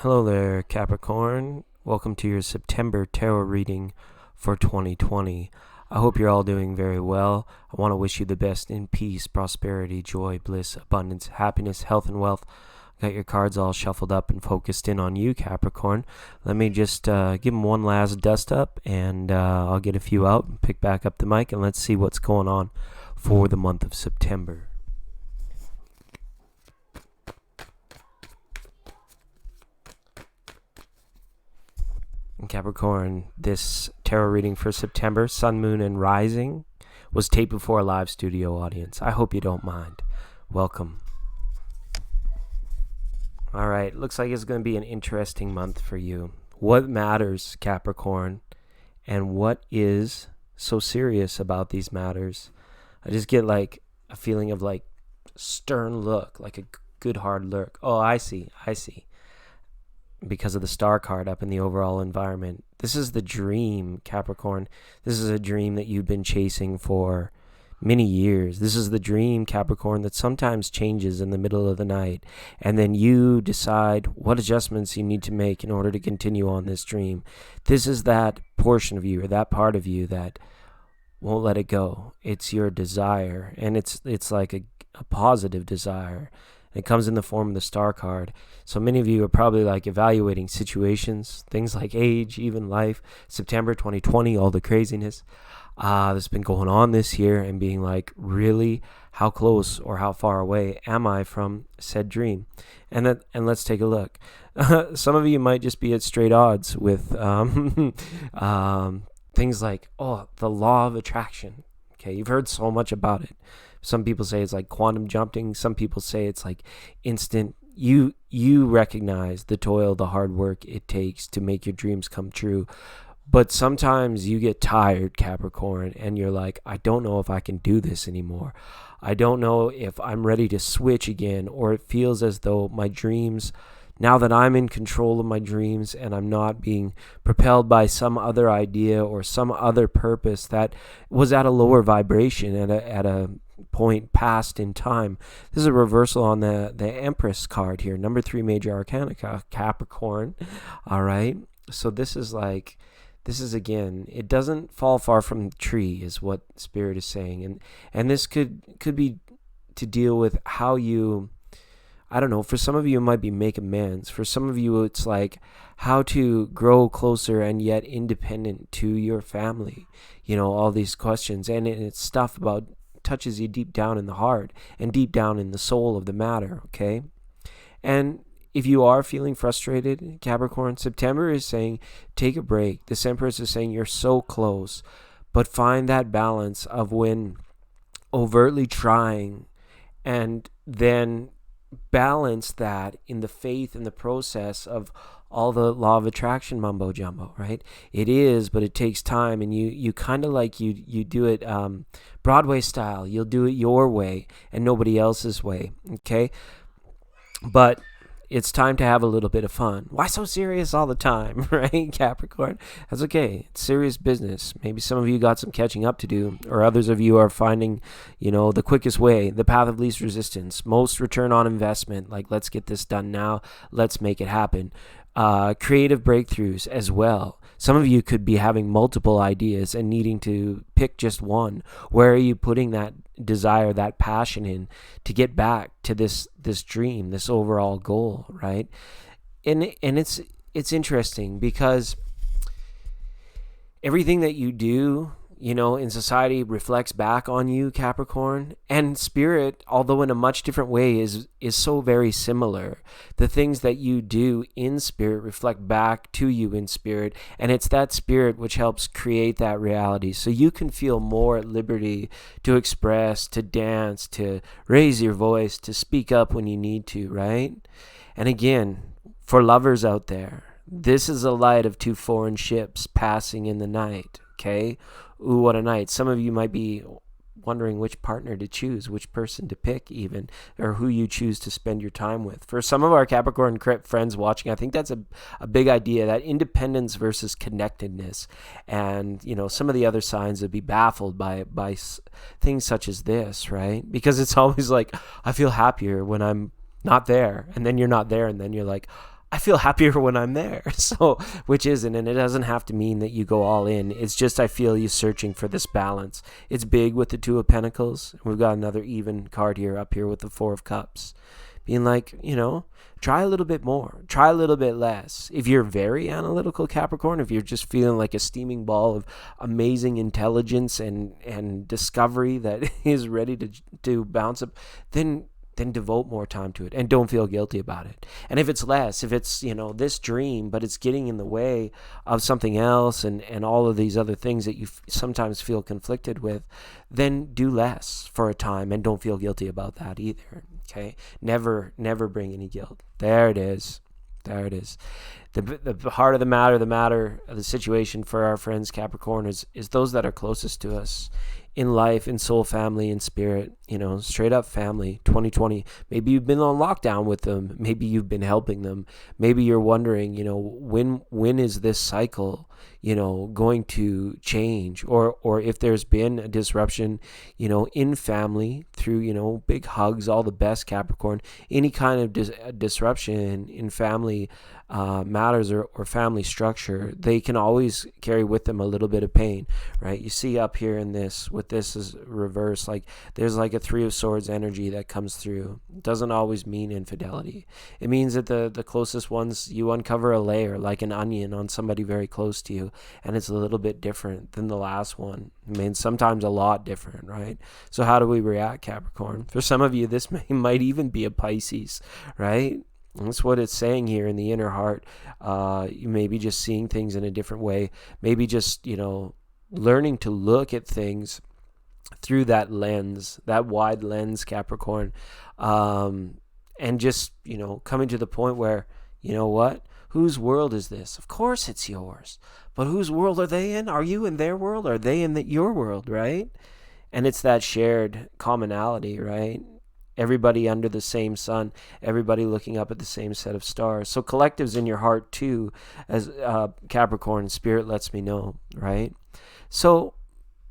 Hello there, Capricorn. Welcome to your September tarot reading for 2020. I hope you're all doing very well. I want to wish you the best in peace, prosperity, joy, bliss, abundance, happiness, health, and wealth. Got your cards all shuffled up and focused in on you, Capricorn. Let me just give them one last dust up, and I'll get a few out and pick back up the mic, and let's see what's going on for the month of September. Capricorn, this tarot reading for September, Sun, Moon, and Rising, was taped before a live studio audience. I hope you don't mind. Welcome. All right, looks like it's going to be an interesting month for you. What matters, Capricorn, and what is so serious about these matters? I just get like a feeling of like stern look, like a good hard look. Oh, I see. Because of the star card up in the overall environment. This is the dream, Capricorn. This is a dream that you've been chasing for many years. This is the dream, Capricorn, that sometimes changes in the middle of the night. And then you decide what adjustments you need to make in order to continue on this dream. This is that portion of you, or that part of you that won't let it go. It's your desire. And it's like a positive desire. It comes in the form of the star card. So many of you are probably like evaluating situations, things like age, even life, September 2020, all the craziness that's been going on this year, and being like, really, how close or how far away am I from said dream? And let's take a look. Some of you might just be at straight odds with things like, the law of attraction. Okay, you've heard so much about it. Some people say it's like quantum jumping. Some people say it's like instant. You recognize the toil, the hard work it takes to make your dreams come true. But sometimes you get tired, Capricorn, and you're like, I don't know if I can do this anymore. I don't know if I'm ready to switch again, or it feels as though my dreams, now that I'm in control of my dreams and I'm not being propelled by some other idea or some other purpose that was at a lower vibration, at a point past in time. This is a reversal on the Empress card here, number 3 major arcana, Capricorn. All right, so this is again, it doesn't fall far from the tree, is what Spirit is saying, and this could be to deal with how you, I don't know, for some of you it might be make amends. For some of you it's like how to grow closer and yet independent to your family. All these questions, and it's stuff about touches you deep down in the heart and deep down in the soul of the matter, okay? And if you are feeling frustrated, Capricorn, September is saying take a break. This Empress is saying you're so close, but find that balance of when overtly trying, and then balance that in the faith and the process of all the law of attraction mumbo jumbo, right? It is, but it takes time, and you kind of like you do it Broadway style. You'll do it your way and nobody else's way, okay? But it's time to have a little bit of fun. Why so serious all the time, right, Capricorn? That's okay. It's serious business. Maybe some of you got some catching up to do, or others of you are finding, the quickest way, the path of least resistance, most return on investment. Like, let's get this done now. Let's make it happen. Creative breakthroughs as well. Some of you could be having multiple ideas and needing to pick just one. Where are you putting that desire, that passion in to get back to this dream, this overall goal, right? And it's interesting because everything that you do, in society reflects back on you, Capricorn. And Spirit, although in a much different way, is so very similar. The things that you do in Spirit reflect back to you in Spirit. And it's that Spirit which helps create that reality. So you can feel more at liberty to express, to dance, to raise your voice, to speak up when you need to, right? And again, for lovers out there, this is a light of 2 foreign ships passing in the night, okay? Ooh, what a night. Some of you might be wondering which partner to choose, which person to pick even, or who you choose to spend your time with. For some of our Capricorn friends watching, I think that's a big idea, that independence versus connectedness. And, some of the other signs would be baffled by things such as this, right? Because it's always like, I feel happier when I'm not there, and then you're not there, and then you're like, I feel happier when I'm there. So, which isn't, and it doesn't have to mean that you go all in. It's just I feel you searching for this balance. It's big with the Two of Pentacles. We've got another even card here up here with the Four of Cups. Being like, try a little bit more, try a little bit less. If you're very analytical Capricorn, if you're just feeling like a steaming ball of amazing intelligence and discovery that is ready to bounce up, then devote more time to it and don't feel guilty about it. And if it's less, if it's, this dream, but it's getting in the way of something else and all of these other things that you sometimes feel conflicted with, then do less for a time and don't feel guilty about that either. Okay. Never bring any guilt. There it is. The heart of the matter of the situation for our friends Capricorn is those that are closest to us in life, in soul, family, in spirit, straight up family. 2020, maybe you've been on lockdown with them, maybe you've been helping them, maybe you're wondering, when is this cycle going to change, or if there's been a disruption in family through big hugs, all the best Capricorn, any kind of disruption in family matters or family structure, they can always carry with them a little bit of pain, right? You see up here in this, with this is reverse, like there's like a Three of Swords energy that comes through. It doesn't always mean infidelity. It means that the closest ones, you uncover a layer like an onion on somebody very close to you, and it's a little bit different than the last one. I mean, sometimes a lot different, right? So how do we react, Capricorn? For some of you, this might even be a Pisces, right? And that's what it's saying here in the inner heart. You may be just seeing things in a different way. Maybe just, learning to look at things through that lens, that wide lens, Capricorn. And just, coming to the point where, what? Whose world is this? Of course it's yours. But whose world are they in? Are you in their world? Are they in your world, right? And it's that shared commonality, right? Everybody under the same sun, everybody looking up at the same set of stars. So collective's in your heart too, as Capricorn, Spirit lets me know, right? So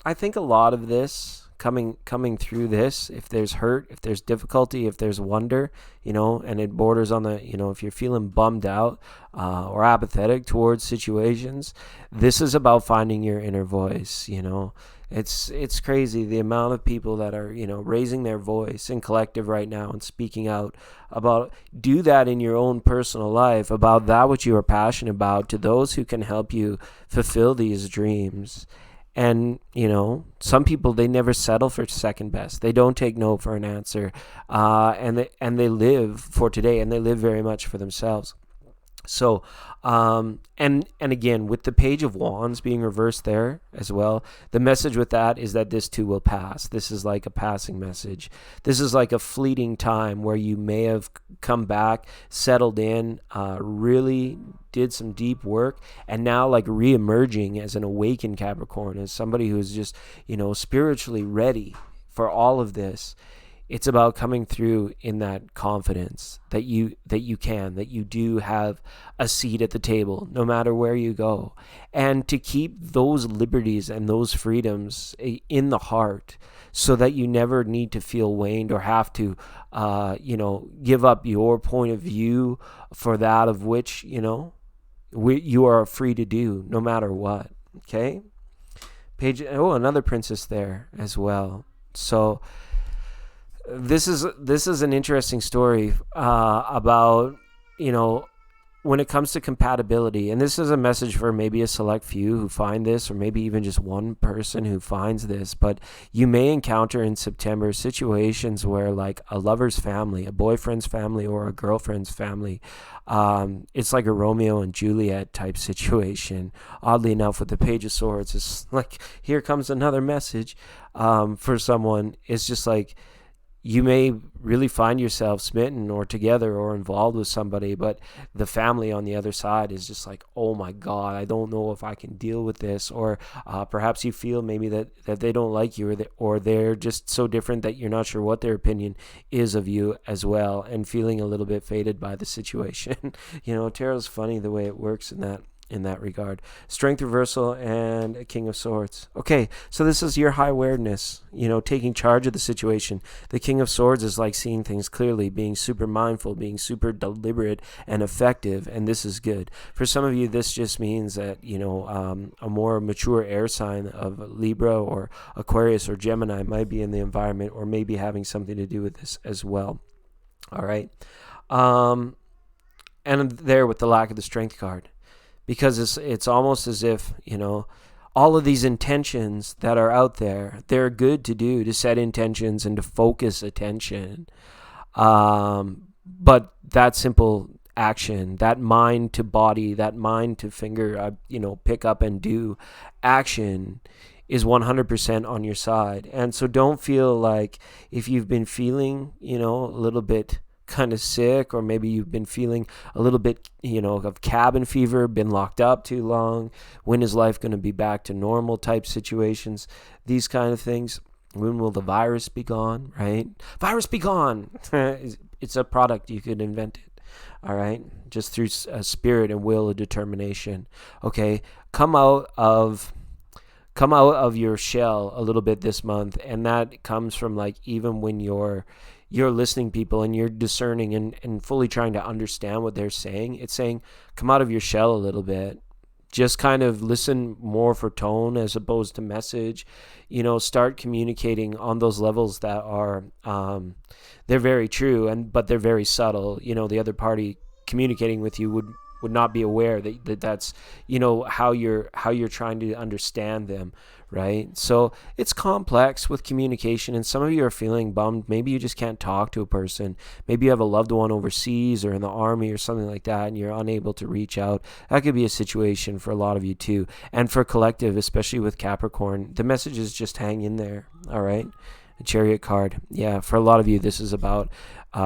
I think a lot of this coming through this, if there's hurt, if there's difficulty, if there's wonder, and it borders on the, if you're feeling bummed out or apathetic towards situations, this is about finding your inner voice. It's crazy the amount of people that are, raising their voice in collective right now and speaking out about, do that in your own personal life, about that which you are passionate about, to those who can help you fulfill these dreams. And, some people, they never settle for second best. They don't take no for an answer. And they live for today, and they live very much for themselves. So, and again, with the Page of Wands being reversed there as well, the message with that is that this too will pass. This is like a passing message. This is like a fleeting time where you may have come back, settled in, really did some deep work, and now like re-emerging as an awakened Capricorn, as somebody who's just, spiritually ready for all of this. It's about coming through in that confidence that you do have a seat at the table, no matter where you go, and to keep those liberties and those freedoms in the heart, so that you never need to feel waned or have to, give up your point of view for that of which, you are free to do, no matter what. Okay, another princess there as well. So. This is an interesting story about, when it comes to compatibility. And this is a message for maybe a select few who find this, or maybe even just one person who finds this. But you may encounter in September situations where, like, a lover's family, a boyfriend's family, or a girlfriend's family, it's like a Romeo and Juliet type situation. Oddly enough, with the Page of Swords, it's like, here comes another message for someone. It's just like, you may really find yourself smitten or together or involved with somebody, but the family on the other side is just like, oh my God, I don't know if I can deal with this. Or perhaps you feel maybe that they don't like you, or they're just so different that you're not sure what their opinion is of you as well, and feeling a little bit faded by the situation. Tarot's funny the way it works in that in that regard. Strength reversal and a King of Swords. Okay, so this is your high awareness, taking charge of the situation. The King of Swords is like seeing things clearly, being super mindful, being super deliberate and effective, and this is good. For some of you, this just means that, a more mature air sign of Libra or Aquarius or Gemini might be in the environment or maybe having something to do with this as well. All right. And there with the lack of the Strength card, because it's almost as if, all of these intentions that are out there, they're good to do, to set intentions and to focus attention. But that simple action, that mind to body, that mind to finger, pick up and do action is 100% on your side. And so don't feel like if you've been feeling, a little bit kind of sick, or maybe you've been feeling a little bit, of cabin fever, been locked up too long, when is life going to be back to normal type situations, these kind of things. When will the virus be gone, right? Virus be gone. It's a product. You could invent it. All right. Just through a spirit and will and determination. Okay. Come out of your shell a little bit this month. And that comes from like, even when you're listening people and you're discerning and fully trying to understand what they're saying, it's saying, come out of your shell a little bit. Just kind of listen more for tone as opposed to message. Start communicating on those levels that are, they're very true, but they're very subtle. The other party communicating with you would not be aware that's how you're trying to understand them, right? So it's complex with communication, and some of you are feeling bummed. Maybe you just can't talk to a person. Maybe you have a loved one overseas or in the army or something like that, and you're unable to reach out. That could be a situation for a lot of you too. And for collective, especially with Capricorn, the message is just hang in there. All right. The Chariot card. Yeah, for a lot of you, this is about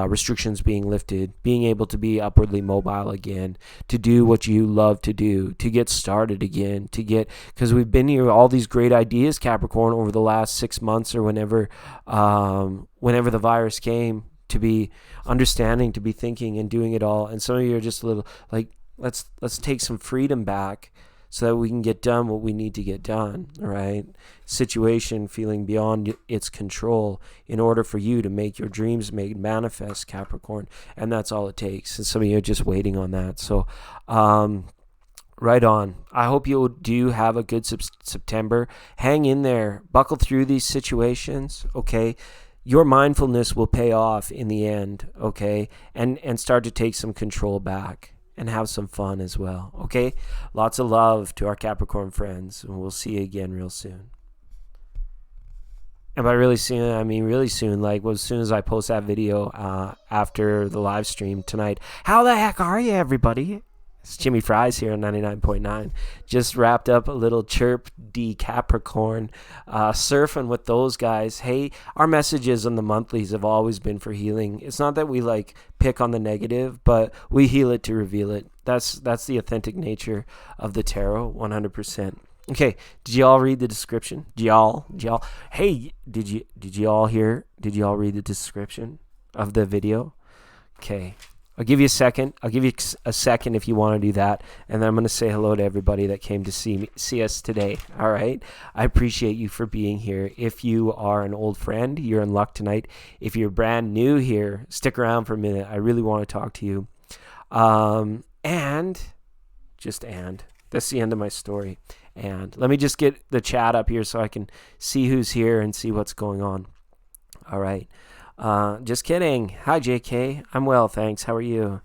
restrictions being lifted, being able to be upwardly mobile again, to do what you love to do, to get started again, because we've been here, all these great ideas, Capricorn, over the last 6 months or whenever the virus came, to be understanding, to be thinking and doing it all. And some of you are just a little like, let's take some freedom back so that we can get done what we need to get done, all right? Situation feeling beyond its control in order for you to make your dreams made manifest, Capricorn. And that's all it takes. And some of you are just waiting on that. So right on. I hope you do have a good September. Hang in there. Buckle through these situations, okay? Your mindfulness will pay off in the end, okay? And start to take some control back. And have some fun as well, okay? Lots of love to our Capricorn friends, and we'll see you again real soon. And by really soon, I mean really soon, like as soon as I post that video after the live stream tonight. How the heck are you, everybody? It's Jimmy Fries here on 99.9. Just wrapped up a little Chirp D Capricorn, surfing with those guys. Hey, our messages on the monthlies have always been for healing. It's not that we like pick on the negative, but we heal it to reveal it. That's the authentic nature of the tarot, 100%. Okay, did you all read the description? Did y'all? Hey, did you all read the description of the video? Okay. I'll give you a second. I'll give you a second if you want to do that. And then I'm going to say hello to everybody that came to see us today. All right. I appreciate you for being here. If you are an old friend, you're in luck tonight. If you're brand new here, stick around for a minute. I really want to talk to you. And that's the end of my story. And let me just get the chat up here so I can see who's here and see what's going on. All right. Just kidding. Hi, JK. I'm well, thanks. How are you?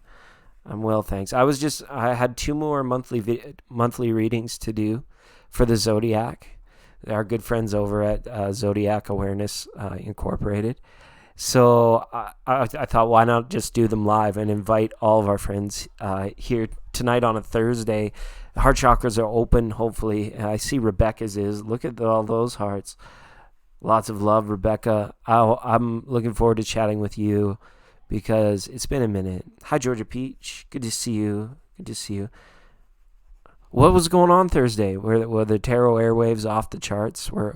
I'm well, thanks. I had 2 more monthly readings to do for the Zodiac. Our good friends over at Zodiac Awareness Incorporated. So I thought, why not just do them live and invite all of our friends here tonight on a Thursday. The heart chakras are open, hopefully. I see Rebecca's is. Look at all those hearts. Lots of love, Rebecca. I'm looking forward to chatting with you because it's been a minute. Hi, Georgia Peach. Good to see you. What was going on Thursday? Were the tarot airwaves off the charts? Were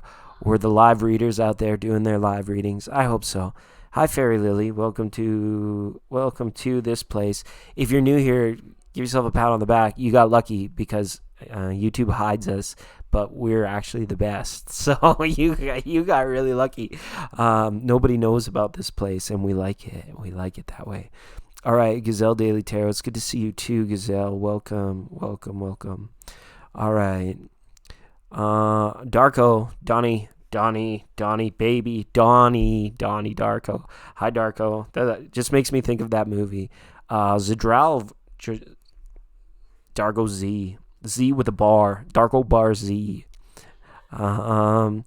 the live readers out there doing their live readings? I hope so. Hi, Fairy Lily. Welcome to this place. If you're new here, give yourself a pat on the back. You got lucky because YouTube hides us, but we're actually the best. So you got really lucky. Nobody knows about this place, and we like it. We like it that way. All right, Gazelle Daily Tarot. It's good to see you too, Gazelle. Welcome. All right. Darko, Donnie, baby, Donnie, Darko. Hi, Darko. That just makes me think of that movie. Zadral, Darko Z with a bar, Darko bar Z. Hi,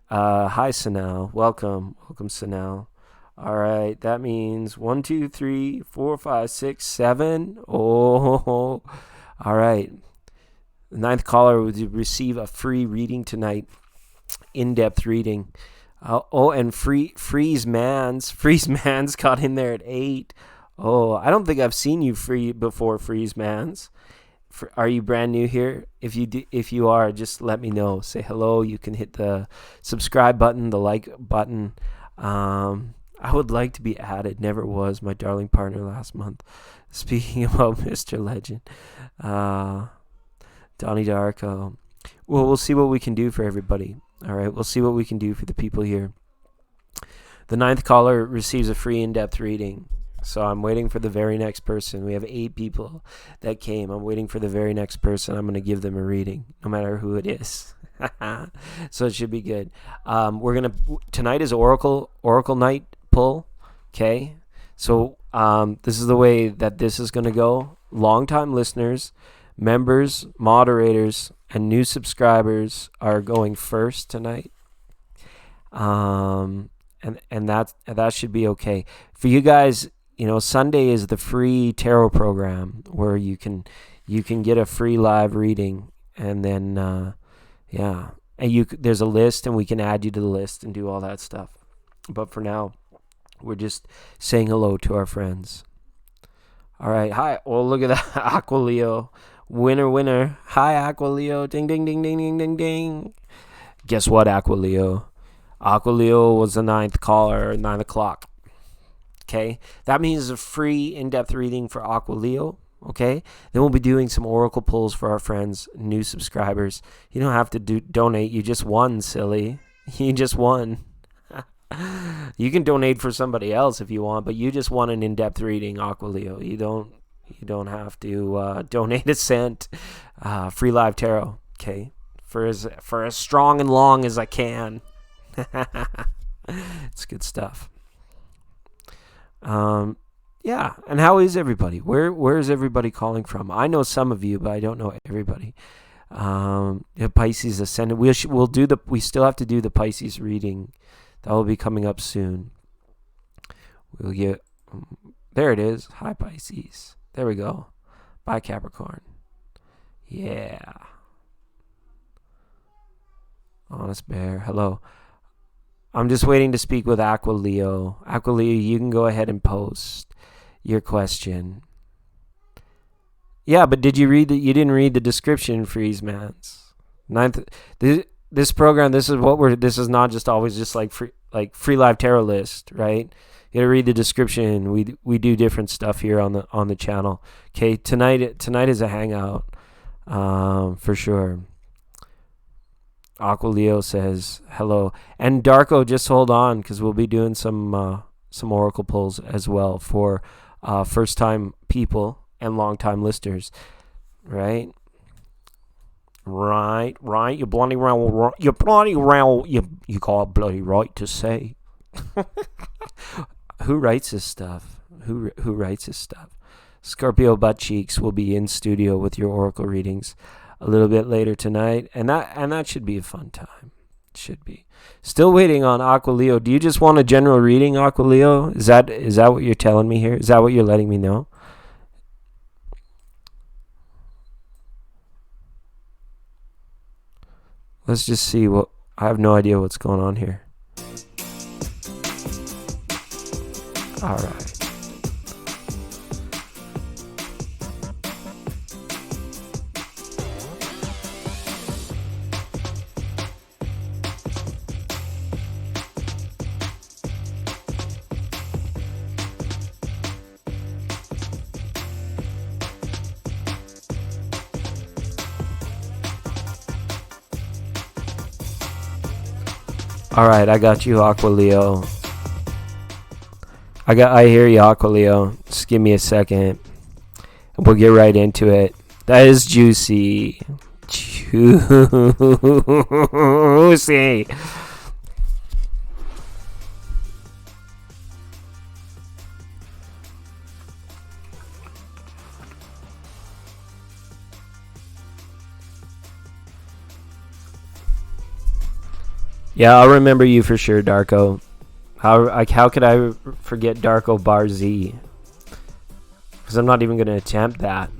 Sanel. Welcome, Sanel. All right, that means 1, 2, 3, 4, 5, 6, 7. Oh, all right. The 9th caller would receive a free reading tonight, in-depth reading. And Freeze Mans got in there at 8. Oh, I don't think I've seen you free before, Freeze Mans. Are you brand new here? If you are, just let me know. Say hello. You can hit the subscribe button, the like button. I would like to be added. Never was my darling partner last month. Speaking about Mr. Legend, Donnie Darko. Well, we'll see what we can do for everybody. All right, we'll see what we can do for the people here. The 9th caller receives a free in-depth reading. So I'm waiting for the very next person. We have 8 people that came. I'm waiting for the very next person. I'm going to give them a reading, no matter who it is. So it should be good. Tonight is Oracle night pull. Okay. So this is the way that this is going to go. Longtime listeners, members, moderators, and new subscribers are going first tonight. And that should be okay. For you guys, Sunday is the free tarot program where you can get a free live reading, and then and there's a list, and we can add you to the list and do all that stuff. But for now, we're just saying hello to our friends. All right, hi. Oh, look at that, Aqualeo, winner. Hi, Aqualeo. Ding, ding, ding, ding, ding, ding, ding. Guess what, Aqualeo? Aqualeo was the 9th caller at 9 o'clock. Okay, that means a free in-depth reading for Aqualeo. Okay, then we'll be doing some oracle pulls for our friends, new subscribers. You don't have to donate. You just won, silly. You just won. You can donate for somebody else if you want, but you just want an in-depth reading, Aqualeo. You don't have to donate a cent. Free live tarot. Okay, for as strong and long as I can. It's good stuff. Yeah, and how is everybody? Where is everybody calling from? I know some of you, but I don't know everybody. Pisces ascendant. We still have to do the Pisces reading. That will be coming up soon. We'll get there. It is. Hi, Pisces. There we go. Bye, Capricorn. Yeah. Honest Bear. Hello. I'm just waiting to speak with Aqualeo. Aqualeo, you can go ahead and post your question. Yeah, but did you read you didn't read the description, Freeze Mans. This program, this is not just always just like free live tarot list, right? You gotta read the description. We do different stuff here on the channel. Okay, tonight is a hangout, for sure. Aqualeo says hello, and Darko, just hold on because we'll be doing some oracle pulls as well for first time people and long time listeners, right? Right. You bloody round. You bloody round. You call it bloody right to say. Who writes this stuff? Who writes this stuff? Scorpio Butt Cheeks will be in studio with your oracle readings a little bit later tonight, and that should be a fun time. It should be. Still waiting on Aqualeo. Do you just want a general reading, Aqualeo? Is that what you're telling me here? Is that what you're letting me know? Let's just see what. I have no idea what's going on here. All right. All right, I got you, Aqualeo. I hear you, Aqualeo. Just give me a second. We'll get right into it. That is juicy. Juicy. Yeah, I'll remember you for sure, Darko. How could I forget Darko Bar Z? Because I'm not even going to attempt that.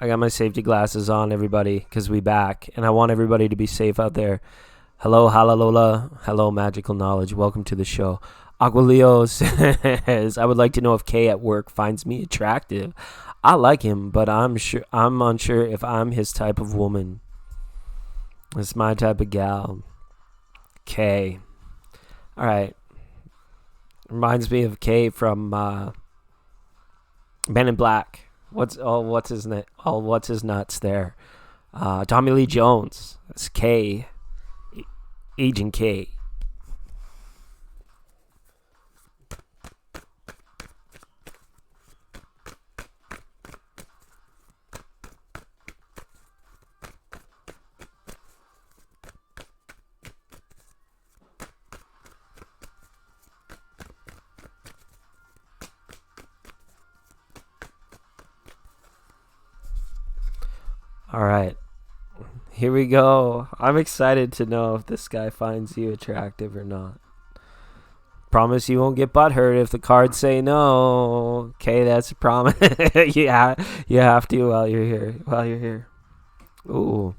I got my safety glasses on, everybody, because we back, and I want everybody to be safe out there. Hello, Halalola. Hello, Magical Knowledge. Welcome to the show. Aqualeo says, I would like to know if Kay at work finds me attractive. I like him, but I'm unsure if I'm his type of woman. It's my type of gal. Kay. All right. Reminds me of Kay from Men in Black. What's his nuts there? Tommy Lee Jones. That's K. Agent K. All right, here we go. I'm excited to know if this guy finds you attractive or not. Promise you won't get butthurt if the cards say no. Okay, that's a promise. Yeah, you have to while you're here. Ooh,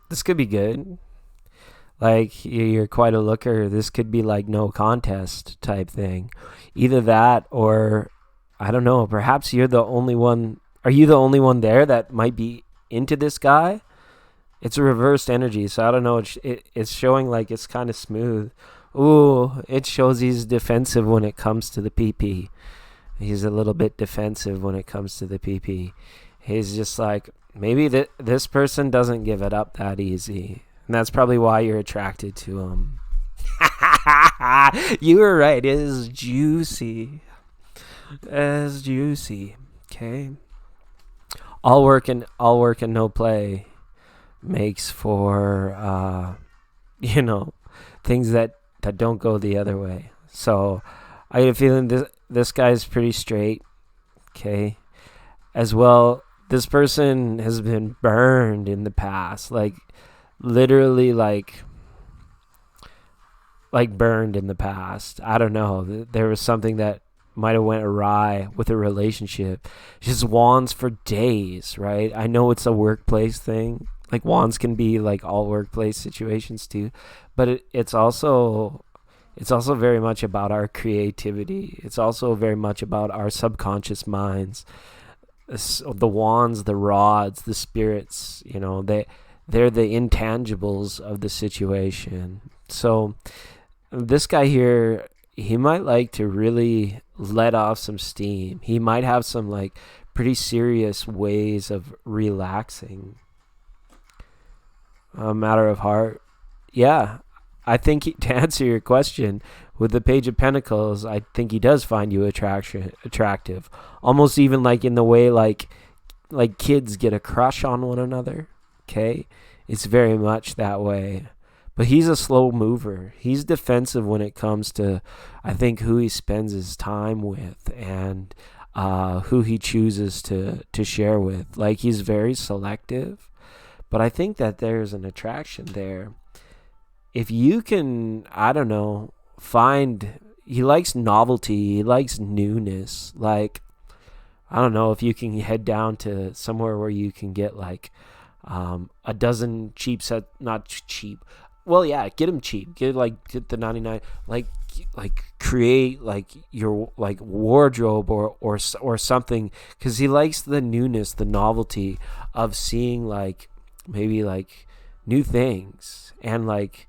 this could be good. Like, you're quite a looker. This could be like no contest type thing. Either that or, I don't know, perhaps you're the only one. Are you the only one there that might be into this guy? It's a reversed energy, so I don't know. It's showing like it's kind of smooth. Ooh, it shows he's defensive when it comes to the PP. He's a little bit defensive when it comes to the PP. He's just like, maybe this person doesn't give it up that easy. And that's probably why you're attracted to him. You were right. It is juicy. It's juicy. Okay. All work and no play makes for things that don't go the other way. So I get a feeling this guy's pretty straight. Okay. As well, this person has been burned in the past, like literally like burned in the past. I don't know. There was something that might have went awry with a relationship. Just wands for days, right? I know it's a workplace thing. Like, wands can be like all workplace situations too, but it's also very much about our creativity. It's also very much about our subconscious minds. The wands, the rods, the spirits, they're the intangibles of the situation. So this guy here, he might like to really let off some steam. He might have some like pretty serious ways of relaxing. A matter of heart. Yeah, I think to answer your question, with the Page of Pentacles, I think he does find you attractive. Almost even like in the way like kids get a crush on one another. Okay? It's very much that way. But he's a slow mover. He's defensive when it comes to, I think, who he spends his time with and who he chooses to share with. Like, he's very selective. But I think that there's an attraction there. If you can, I don't know, he likes novelty. He likes newness. Like, I don't know if you can head down to somewhere where you can get like a dozen cheap set, not cheap, well, yeah, get him cheap. Get the 99, like create like your like wardrobe or something, because he likes the newness, the novelty of seeing like maybe like new things. And like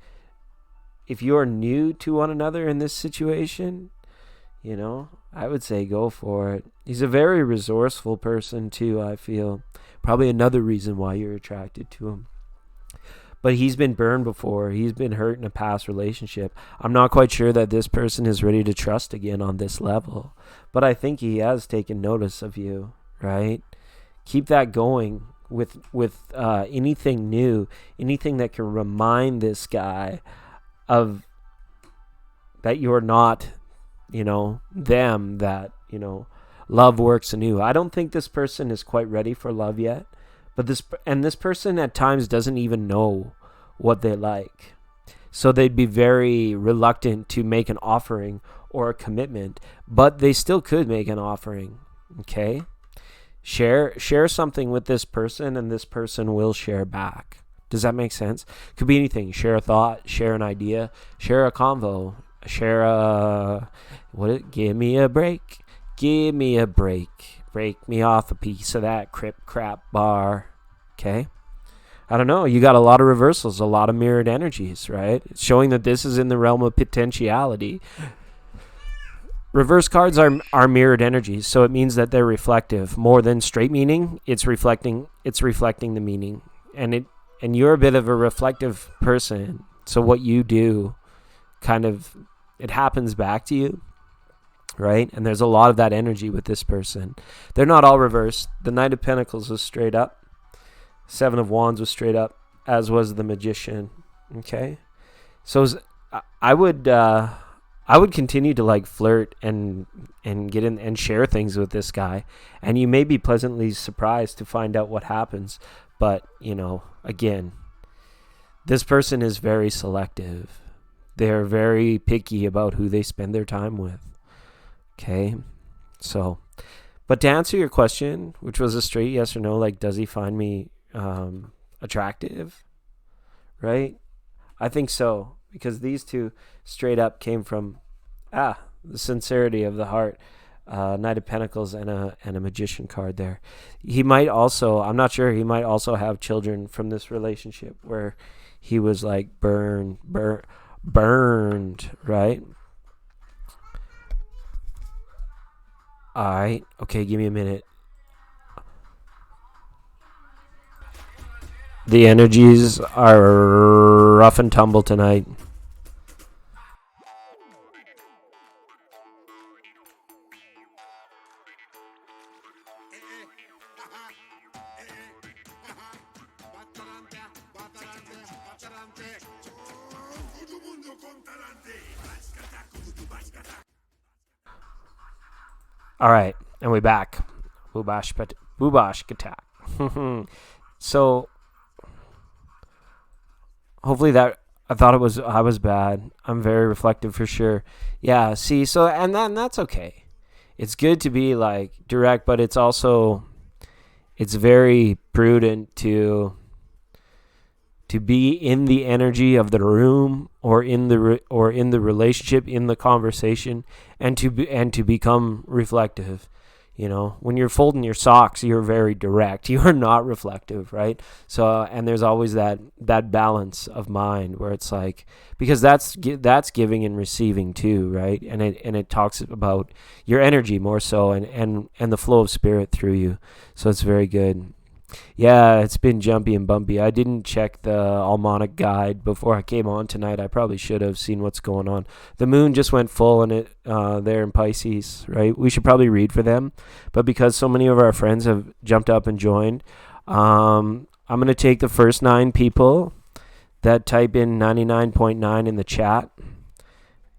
if you're new to one another in this situation, you know, I would say go for it. He's a very resourceful person too, I feel. Probably another reason why you're attracted to him. But he's been burned before. He's been hurt in a past relationship. I'm not quite sure that this person is ready to trust again on this level. But I think he has taken notice of you, right? Keep that going with anything new, anything that can remind this guy of that you're not, you know, them, that, you know, love works anew. I don't think this person is quite ready for love yet. But this person at times doesn't even know what they like. So they'd be very reluctant to make an offering or a commitment, but they still could make an offering. Okay? Share something with this person, and this person will share back. Does that make sense? Could be anything. Share a thought, share an idea, share a convo, share give me a break. Give me a break. Break me off a piece of that crap bar. Okay? I don't know. You got a lot of reversals, a lot of mirrored energies, right? It's showing that this is in the realm of potentiality. Reverse cards are mirrored energies, so it means that they're reflective. More than straight meaning, it's reflecting the meaning. And you're a bit of a reflective person. So what you do kind of, it happens back to you. Right? And there's a lot of that energy with this person. They're not all reversed. The Knight of Pentacles was straight up. Seven of Wands was straight up, as was the Magician. Okay? So I would continue to like flirt and get in and share things with this guy. And you may be pleasantly surprised to find out what happens. But, you know, again, this person is very selective. They're very picky about who they spend their time with. Okay, so, but to answer your question, which was a straight yes or no, like, does he find me attractive? Right? I think so, because these two straight up came from the sincerity of the heart. Knight of Pentacles and a Magician card there. He might also, I'm not sure, he might also have children from this relationship where he was like burned, right? All right. Okay, give me a minute. The energies are rough and tumble tonight. All right, and we're back. Boobash attack. So, hopefully that, I thought I was bad. I'm very reflective for sure. Yeah, see, so, and then that's okay. It's good to be like direct, but it's also, it's very prudent to be in the energy of the room or in the relationship, in the conversation, and to become reflective. You know, when you're folding your socks, you're very direct. You are not reflective, right? So, and there's always that balance of mind where it's like, because that's giving and receiving too, right? And it talks about your energy more so, and the flow of spirit through you. So it's very good. Yeah, it's been jumpy and bumpy. I didn't check the Almanac guide before I came on tonight. I probably should have seen what's going on. The moon just went full in it there in Pisces, right? We should probably read for them. But because so many of our friends have jumped up and joined, I'm going to take the first 9 people that type in 99.9 in the chat.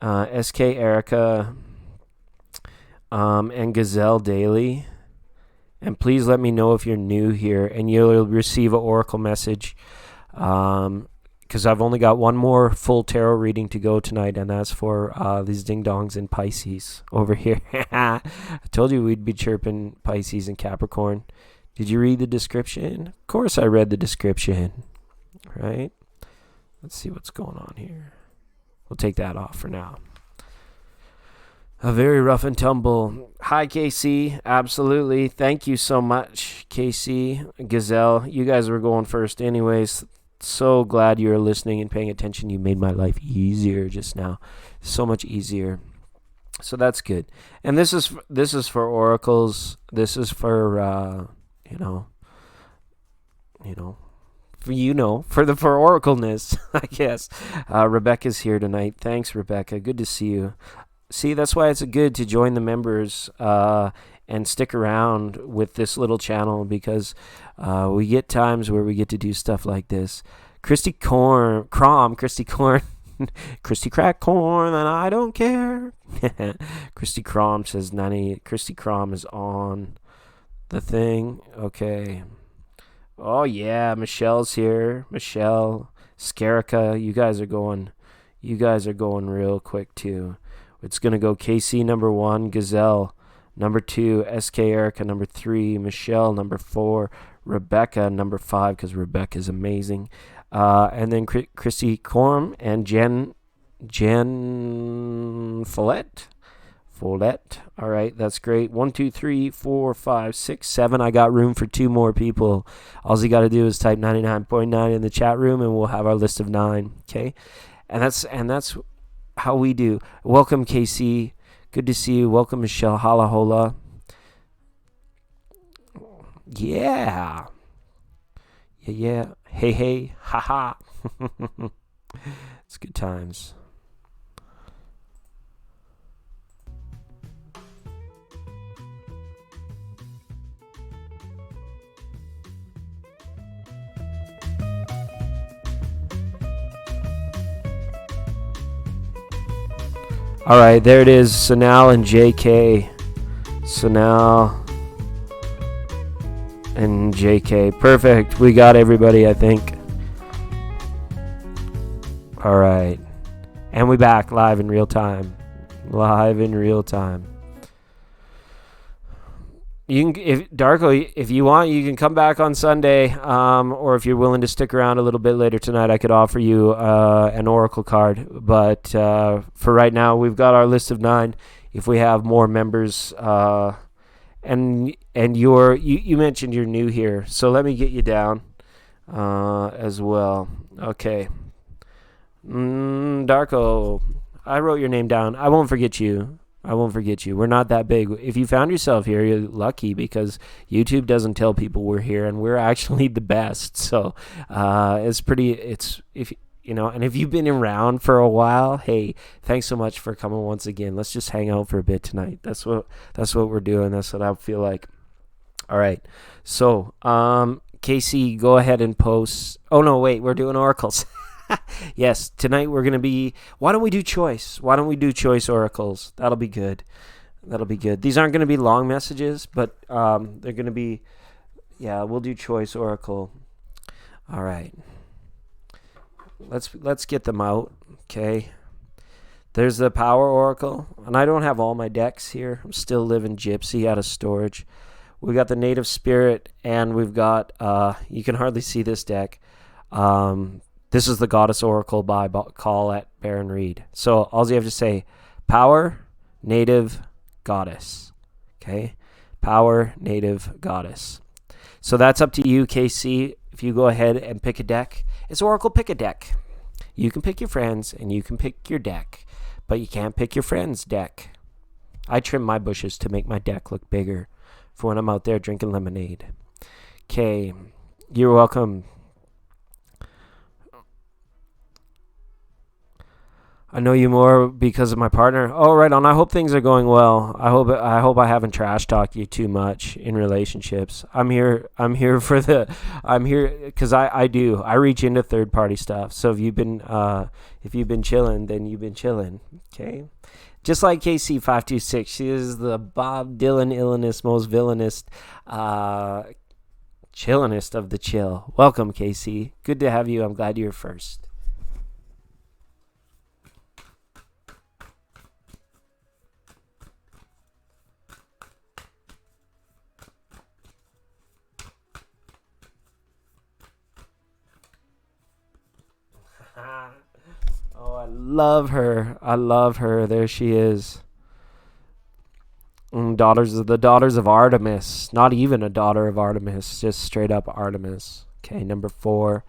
SK Erica and Gazelle Daily. And please let me know if you're new here, and you'll receive an oracle message, because I've only got one more full tarot reading to go tonight, and that's for these ding-dongs in Pisces over here. I told you we'd be chirping Pisces and Capricorn. Did you read the description? Of course I read the description, right? Let's see what's going on here. We'll take that off for now. A very rough and tumble. Hi, KC. Absolutely. Thank you so much, KC. Gazelle, you guys were going first anyways. So glad you're listening and paying attention. You made my life easier just now. So much easier. So that's good. And this is for oracles. This is for for oracleness, I guess. Rebecca's here tonight. Thanks, Rebecca. Good to see you. See, that's why it's good to join the members and stick around with this little channel, because we get times where we get to do stuff like this. Christy Corn, Christy Crack Corn, and I don't care. Christy Crom says 90. Christy Crom is on the thing. Okay. Oh yeah, Michelle's here. Michelle, Scarica, you guys are going real quick too. It's gonna go KC number 1, Gazelle number 2, SK Erica number 3, Michelle number 4, Rebecca number 5, because Rebecca's amazing. And then Christy Corm and Jen Follette. All right, that's great. 1, 2, 3, 4, 5, 6, 7. I got room for 2 more people. All you got to do is type 99.9 in the chat room, and we'll have our list of 9. Okay, and that's how we do. Welcome, KC. Good to see you. Welcome, Michelle. Holla hola. Yeah. Hey, haha. It's good times. All right, there it is. Sanal and JK. Sanal and JK. Perfect. We got everybody, I think. All right. And we back live in real time. You can, if Darko, if you want, you can come back on Sunday, or if you're willing to stick around a little bit later tonight, I could offer you an oracle card. But for right now, we've got our list of 9. If we have more members, and you mentioned you're new here, so let me get you down as well. Okay, Darko, I wrote your name down. I won't forget you. We're not that big. If you found yourself here, you're lucky, because YouTube doesn't tell people we're here, and we're actually the best. So if you've been around for a while, hey, thanks so much for coming once again. Let's just hang out for a bit tonight. That's what we're doing. That's what I feel like. All right. So, Casey, go ahead and post. Oh no, wait, we're doing oracles. Yes, tonight we're going to be... Why don't we do choice? Oracles? That'll be good. These aren't going to be long messages, but they're going to be... Yeah, we'll do choice oracle. All right. Let's get them out, okay? There's the power oracle, and I don't have all my decks here. I'm still living gypsy out of storage. We got the native spirit, and we've got... you can hardly see this deck. This is the Goddess Oracle by Colette Baron Reed. So all you have to say, power, native, goddess. Okay? Power, native, goddess. So that's up to you, KC. If you go ahead and pick a deck, it's Oracle Pick a Deck. You can pick your friends, and you can pick your deck, but you can't pick your friend's deck. I trim my bushes to make my deck look bigger for when I'm out there drinking lemonade. Okay, you're welcome. I know you more because of my partner. Oh, right on. I hope things are going well. I hope I haven't trash talked you too much in relationships. I'm here because I do. I reach into third party stuff. So if you've been chilling, then you've been chilling. Okay. Just like KC526, she is the Bob Dylan illness, most villainous, chillinest of the chill. Welcome, KC. Good to have you. I'm glad you're first. Oh, I love her. I love her. There she is. The daughters of Artemis. Not even a daughter of Artemis, just straight up Artemis. Okay, number 4.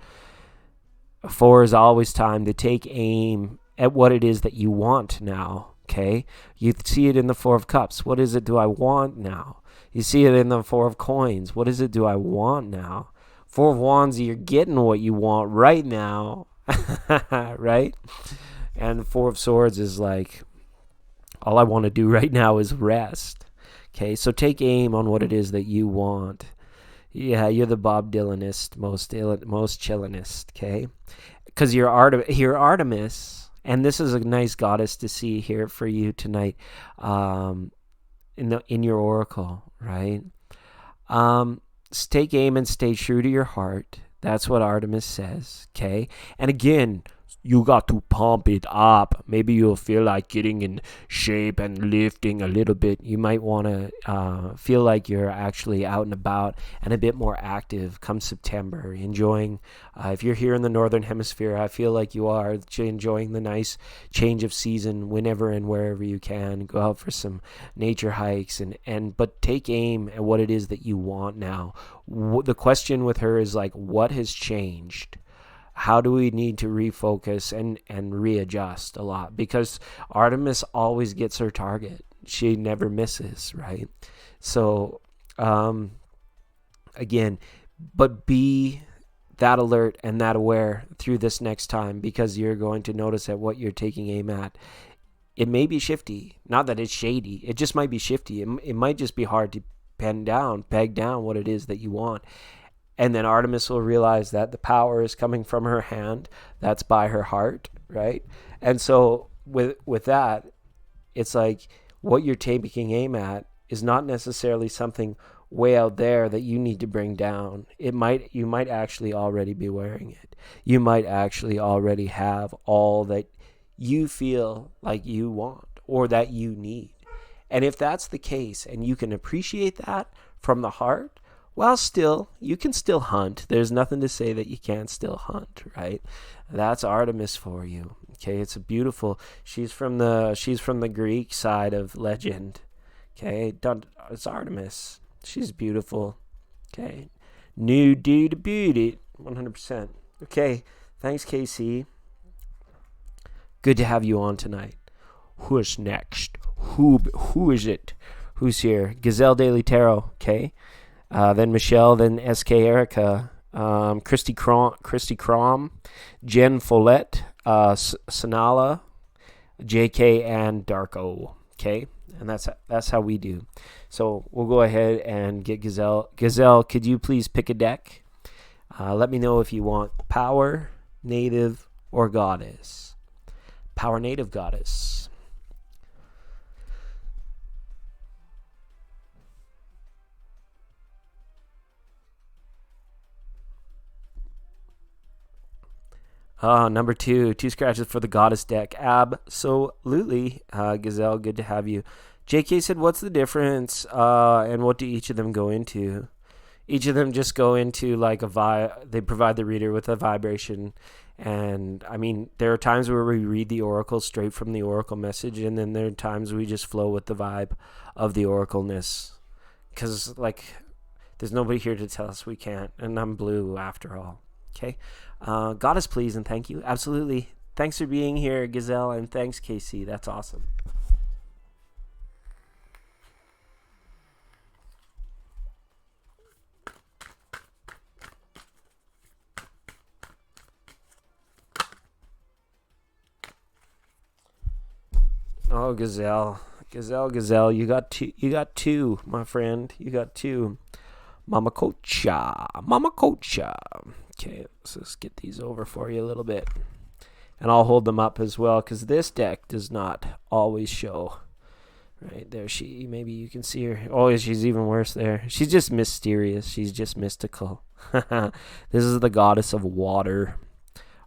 4 is always time to take aim at what it is that you want now. Okay, you see it in the 4 of Cups. What is it do I want now? You see it in the 4 of Coins. What is it do I want now? 4 of Wands, you're getting what you want right now. Right? And 4 of Swords is like, all I want to do right now is rest. Okay, so take aim on what it is that you want. Yeah, you're the Bob Dylanist, most chillinist, okay? Because you're Artemis, and this is a nice goddess to see here for you tonight in your oracle, right? Take aim and stay true to your heart. That's what Artemis says, okay? And again, you got to pump it up. Maybe you'll feel like getting in shape and lifting a little bit. You might want to feel like you're actually out and about and a bit more active come September. Enjoying, if you're here in the Northern Hemisphere, I feel like you are enjoying the nice change of season whenever and wherever you can. Go out for some nature hikes but take aim at what it is that you want now. The question with her is like, what has changed? How do we need to refocus and readjust a lot? Because Artemis always gets her target. She never misses, right? So, again, but be that alert and that aware through this next time, because you're going to notice that what you're taking aim at, it may be shifty. Not that it's shady. It just might be shifty. It might just be hard to peg down what it is that you want. And then Artemis will realize that the power is coming from her hand. That's by her heart, right? And so with that, it's like what you're taking aim at is not necessarily something way out there that you need to bring down. You might actually already be wearing it. You might actually already have all that you feel like you want or that you need. And if that's the case and you can appreciate that from the heart, well, you can still hunt. There's nothing to say that you can't still hunt, right? That's Artemis for you. Okay, it's a beautiful. She's from the Greek side of legend. Okay, it's Artemis. She's beautiful. Okay, new dude beauty, 100%. Okay, thanks, KC. Good to have you on tonight. Who's next? Who is it? Who's here? Gazelle Daily Tarot. Okay. Then Michelle, then SK Erica, Christy Crom, Jen Follette, Sanala, JK, and Darko. Okay, and that's how we do. So we'll go ahead and get Gazelle. Gazelle, could you please pick a deck? Let me know if you want Power, Native, or Goddess. Power, Native, Goddess. Number 2 scratches for the Goddess deck. Absolutely. Gazelle, good to have you. JK said, what's the difference and what do each of them go into? Each of them just go into like they provide the reader with a vibration. And I mean, there are times where we read the oracle straight from the oracle message, and then there are times we just flow with the vibe of the oracleness. Because like, there's nobody here to tell us we can't, and I'm blue after all. Okay. Goddess, please, and thank you. Absolutely. Thanks for being here, Gazelle, and thanks, KC. That's awesome. Oh, Gazelle, you got two, my friend. You got two. Mama Cocha. Okay, let's just get these over for you a little bit. And I'll hold them up as well, because this deck does not always show. Right there, maybe you can see her. Oh, she's even worse there. She's just mysterious. She's just mystical. This is the goddess of water.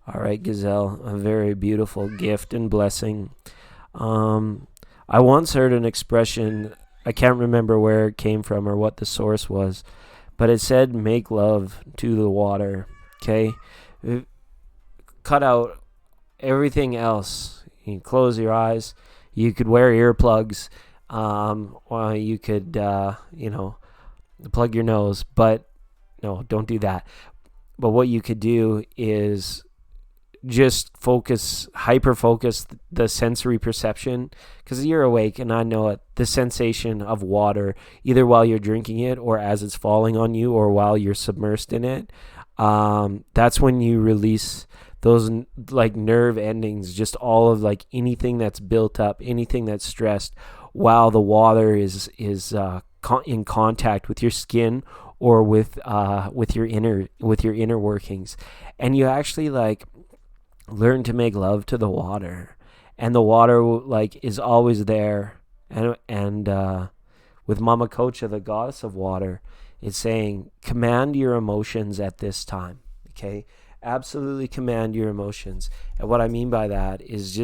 All right, Gazelle, a very beautiful gift and blessing. I once heard an expression, I can't remember where it came from or what the source was, but it said, make love to the water, okay? Cut out everything else, you can close your eyes. You could wear earplugs. Or you could, plug your nose. But no, don't do that. But what you could do is just hyper focus the sensory perception, because you're awake, and I know it, the sensation of water, either while you're drinking it or as it's falling on you or while you're submersed in it. That's when you release those like nerve endings, just all of like anything that's built up, anything that's stressed, while the water is in contact with your skin or with your inner workings, and you actually like learn to make love to the water, and the water like is always there, and with Mama Kocha, the goddess of water, it's saying command your emotions at this time. Okay, absolutely command your emotions. And what I mean by that is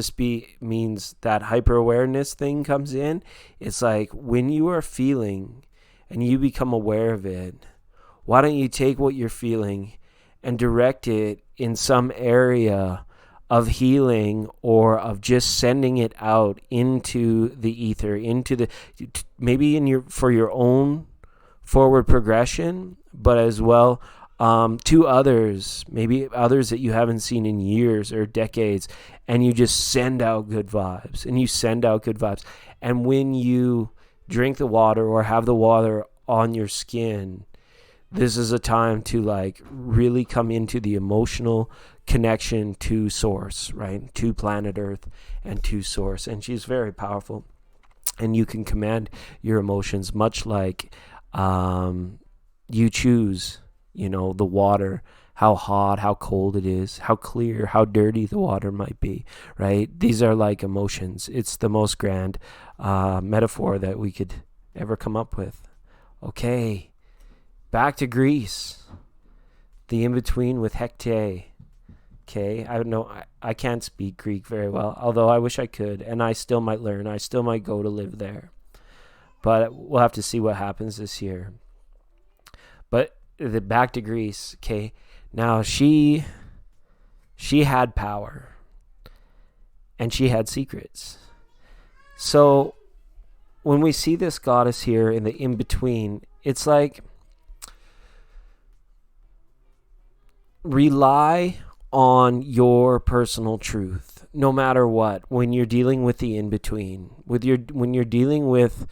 means that hyper awareness thing comes in. It's like when you are feeling and you become aware of it, why don't you take what you're feeling and direct it in some area of healing, or of just sending it out into the ether, into the, maybe for your own forward progression, but as well to others, maybe others that you haven't seen in years or decades, and you just send out good vibes, and when you drink the water or have the water on your skin, this is a time to like really come into the emotional connection to source, right? To planet Earth and to source. And she's very powerful. And you can command your emotions much like you choose, the water, how hot, how cold it is, how clear, how dirty the water might be, right? These are like emotions. It's the most grand metaphor that we could ever come up with. Okay, back to Greece. The in-between with Hecate. Okay, I don't know. I can't speak Greek very well, although I wish I could, and I still might learn. I still might go to live there. But we'll have to see what happens this year. But back to Greece. Okay, now she had power, and she had secrets. So when we see this goddess here in the in-between, it's like rely on your personal truth, no matter what, when you're dealing with the in-between, when you're dealing with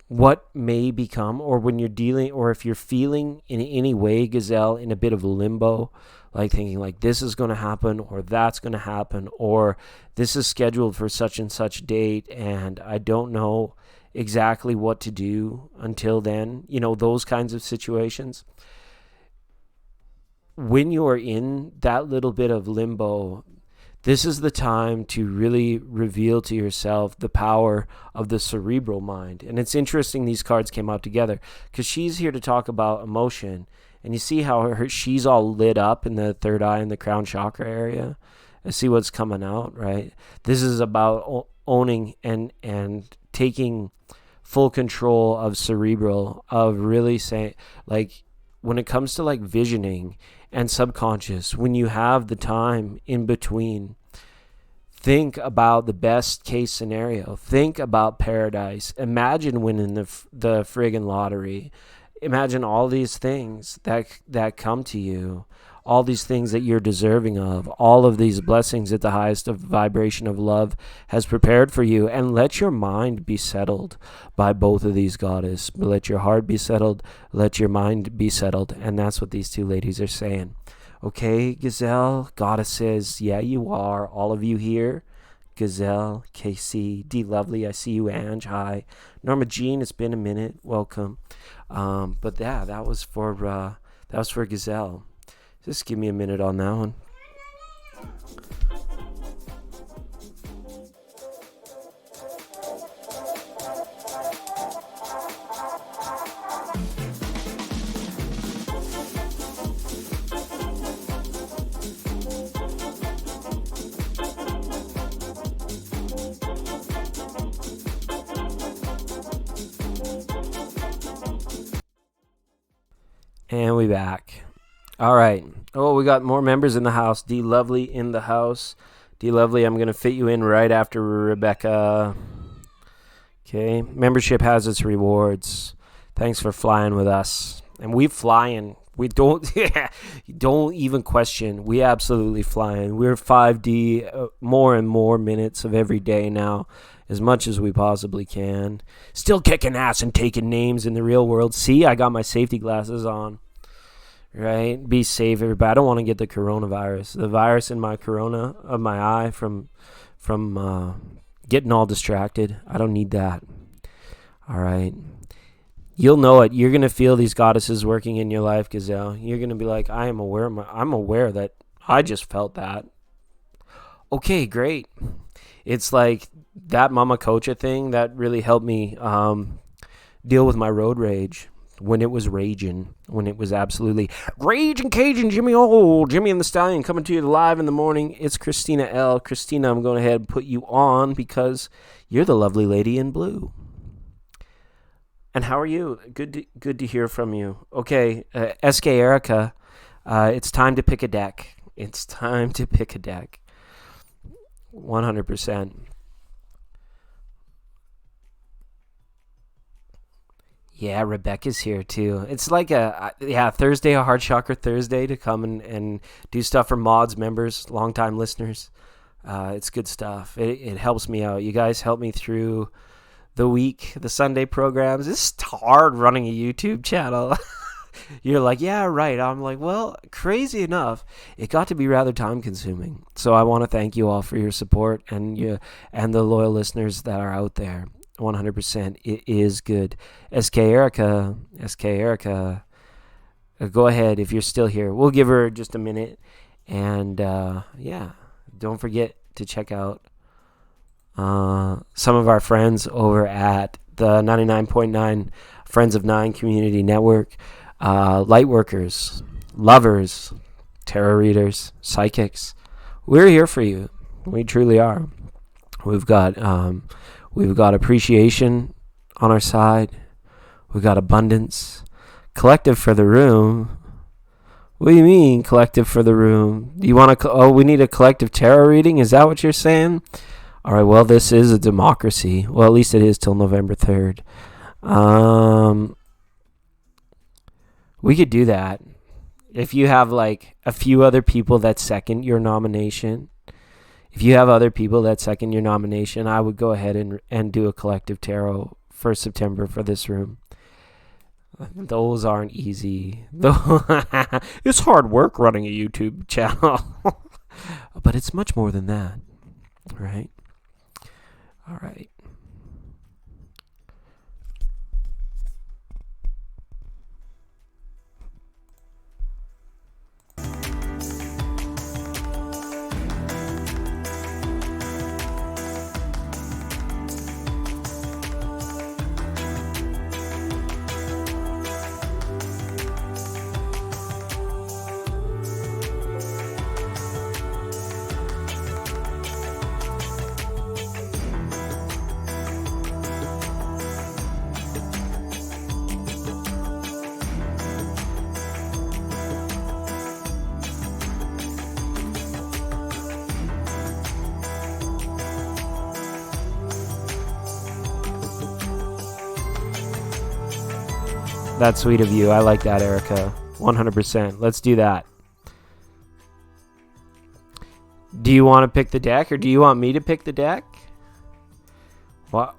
what may become, or when you're dealing, or if you're feeling in any way, Gazelle, in a bit of limbo, like thinking like this is going to happen, or that's going to happen, or this is scheduled for such and such date, and I don't know exactly what to do until then, those kinds of situations. When you're in that little bit of limbo, this is the time to really reveal to yourself the power of the cerebral mind. And it's interesting these cards came out together, because she's here to talk about emotion. And you see how she's all lit up in the third eye and the crown chakra area. I see what's coming out, right? This is about owning and taking full control of cerebral, of really saying, like, when it comes to like visioning and subconscious, when you have the time in between, think about the best case scenario. Think about paradise. Imagine winning the friggin' lottery. Imagine all these things that come to you, all these things that you're deserving of, all of these blessings that the highest of vibration of love has prepared for you. And let your mind be settled by both of these goddesses. Let your heart be settled. Let your mind be settled. And that's what these two ladies are saying. Okay, Gazelle, goddesses, yeah, you are. All of you here. Gazelle, KC, D Lovely, I see you, Ange, hi. Norma Jean, it's been a minute, welcome. But yeah, that was for Gazelle. Just give me a minute on that one. And we back. All right. Oh, we got more members in the house. D Lovely in the house. D Lovely, I'm going to fit you in right after Rebecca. Okay. Membership has its rewards. Thanks for flying with us. And we flying. We don't don't even question. We absolutely flying. We're 5D more and more minutes of every day now, as much as we possibly can. Still kicking ass and taking names in the real world. See, I got my safety glasses on. Right? Be safe, everybody. I don't want to get the coronavirus. The virus in my corona of my eye from getting all distracted. I don't need that. All right. You'll know it. You're going to feel these goddesses working in your life, Gazelle. You're going to be like, I'm aware that I just felt that. Okay, great. It's like that Mama Cocha thing that really helped me deal with my road rage when it was raging, when it was absolutely raging Cajun Jimmy. Oh, Jimmy and the Stallion coming to you live in the morning. It's Christina L. Christina, I'm going ahead and put you on because you're the lovely lady in blue. And how are you? Good to hear from you. Okay, SK Erica, it's time to pick a deck. It's time to pick a deck. 100%. Yeah, Rebecca's here too. It's like Thursday, a Heart Chakra Thursday to come and do stuff for mods, members, longtime listeners. It's good stuff. It helps me out. You guys help me through the week, the Sunday programs. It's hard running a YouTube channel. You're like, yeah, right. I'm like, well, crazy enough, it got to be rather time consuming. So I want to thank you all for your support and the loyal listeners that are out there. 100%. It is good. SK Erica, go ahead if you're still here. We'll give her just a minute. And don't forget to check out some of our friends over at the 99.9 Friends of Nine Community Network. Lightworkers, lovers, tarot readers, psychics. We're here for you. We truly are. We've got appreciation on our side. We've got abundance. Collective for the room. What do you mean, collective for the room? Do you want to? We need a collective tarot reading. Is that what you're saying? All right. Well, this is a democracy. Well, at least it is till November 3rd. We could do that if you have like a few other people that second your nomination. If you have other people that second your nomination, I would go ahead and do a collective tarot for September for this room. Those aren't easy. It's hard work running a YouTube channel. But it's much more than that. Right? All right. That's sweet of you. I like that, Erica. 100%. Let's do that. Do you want to pick the deck or do you want me to pick the deck? Well,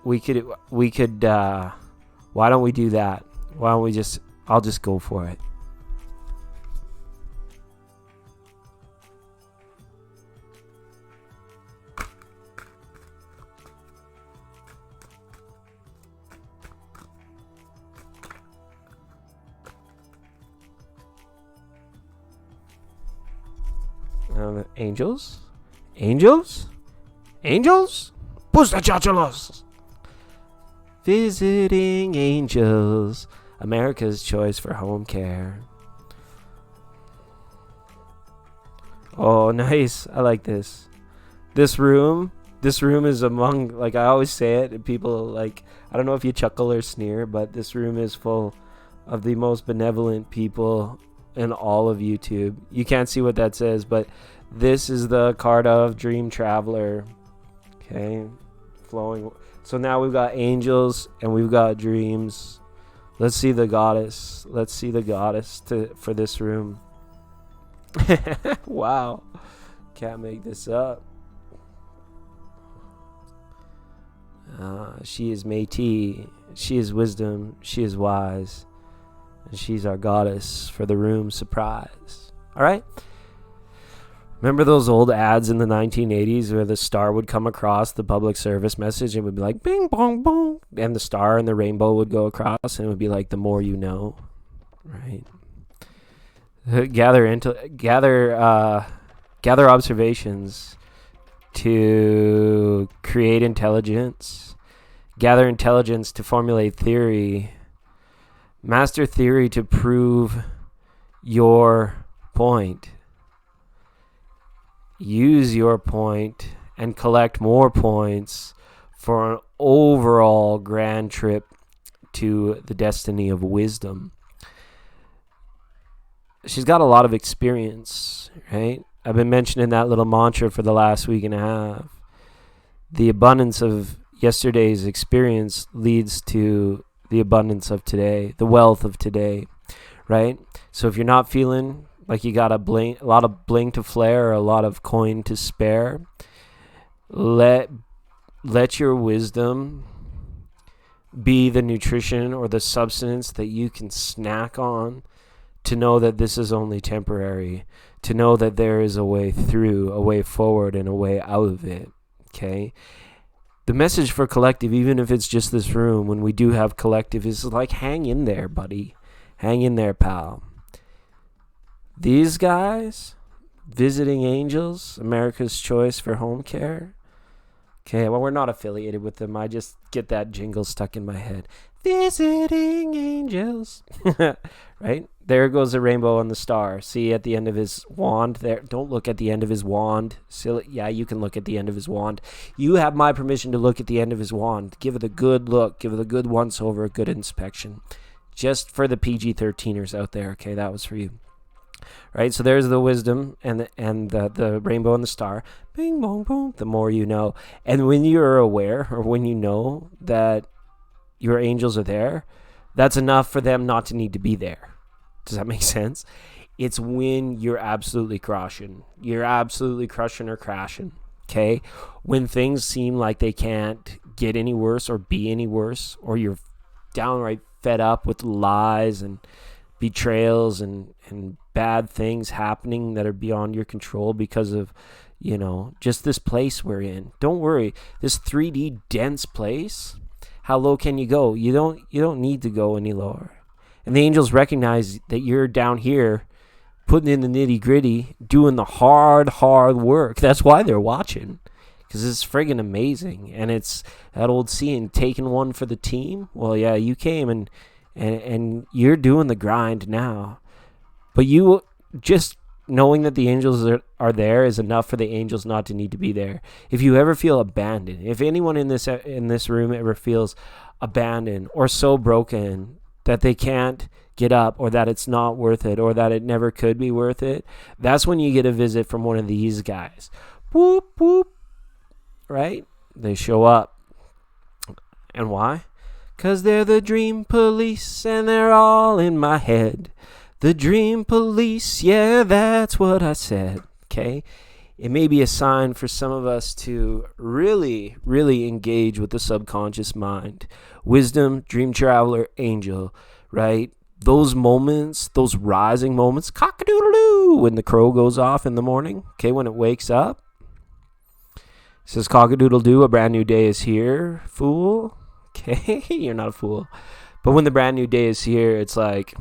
we could why don't we do that? Why don't we I'll just go for it. Angels? Pustachachalos! Visiting angels. America's choice for home care. Oh, nice. I like this. This room is among, like I always say it, and people like, I don't know if you chuckle or sneer, but this room is full of the most benevolent people in all of YouTube. You can't see what that says, but this is the card of Dream Traveler. Okay, flowing. So now we've got angels and we've got dreams. Let's see the goddess. Let's see the goddess for this room. Wow. Can't make this up. She is Métis. She is wisdom. She is wise. And she's our goddess for the room surprise. All right? Remember those old ads in the 1980s where the star would come across the public service message and it would be like, bing, bong, bong. And the star and the rainbow would go across and it would be like, the more you know. Right? Gather observations to create intelligence. Gather intelligence to formulate theory. Master theory to prove your point. Use your point and collect more points for an overall grand trip to the destiny of wisdom. She's got a lot of experience, right? I've been mentioning that little mantra for the last week and a half. The abundance of yesterday's experience leads to the abundance of today, the wealth of today, right? So if you're not feeling like you got a lot of bling to flare or a lot of coin to spare, let your wisdom be the nutrition or the substance that you can snack on to know that this is only temporary, to know that there is a way through, a way forward, and a way out of it, okay? The message for collective, even if it's just this room, when we do have collective, is like, hang in there, buddy. Hang in there, pal. These guys, visiting angels, America's Choice for Home Care. Okay, well, we're not affiliated with them. I just get that jingle stuck in my head. Visiting angels. Right? There goes the rainbow and the star. See at the end of his wand there. Don't look at the end of his wand. Yeah, you can look at the end of his wand. You have my permission to look at the end of his wand. Give it a good look. Give it a good once over, a good inspection. Just for the PG-13ers out there, okay? That was for you. Right? So there's the wisdom and the rainbow and the star. Bing, bong, boom. The more you know. And when you're aware, or when you know that your angels are there, that's enough for them not to need to be there. Does that make sense? It's when you're absolutely crushing. You're absolutely crushing or crashing. Okay? When things seem like they can't get any worse or be any worse, or you're downright fed up with lies and betrayals and bad things happening that are beyond your control because of, just this place we're in. Don't worry. This 3D dense place, how low can you go? You don't need to go any lower. And the angels recognize that you're down here putting in the nitty gritty, doing the hard work. That's why they're watching, because it's friggin' amazing. And it's that old saying, taking one for the team. Well, yeah, you came and you're doing the grind now. But you just knowing that the angels are there is enough for the angels not to need to be there. If you ever feel abandoned, if anyone in this room ever feels abandoned or so broken that they can't get up, or that it's not worth it, or that it never could be worth it, that's when you get a visit from one of these guys. Whoop, whoop. Right? They show up. And why? 'Cause they're the dream police and they're all in my head. The dream police, yeah, that's what I said. Okay? It may be a sign for some of us to really, really engage with the subconscious mind. Wisdom, dream traveler, angel, right? Those moments, those rising moments, cock-a-doodle-doo, when the crow goes off in the morning, okay, when it wakes up. It says, cock-a-doodle-doo, a brand new day is here, fool. Okay, you're not a fool. But when the brand new day is here, it's like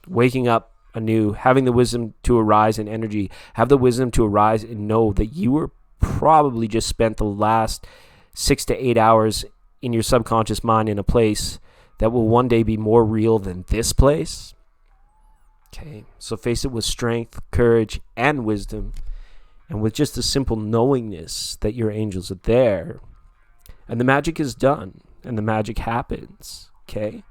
waking up anew, having the wisdom to arise in energy, have the wisdom to arise and know that you were probably just spent the last 6 to 8 hours in your subconscious mind in a place that will one day be more real than this place. Okay, so face it with strength, courage, and wisdom, and with just a simple knowingness that your angels are there. And the magic is done, and the magic happens, okay?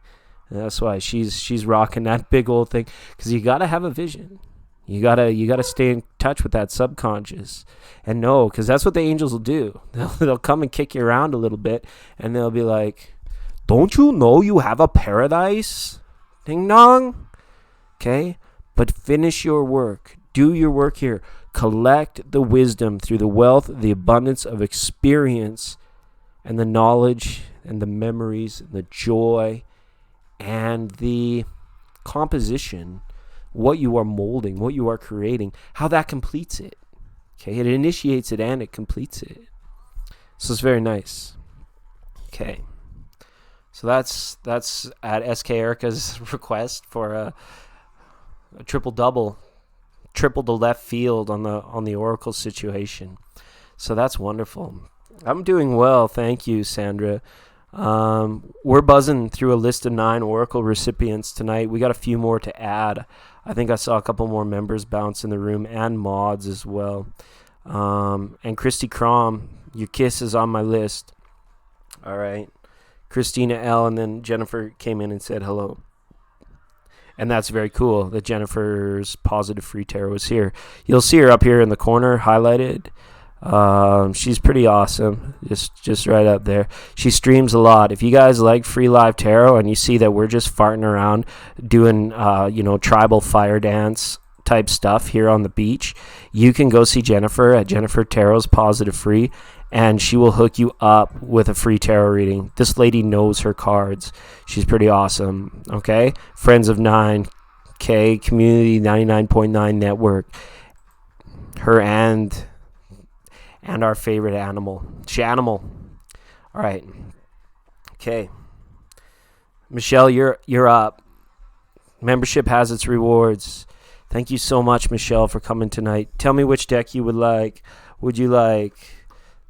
And that's why she's rocking that big old thing, because you gotta have a vision. You gotta stay in touch with that subconscious and know, because that's what the angels will do. They'll come and kick you around a little bit, and they'll be like, "Don't you know you have a paradise? Ding dong." Okay, but finish your work. Do your work here. Collect the wisdom through the wealth, the abundance of experience, and the knowledge, and the memories, and the joy, and the composition, what you are molding, what you are creating, how that completes it. Okay, it initiates it and it completes it. So it's very nice. Okay, so that's at SK Erica's request for a triple double, triple to left field on the Oracle situation. So that's wonderful. I'm doing well, thank you, Sandra. We're buzzing through a list of 9 Oracle recipients tonight. We got a few more to add. I think I saw a couple more members bounce in the room, and mods as well. And Christy Crom, your kiss is on my list. All right. Christina L. and then Jennifer came in and said hello. And that's very cool that Jennifer's Positive Free Tarot is here. You'll see her up here in the corner, highlighted. She's pretty awesome, just right up there. She streams a lot. If you guys like free live tarot and you see that we're just farting around doing tribal fire dance type stuff here on the beach, you can go see Jennifer at Jennifer Tarot's Positive Free, and she will hook you up with a free tarot reading. This lady knows her cards. She's pretty awesome. Okay, Friends of 9K Community 99.9 Network, her and our favorite animal, Shanimal. All right. Okay. Michelle, you're up. Membership has its rewards. Thank you so much, Michelle, for coming tonight. Tell me which deck you would like. Would you like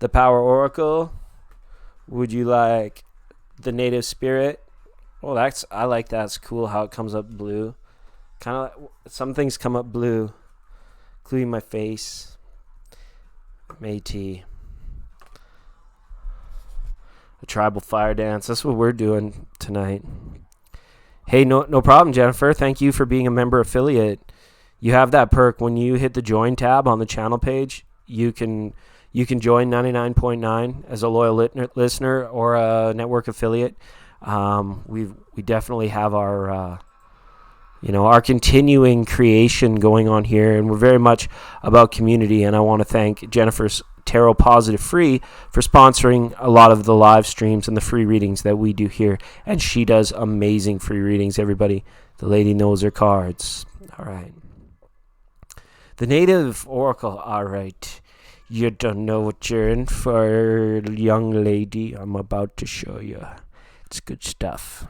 the Power Oracle? Would you like the Native Spirit? Oh, I like that. It's cool how it comes up blue. Kind of like, some things come up blue, including my face. Métis. A tribal fire dance. That's what we're doing tonight. Hey, no problem, Jennifer. Thank you for being a member affiliate. You have that perk when you hit the join tab on the channel page. You can join 99.9 as a loyal listener or a network affiliate. We definitely have our our continuing creation going on here, and we're very much about community. And I want to thank Jennifer's Tarot Positive Free for sponsoring a lot of the live streams and the free readings that we do here. And she does amazing free readings, everybody. The lady knows her cards. All right. The Native Oracle. All right. You don't know what you're in for, young lady. I'm about to show you. It's good stuff.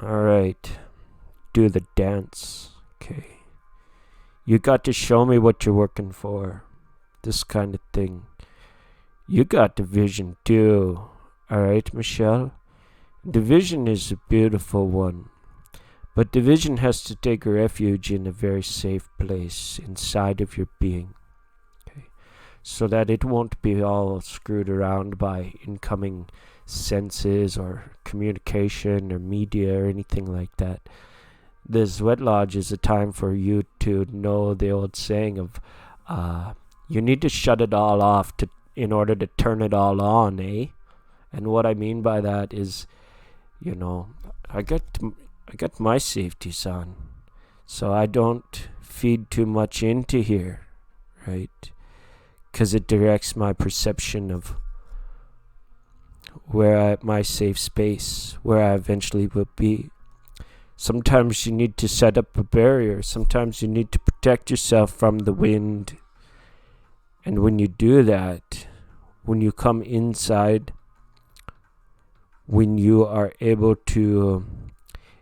All right, do the dance. Okay, you got to show me what you're working for. This kind of thing. You got the vision too. All right, Michelle. The vision is a beautiful one, but the vision has to take refuge in a very safe place inside of your being. Okay, so that it won't be all screwed around by incoming senses or communication or media or anything like that. The Sweat Lodge is a time for you to know the old saying of you need to shut it all off in order to turn it all on, eh? And what I mean by that is, I got my safeties on, so I don't feed too much into here, right? Because it directs my perception of my safe space, where I eventually will be. Sometimes you need to set up a barrier. Sometimes you need to protect yourself from the wind. And when you do that, when you come inside, when you are able to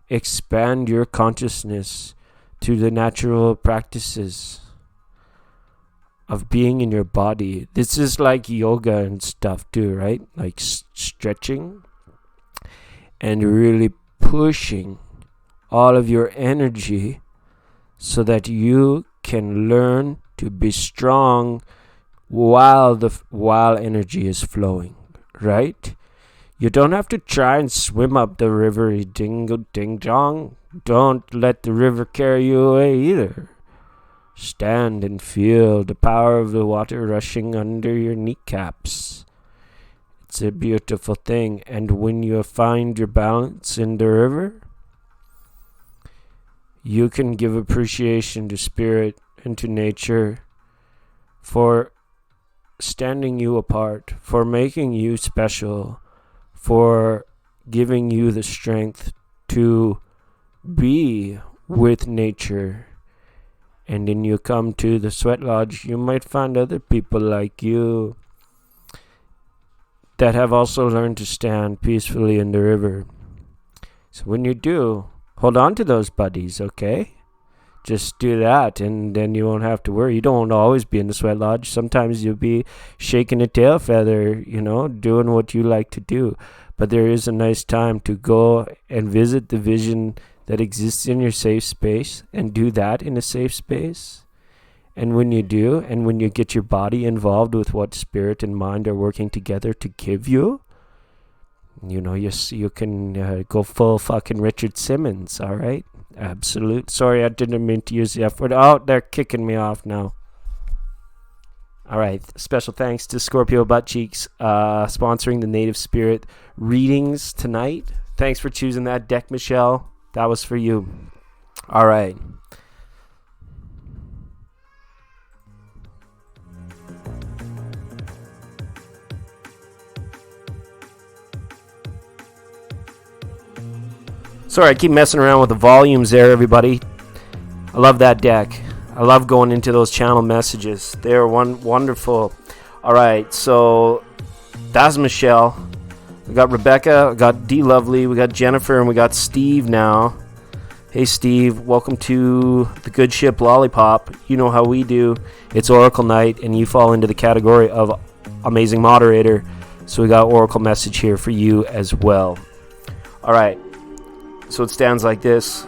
expand your consciousness to the natural practices of being in your body. This is like yoga and stuff too, right? Like stretching and really pushing all of your energy so that you can learn to be strong while energy is flowing, right? You don't have to try and swim up the river ding dong. Don't let the river carry you away either. Stand and feel the power of the water rushing under your kneecaps. It's a beautiful thing. And when you find your balance in the river, you can give appreciation to spirit and to nature for standing you apart, for making you special, for giving you the strength to be with nature. And then you come to the sweat lodge, you might find other people like you that have also learned to stand peacefully in the river. So when you do, hold on to those buddies, okay? Just do that, and then you won't have to worry. You don't always be in the sweat lodge. Sometimes you'll be shaking a tail feather, doing what you like to do. But there is a nice time to go and visit the vision that exists in your safe space and do that in a safe space. And when you do, and when you get your body involved with what spirit and mind are working together to give you, you can go full fucking Richard Simmons, all right? Absolute. Sorry, I didn't mean to use the F word. Oh, they're kicking me off now. All right. Special thanks to Scorpio Butt Cheeks sponsoring the Native Spirit readings tonight. Thanks for choosing that deck, Michelle. That was for you. All right. Sorry, I keep messing around with the volumes there, everybody. I love that deck. I love going into those channel messages. They're wonderful. All right, so that's Michelle. We got Rebecca, we got D Lovely, we got Jennifer, and we got Steve now. Hey, Steve, welcome to the Good Ship Lollipop. You know how we do. It's Oracle Night, and you fall into the category of Amazing Moderator. So we got Oracle message here for you as well. All right. So it stands like this.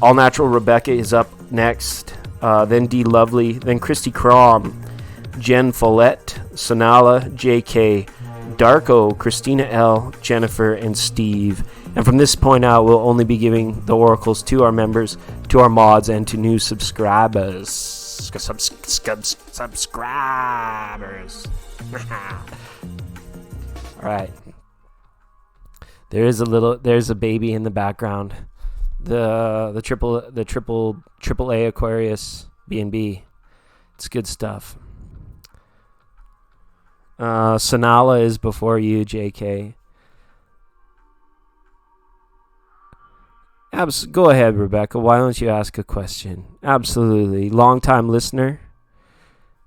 All Natural Rebecca is up next. Then D Lovely. Then Christy Crom. Jen Follette. Sonala. JK. Darko. Christina L. Jennifer. And Steve. And from this point out, we'll only be giving the oracles to our members, to our mods, and to new subscribers. Subscribers. All right. There's a baby in the background. The triple A Aquarius B&B. It's good stuff. Sonala is before you, JK. Go ahead, Rebecca. Why don't you ask a question? Absolutely. Long-time listener.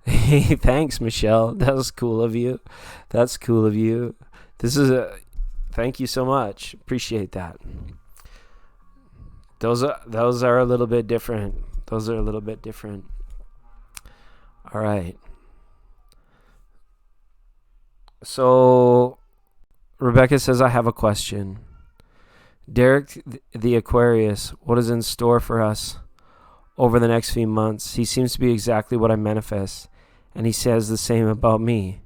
Hey, thanks, Michelle. That was cool of you. That's cool of you. Thank you so much. Appreciate that. Those are a little bit different. All right. So Rebecca says, I have a question. Derek the Aquarius, what is in store for us over the next few months? He seems to be exactly what I manifest, and he says the same about me.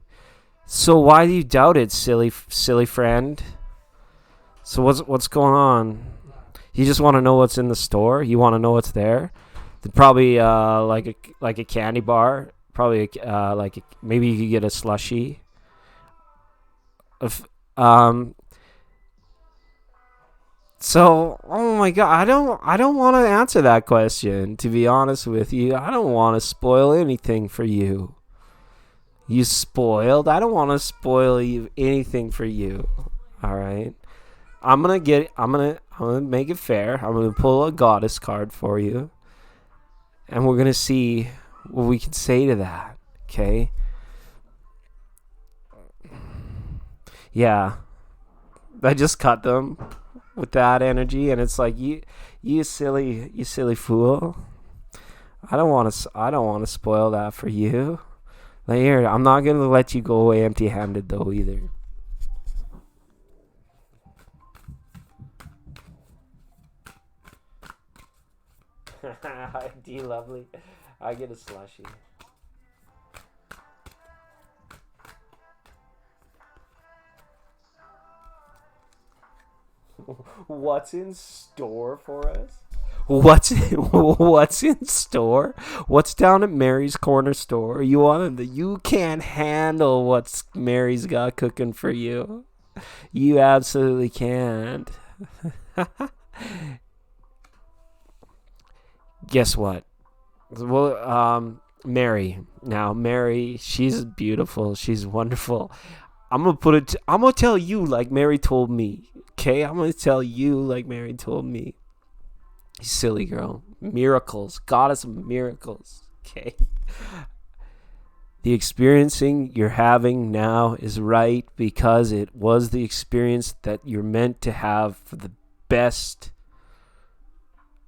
So why do you doubt it, silly friend? So what's going on? You just want to know what's in the store? You want to know what's there? Probably like a candy bar. Probably maybe you could get a slushie. So, oh my God, I don't want to answer that question, to be honest with you. I don't want to spoil anything for you. You spoiled? I don't want to spoil anything for you. All right. I'm going to make it fair. I'm going to pull a goddess card for you. And we're going to see what we can say to that. Okay? Yeah. I just cut them with that energy, and it's like, you silly fool. I don't want to spoil that for you. Like, here, I'm not gonna let you go away empty-handed though either. D lovely. I get a slushie. What's in store for us? What's in store? What's down at Mary's Corner Store? You can't handle what Mary's got cooking for you. You absolutely can't. Guess what? Well, Mary, she's beautiful. She's wonderful. I'm gonna tell you like Mary told me. Okay, I'm gonna tell you like Mary told me. Silly girl. Miracles. Goddess of miracles. Okay. The experiencing you're having now is right because it was the experience that you're meant to have for the best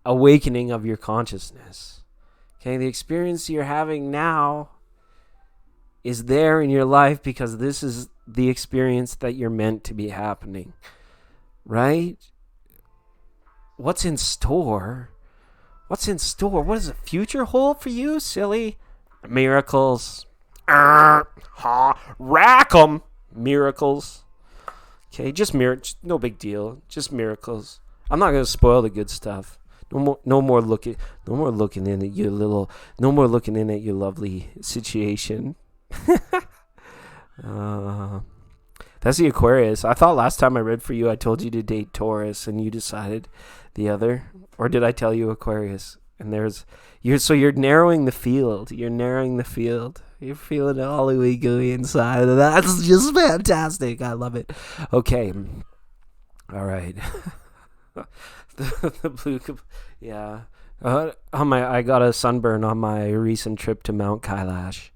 awakening of your consciousness. Okay, the experience you're having now is there in your life because this is the experience that you're meant to be happening. Right? What's in store? What's in store? What does the future hold for you, silly? Miracles. Rack 'em. Miracles. Okay, just no big deal. Just miracles. I'm not gonna spoil the good stuff. No more looking in at your lovely situation. That's the Aquarius. I thought last time I read for you, I told you to date Taurus, and you decided the other. Or did I tell you Aquarius? And you're narrowing the field. You're narrowing the field. You're feeling all the gooey inside. That's just fantastic. I love it. Okay. All right. the blue, yeah. I got a sunburn on my recent trip to Mount Kailash.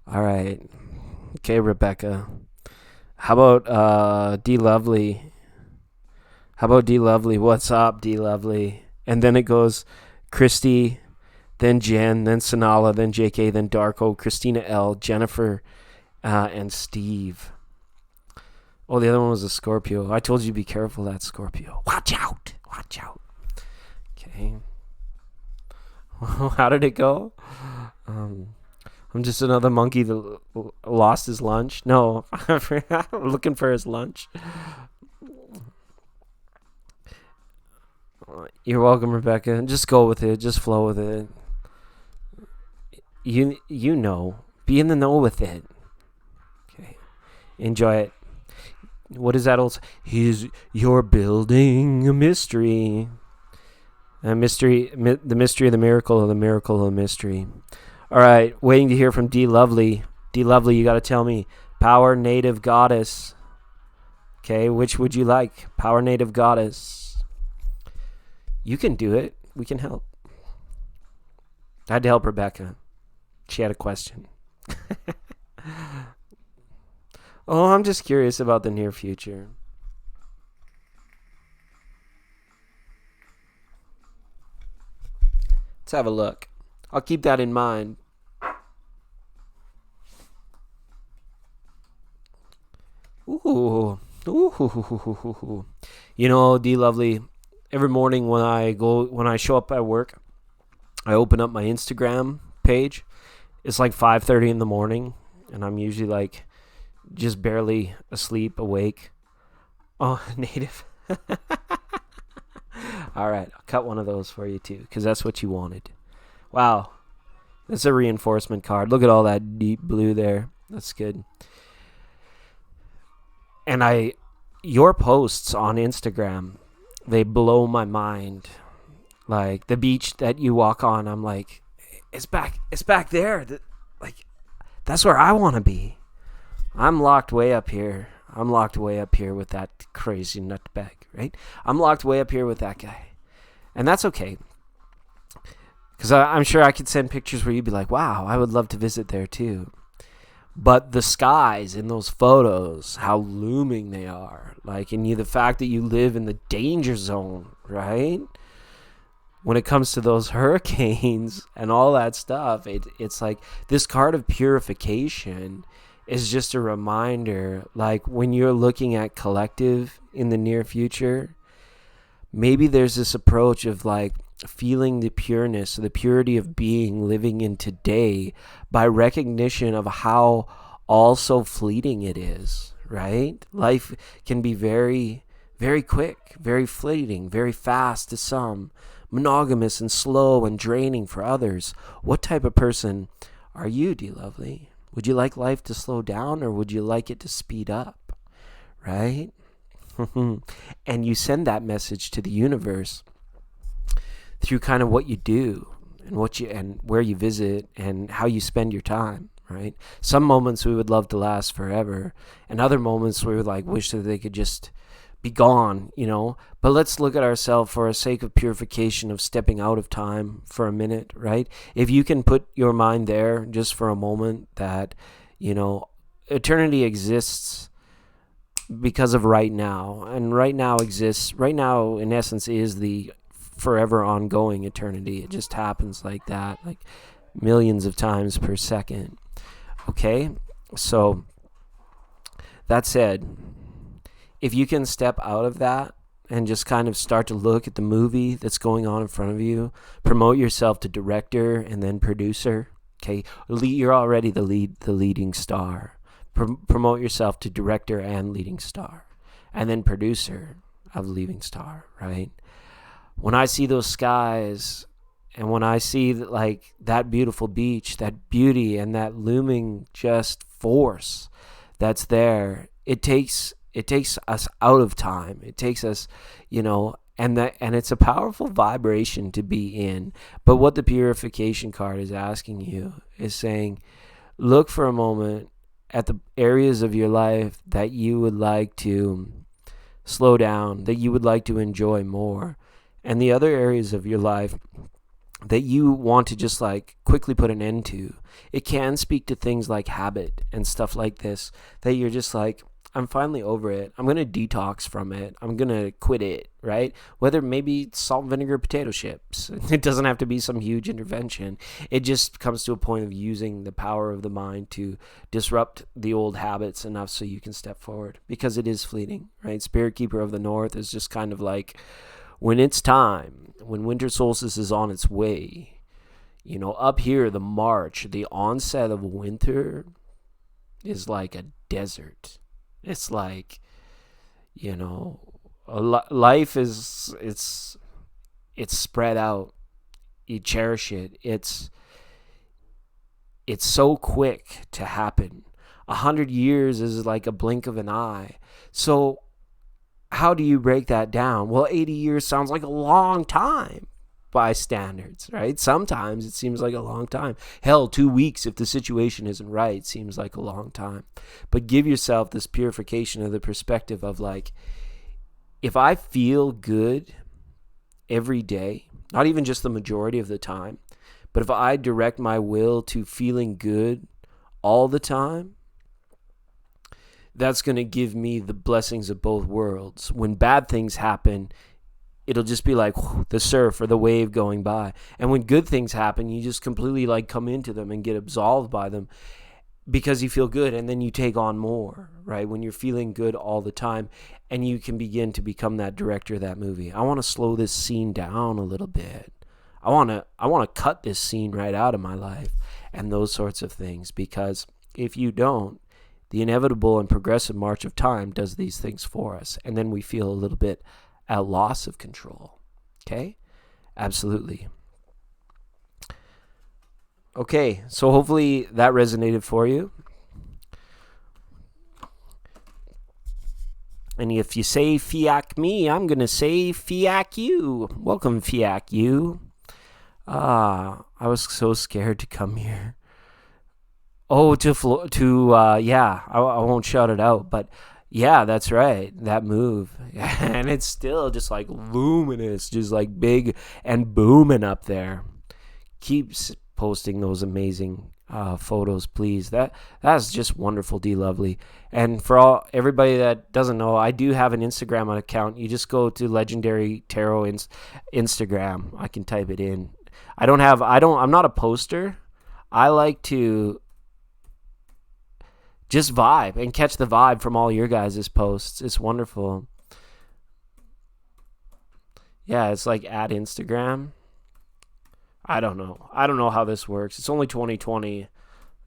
All right. Okay, Rebecca. How about D Lovely? What's up, D Lovely? And then it goes Christy, then Jen, then Sanala, then JK, then Darko, Christina L, Jennifer, and Steve. Oh, the other one was a Scorpio. I told you to be careful of that Scorpio. Watch out. Okay. How did it go? I'm just another monkey that lost his lunch. No, I'm looking for his lunch. You're welcome, Rebecca. Just go with it. Just flow with it. You know. Be in the know with it. Okay. Enjoy it. What is that old? You're building a mystery. The mystery of the miracle of the miracle of the mystery. All right, waiting to hear from D Lovely. D Lovely, you got to tell me, Power Native Goddess. Okay, which would you like? Power Native Goddess. You can do it. We can help. I had to help Rebecca. She had a question. Oh, I'm just curious about the near future. Let's have a look. I'll keep that in mind. Ooh. You know, D Lovely, every morning when I show up at work, I open up my Instagram page. It's like 5:30 in the morning, and I'm usually like just barely asleep, awake. Oh, native. All right, I'll cut one of those for you too, because that's what you wanted. Wow, that's a reinforcement card. Look at all that deep blue there. That's good. And your posts on Instagram, they blow my mind. Like the beach that you walk on, I'm like, it's back there. Like, that's where I want to be. I'm locked way up here. With that crazy nutbag, right? I'm locked way up here with that guy. And that's okay. Because I'm sure I could send pictures where you'd be like, wow, I would love to visit there too. But the skies in those photos, how looming they are. Like, and the fact that you live in the danger zone, right? when it comes to those hurricanes and all that stuff, it's like this card of purification is just a reminder, like when you're looking at collective in the near future, maybe there's this approach of like feeling the pureness, the purity of being living in today by recognition of how all so fleeting it is, right? Life can be very, very quick, very fleeting, very fast to some, monogamous and slow and draining for others. What type of person are you, dear lovely? Would you like life to slow down, or would you like it to speed up, right? And you send that message to the universe through kind of what you do and and where you visit and how you spend your time, right? Some moments we would love to last forever, and other moments we would like wish that they could just be gone, but let's look at ourselves for a sake of purification, of stepping out of time for a minute, right? If you can put your mind there just for a moment that eternity exists because of right now, and right now exists, right now in essence is the forever ongoing eternity. It just happens like that, like millions of times per second. Okay, so that said, if you can step out of that and just kind of start to look at the movie that's going on in front of you, promote yourself to director and then producer. Okay, you're already the leading star. Promote yourself to director and leading star, and then producer of leading star, right? When I see those skies, and when I see that beautiful beach, that beauty and that looming just force that's there, it takes us out of time. It takes us, and it's a powerful vibration to be in. But what the purification card is asking you is saying, look for a moment at the areas of your life that you would like to slow down, that you would like to enjoy more, and the other areas of your life that you want to just quickly put an end to. It can speak to things like habit and stuff like this, that you're just I'm finally over it. I'm going to detox from it. I'm going to quit it, right? Whether maybe salt, vinegar, potato chips. It doesn't have to be some huge intervention. It just comes to a point of using the power of the mind to disrupt the old habits enough so you can step forward, because it is fleeting, right? Spirit Keeper of the North is just kind of when it's time, when winter solstice is on its way, up here, the March, the onset of winter is like a desert. It's life is, it's spread out. You cherish it. It's so quick to happen. 100 years is like a blink of an eye. So how do you break that down? Well, 80 years sounds like a long time by standards, right? Sometimes it seems like a long time. Hell, 2 weeks if the situation isn't right seems like a long time. But give yourself this purification of the perspective of if I feel good every day, not even just the majority of the time, but if I direct my will to feeling good all the time, that's going to give me the blessings of both worlds. When bad things happen, it'll just be like the surf or the wave going by. And when good things happen, you just completely come into them and get absolved by them because you feel good, and then you take on more, right? When you're feeling good all the time, and you can begin to become that director of that movie. I want to slow this scene down a little bit. I want to cut this scene right out of my life, and those sorts of things, because if you don't, the inevitable and progressive march of time does these things for us, and then we feel a little bit at loss of control. Okay? Absolutely. Okay, so hopefully that resonated for you. And if you say fiac me, I'm going to say fiac you. Welcome, fiac you. I was so scared to come here. Oh, yeah, I won't shout it out, but yeah, that's right, that move. And it's still just luminous, just big and booming up there. Keeps posting those amazing photos, please. That's just wonderful, D Lovely. And for everybody that doesn't know, I do have an Instagram account. You just go to Legendary Tarot Instagram. I can type it in. I'm not a poster. I like to just vibe and catch the vibe from all your guys' posts. It's wonderful. Yeah, it's like at Instagram. I don't know how this works. It's only 2020. I'm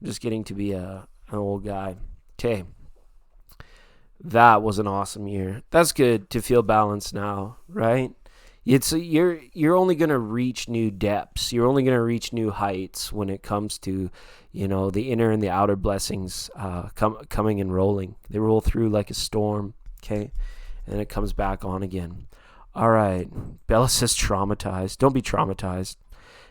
just getting to be an old guy. Okay. That was an awesome year. That's good to feel balanced now, right? You're only going to reach new depths. You're only going to reach new heights when it comes to, the inner and the outer blessings coming and rolling. They roll through like a storm, okay? And it comes back on again. All right. Bella says traumatized. Don't be traumatized.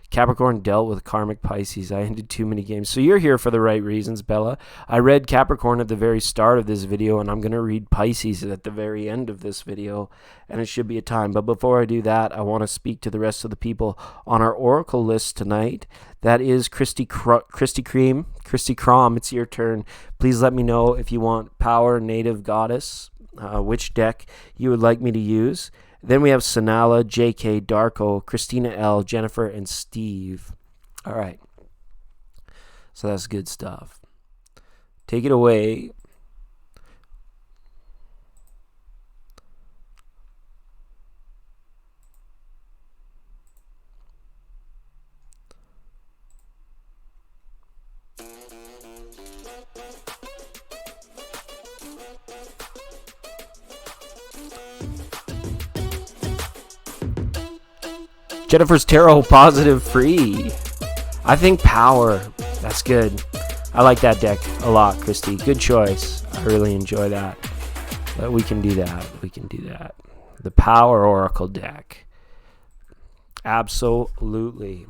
Capricorn dealt with karmic Pisces. I ended too many games. So you're here for the right reasons, Bella. I read Capricorn at the very start of this video, and I'm going to read Pisces at the very end of this video, and it should be a time. But before I do that, I want to speak to the rest of the people on our oracle list tonight. That is Christy Crom. It's your turn. Please let me know if you want Power, Native Goddess, which deck you would like me to use. Then we have Sanala, JK, Darko, Christina L, Jennifer, and Steve. All right. So that's good stuff. Take it away. Jennifer's Tarot Positive Free. I think Power. That's good. I like that deck a lot, Christy. Good choice. I really enjoy that. But we can do that. The Power Oracle deck. Absolutely.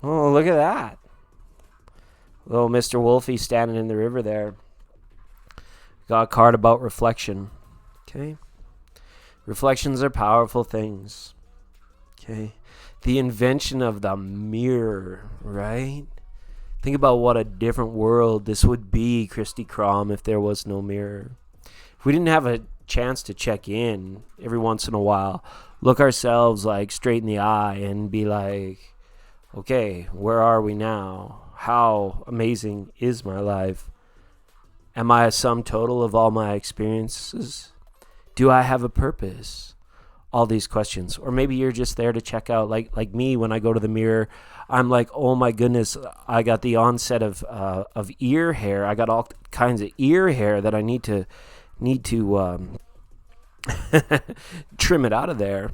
Oh, look at that. Little Mr. Wolfie standing in the river there. Got a card about reflection. Okay. Reflections are powerful things. Okay. The invention of the mirror, right? Think about what a different world this would be, Christy Crom, if there was no mirror. If we didn't have a chance to check in every once in a while, look ourselves like straight in the eye and be like, okay, where are we now? How amazing is my life? Am I a sum total of all my experiences? Do I have a purpose? All these questions. Or maybe you're just there to check out, like me, when I go to the mirror, I'm like, oh my goodness, I got the onset of ear hair. I got all kinds of ear hair that I need to trim it out of there.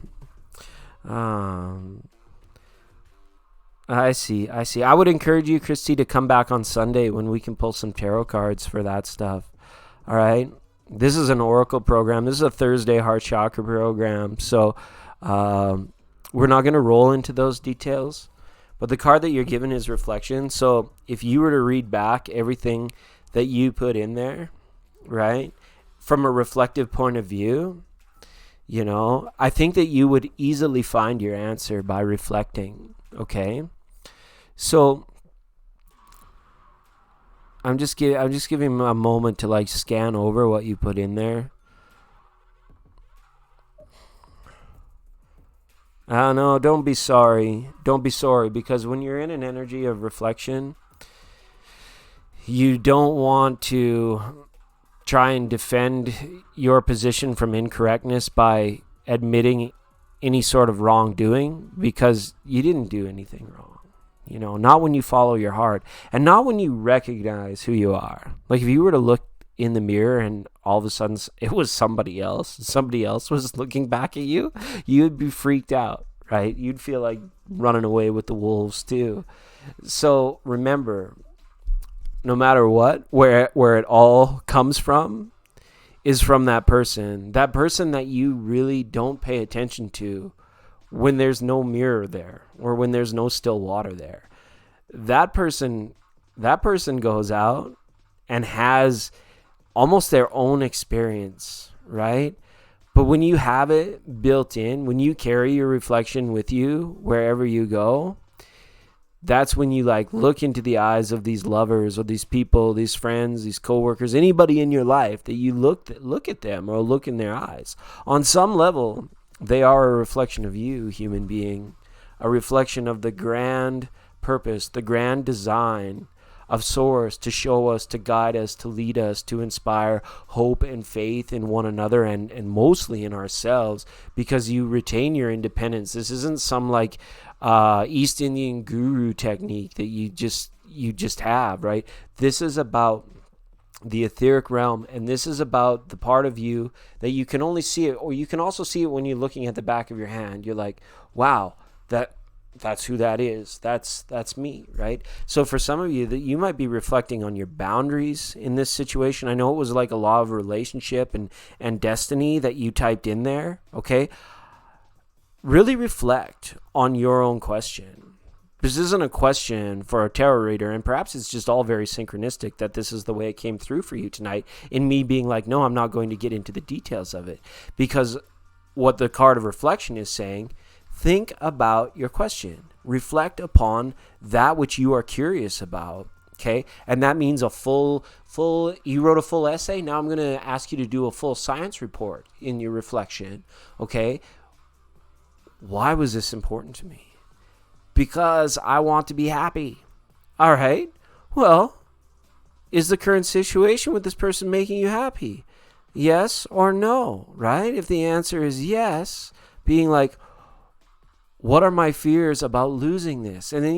I see. I would encourage you, Christy, to come back on Sunday when we can pull some tarot cards for that stuff. All right? This is an oracle program. This is a Thursday heart chakra program. So we're not going to roll into those details. But the card that you're given is reflection. So if you were to read back everything that you put in there, right, from a reflective point of view, I think that you would easily find your answer by reflecting. Okay? So I'm just giving a moment to scan over what you put in there. No, don't be sorry. Don't be sorry, because when you're in an energy of reflection, you don't want to try and defend your position from incorrectness by admitting any sort of wrongdoing, because you didn't do anything wrong. Not when you follow your heart, and not when you recognize who you are. Like if you were to look in the mirror and all of a sudden it was somebody else was looking back at you, you'd be freaked out, right? You'd feel like running away with the wolves too. So remember, no matter what, where it all comes from is from that person that you really don't pay attention to when there's no mirror there or when there's no still water there. That person goes out and has almost their own experience, right? But when you have it built in, when you carry your reflection with you wherever you go, that's when you like look into the eyes of these lovers or these people, these friends, these coworkers, anybody in your life that you look at them or look in their eyes. On some level, they are a reflection of you, human being, a reflection of the grand purpose, the grand design of Source to show us, to guide us, to lead us, to inspire hope and faith in one another and mostly in ourselves, because you retain your independence. This isn't some like East Indian guru technique that you just have, right? This is about the etheric realm, and this is about the part of you that you can only see it, or you can also see it when you're looking at the back of your hand. You're like, wow, that's who that is. That's me, right? So for some of you, that you might be reflecting on your boundaries in this situation. I know it was like a law of relationship and destiny that you typed in there, okay? Really reflect on your own question. This isn't a question for a tarot reader, and perhaps it's just all very synchronistic that this is the way it came through for you tonight, in me being like, no, I'm not going to get into the details of it, because what the card of reflection is saying, think about your question. Reflect upon that which you are curious about, okay? And that means a full, you wrote a full essay. Now I'm going to ask you to do a full science report in your reflection, okay? Why was this important to me? Because I want to be happy. All right. Well, is the current situation with this person making you happy? Yes or no, right? If the answer is yes, being like, what are my fears about losing this? And then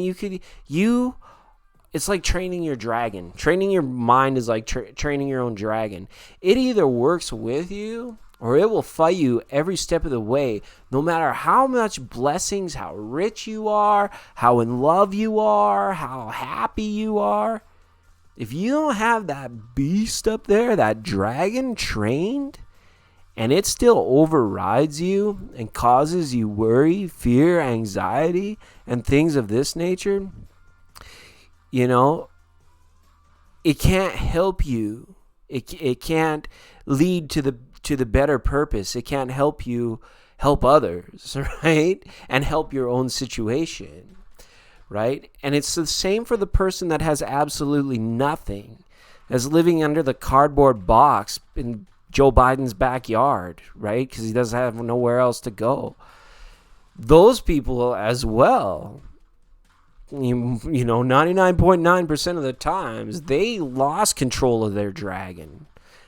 it's like training your dragon. Training your mind is like training your own dragon. It either works with you or it will fight you every step of the way, no matter how much blessings, how rich you are, how in love you are, how happy you are. If you don't have that beast up there, that dragon trained, and it still overrides you and causes you worry, fear, anxiety, and things of this nature, you know, it can't help you. It can't lead to the better purpose. It can't help you help others, right? And help your own situation, right? And it's the same for the person that has absolutely nothing, as living under the cardboard box in Joe Biden's backyard, right? Because he doesn't have nowhere else to go. Those people as well, you know, 99.9% of the times, they lost control of their dragon.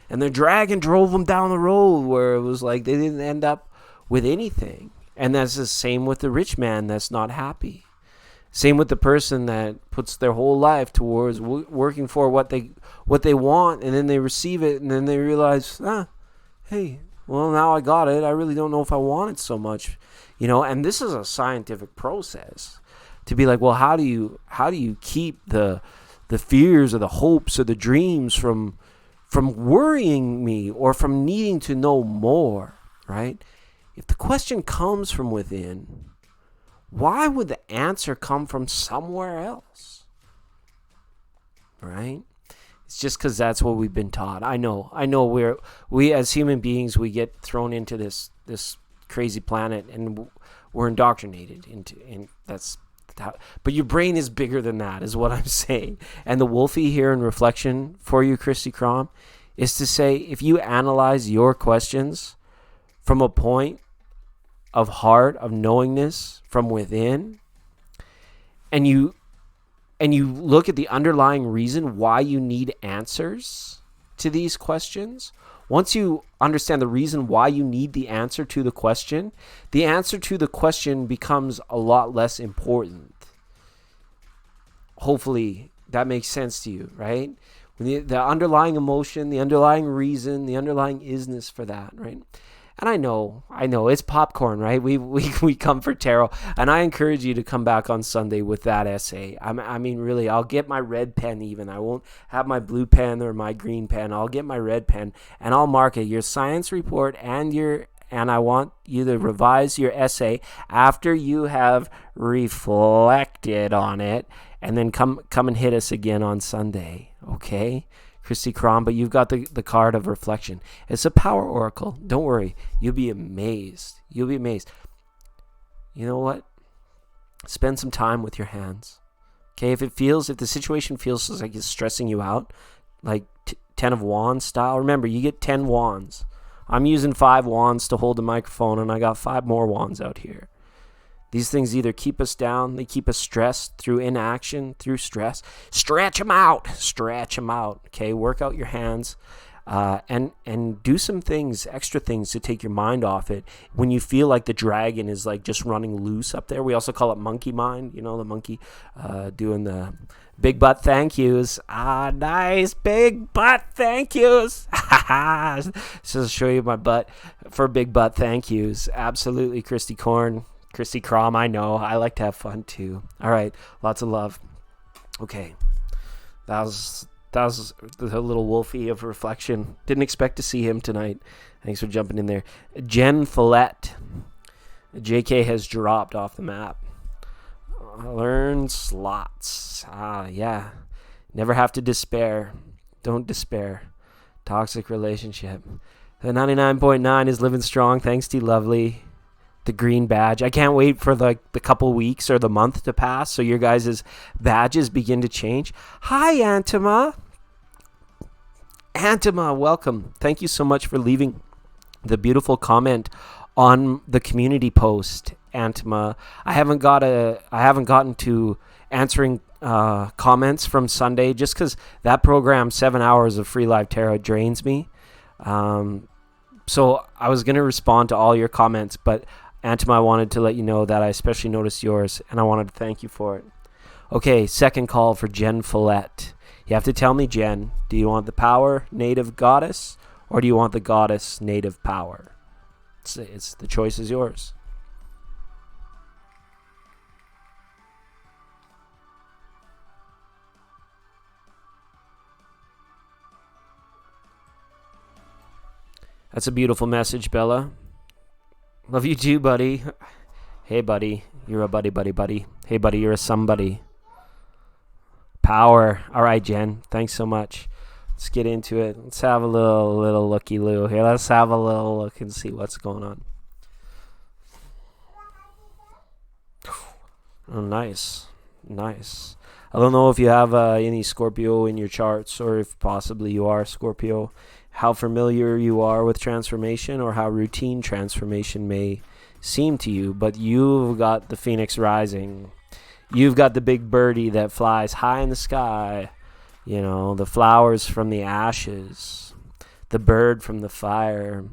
And their dragon drove them down the road where it was like they didn't end up with anything. And that's the same with the rich man that's not happy. Same with the person that puts their whole life towards working for what they want, and then they receive it, and then they realize, hey, well, now I got it. I really don't know if I want it so much, you know. And this is a scientific process to be like, well, how do you keep the fears or the hopes or the dreams from worrying me or from needing to know more, right? If the question comes from within, why would the answer come from somewhere else? Right? It's just because that's what we've been taught. I know we as human beings, we get thrown into this crazy planet and we're indoctrinated and that's how, but your brain is bigger than that, is what I'm saying. And the Wolfie here in reflection for you, Christy Crom, is to say, if you analyze your questions from a point of heart, of knowingness from within, and you look at the underlying reason why you need answers to these questions, once you understand the reason why you need the answer to the question becomes a lot less important. Hopefully that makes sense to you, right? When the underlying emotion, the underlying reason, the underlying isness for that, right? And I know, it's popcorn, right? We come for tarot, and I encourage you to come back on Sunday with that essay. I mean, really, I'll get my red pen even. I won't have my blue pen or my green pen. I'll get my red pen, and I'll mark it, your science report and I want you to revise your essay after you have reflected on it, and then come and hit us again on Sunday, okay? Christy Crom, but you've got the card of reflection. It's a power oracle. Don't worry. You'll be amazed. You'll be amazed. You know what? Spend some time with your hands. Okay, if the situation feels like it's stressing you out, like 10 of Wands style, remember, you get 10 wands. I'm using 5 wands to hold the microphone, and I got 5 more wands out here. These things either keep us down, they keep us stressed through inaction, through stress. Stretch them out. Stretch them out. Okay, work out your hands. And do some things, extra things to take your mind off it when you feel like the dragon is like just running loose up there. We also call it monkey mind, the monkey doing the big butt thank yous. Nice big butt thank yous. So I'll show you my butt for big butt thank yous. Absolutely, Christy Crom, I know. I like to have fun too. All right, lots of love. Okay, that was the little wolfie of reflection. Didn't expect to see him tonight. Thanks for jumping in there. Jen Follett. JK has dropped off the map. Learn slots. Yeah. Never have to despair. Don't despair. Toxic relationship. The 99.9 is living strong. Thanks to Lovely. The green badge. I can't wait for the couple weeks or the month to pass so your guys' badges begin to change. Hi, Antima. Antima, welcome. Thank you so much for leaving the beautiful comment on the community post, Antima. I haven't gotten to answering comments from Sunday just because that program, 7 hours of free live tarot, drains me. So I was going to respond to all your comments, but Antima, I wanted to let you know that I especially noticed yours, and I wanted to thank you for it. Okay, second call for Jen Follett. You have to tell me, Jen, do you want the power native goddess, or do you want the goddess native power? It's the choice is yours. That's a beautiful message, Bella. Love you too, buddy. Hey, buddy. You're a buddy. Hey, buddy, you're a somebody. Power. All right, Jen. Thanks so much. Let's get into it. Let's have a little looky-loo here. Let's have a little look and see what's going on. Oh, nice. Nice. I don't know if you have any Scorpio in your charts, or if possibly you are Scorpio, how familiar you are with transformation, or how routine transformation may seem to you, but you've got the Phoenix rising. You've got the big birdie that flies high in the sky, the flowers from the ashes, the bird from the fire,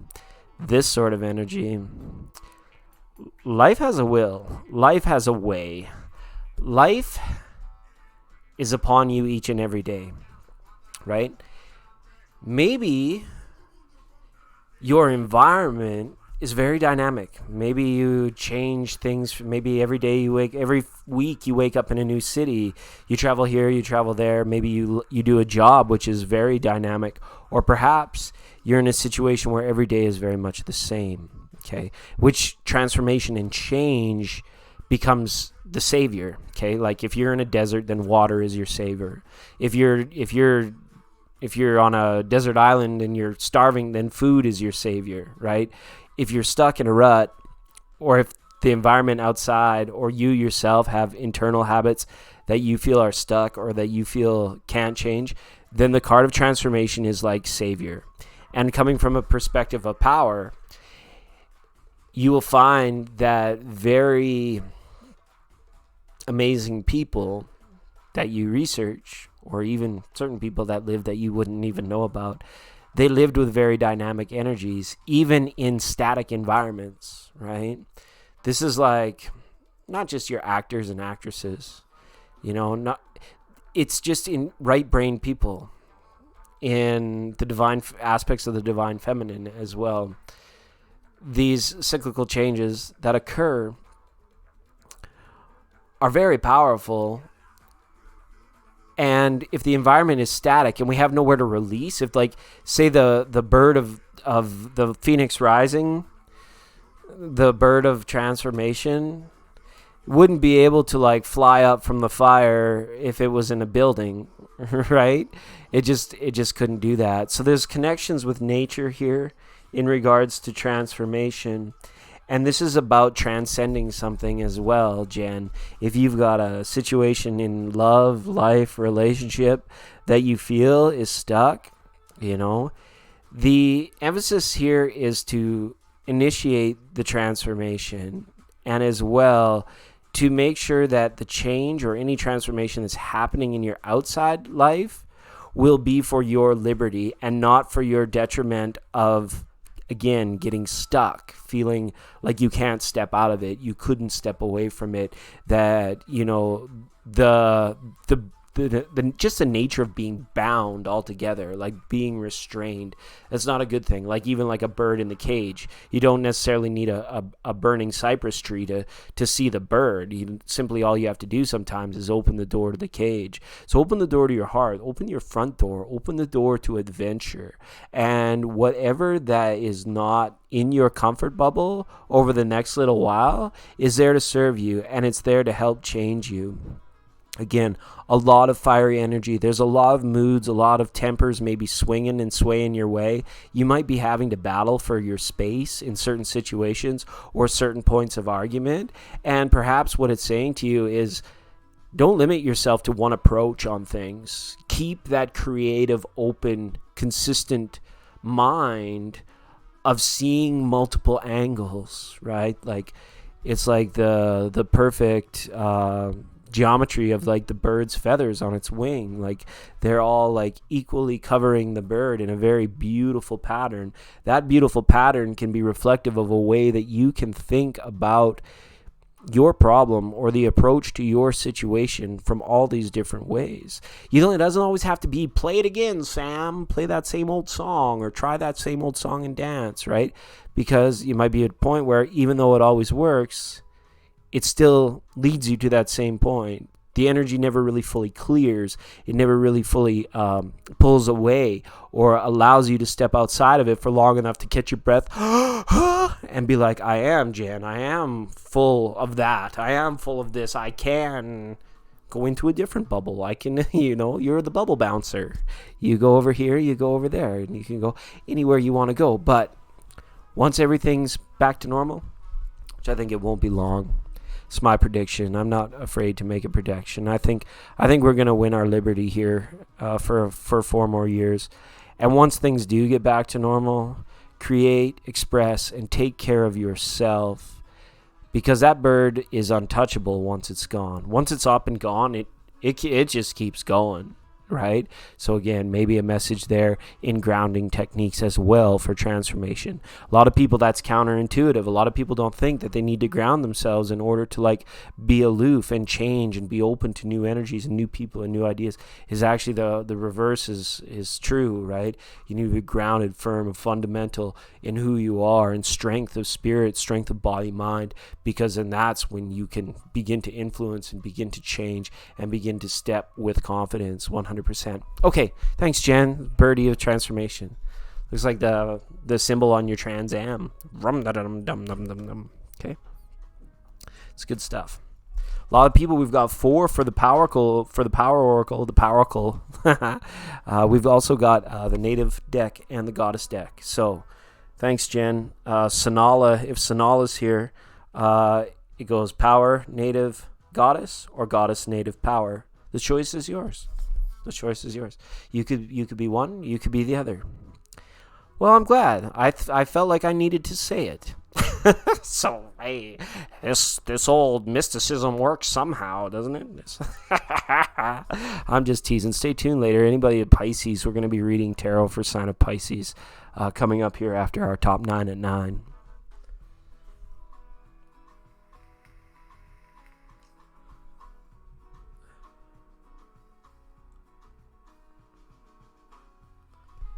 this sort of energy. Life has a will. Life has a way. Life is upon you each and every day, right? Maybe your environment is very dynamic. Maybe you change things. Maybe every week you wake up in a new city. You travel here, you travel there. Maybe you do a job which is very dynamic, or perhaps you're in a situation where every day is very much the same. Okay, which transformation and change becomes the savior. Okay, like if you're in a desert, then water is your savior. If you're on a desert island and you're starving, then food is your savior, right? If you're stuck in a rut, or if the environment outside or you yourself have internal habits that you feel are stuck or that you feel can't change, then the card of transformation is like savior. And coming from a perspective of power, you will find that very amazing people that you research, or even certain people that live that you wouldn't even know about, they lived with very dynamic energies, even in static environments, right? This is like not just your actors and actresses, it's just in right brain people, in the divine aspects of the divine feminine as well. These cyclical changes that occur are very powerful. And if the environment is static and we have nowhere to release, if, like, say the bird of the Phoenix rising, the bird of transformation, wouldn't be able to like fly up from the fire if it was in a building, right? It just couldn't do that. So there's connections with nature here in regards to transformation. And this is about transcending something as well, Jen. If you've got a situation in love, life, relationship that you feel is stuck, the emphasis here is to initiate the transformation, and as well to make sure that the change or any transformation that's happening in your outside life will be for your liberty and not for your detriment of, again, getting stuck, feeling like you can't step out of it, you couldn't step away from it, that the just the nature of being bound altogether, like being restrained, that's not a good thing. Like even like a bird in the cage, you don't necessarily need a burning cypress tree to see the bird. All you have to do sometimes is open the door to the cage. So open the door to your heart, open your front door, open the door to adventure, and whatever that is not in your comfort bubble over the next little while is there to serve you, and it's there to help change you. Again, a lot of fiery energy. There's a lot of moods, a lot of tempers maybe swinging and swaying your way. You might be having to battle for your space in certain situations or certain points of argument. And perhaps what it's saying to you is, don't limit yourself to one approach on things. Keep that creative, open, consistent mind of seeing multiple angles, right? Like it's like the perfect geometry of like the bird's feathers on its wing. Like they're all like equally covering the bird in a very beautiful pattern. That beautiful pattern can be reflective of a way that you can think about your problem or the approach to your situation from all these different ways. It doesn't always have to be play it again, Sam, play that same old song or try that same old song and dance, right? Because you might be at a point where even though it always works, it still leads you to that same point. The energy never really fully clears. It never really fully pulls away or allows you to step outside of it for long enough to catch your breath and be like, I am Jan. I am full of that. I am full of this. I can go into a different bubble. I can, you're the bubble bouncer. You go over here, you go over there, and you can go anywhere you want to go. But once everything's back to normal, which I think it won't be long, it's my prediction. I'm not afraid to make a prediction. I think we're going to win our liberty here for 4 more years. And once things do get back to normal, create, express, and take care of yourself, because that bird is untouchable once it's gone. Once it's up and gone, it just keeps going. Right? So again, maybe a message there in grounding techniques as well for transformation. A lot of people, that's counterintuitive. A lot of people don't think that they need to ground themselves in order to like be aloof and change and be open to new energies and new people and new ideas. Is actually the reverse is true, right? You need to be grounded, firm, and fundamental in who you are, and strength of spirit, strength of body, mind, because then that's when you can begin to influence and begin to change and begin to step with confidence 100%. Okay, thanks, Jen. Birdie of transformation. Looks like the symbol on your Trans Am. Okay, it's good stuff. A lot of people. We've got 4 for the Power Oracle. We've also got the Native deck and the Goddess deck. So, thanks, Jen. Sanala. If Sanala's here, it goes Power, Native, Goddess, or Goddess, Native, Power. The choice is yours. The choice is yours. You could be one. You could be the other. Well, I'm glad. I felt like I needed to say it. So, hey, this old mysticism works somehow, doesn't it? I'm just teasing. Stay tuned later. Anybody at Pisces, we're going to be reading tarot for sign of Pisces coming up here after our top 9 at 9.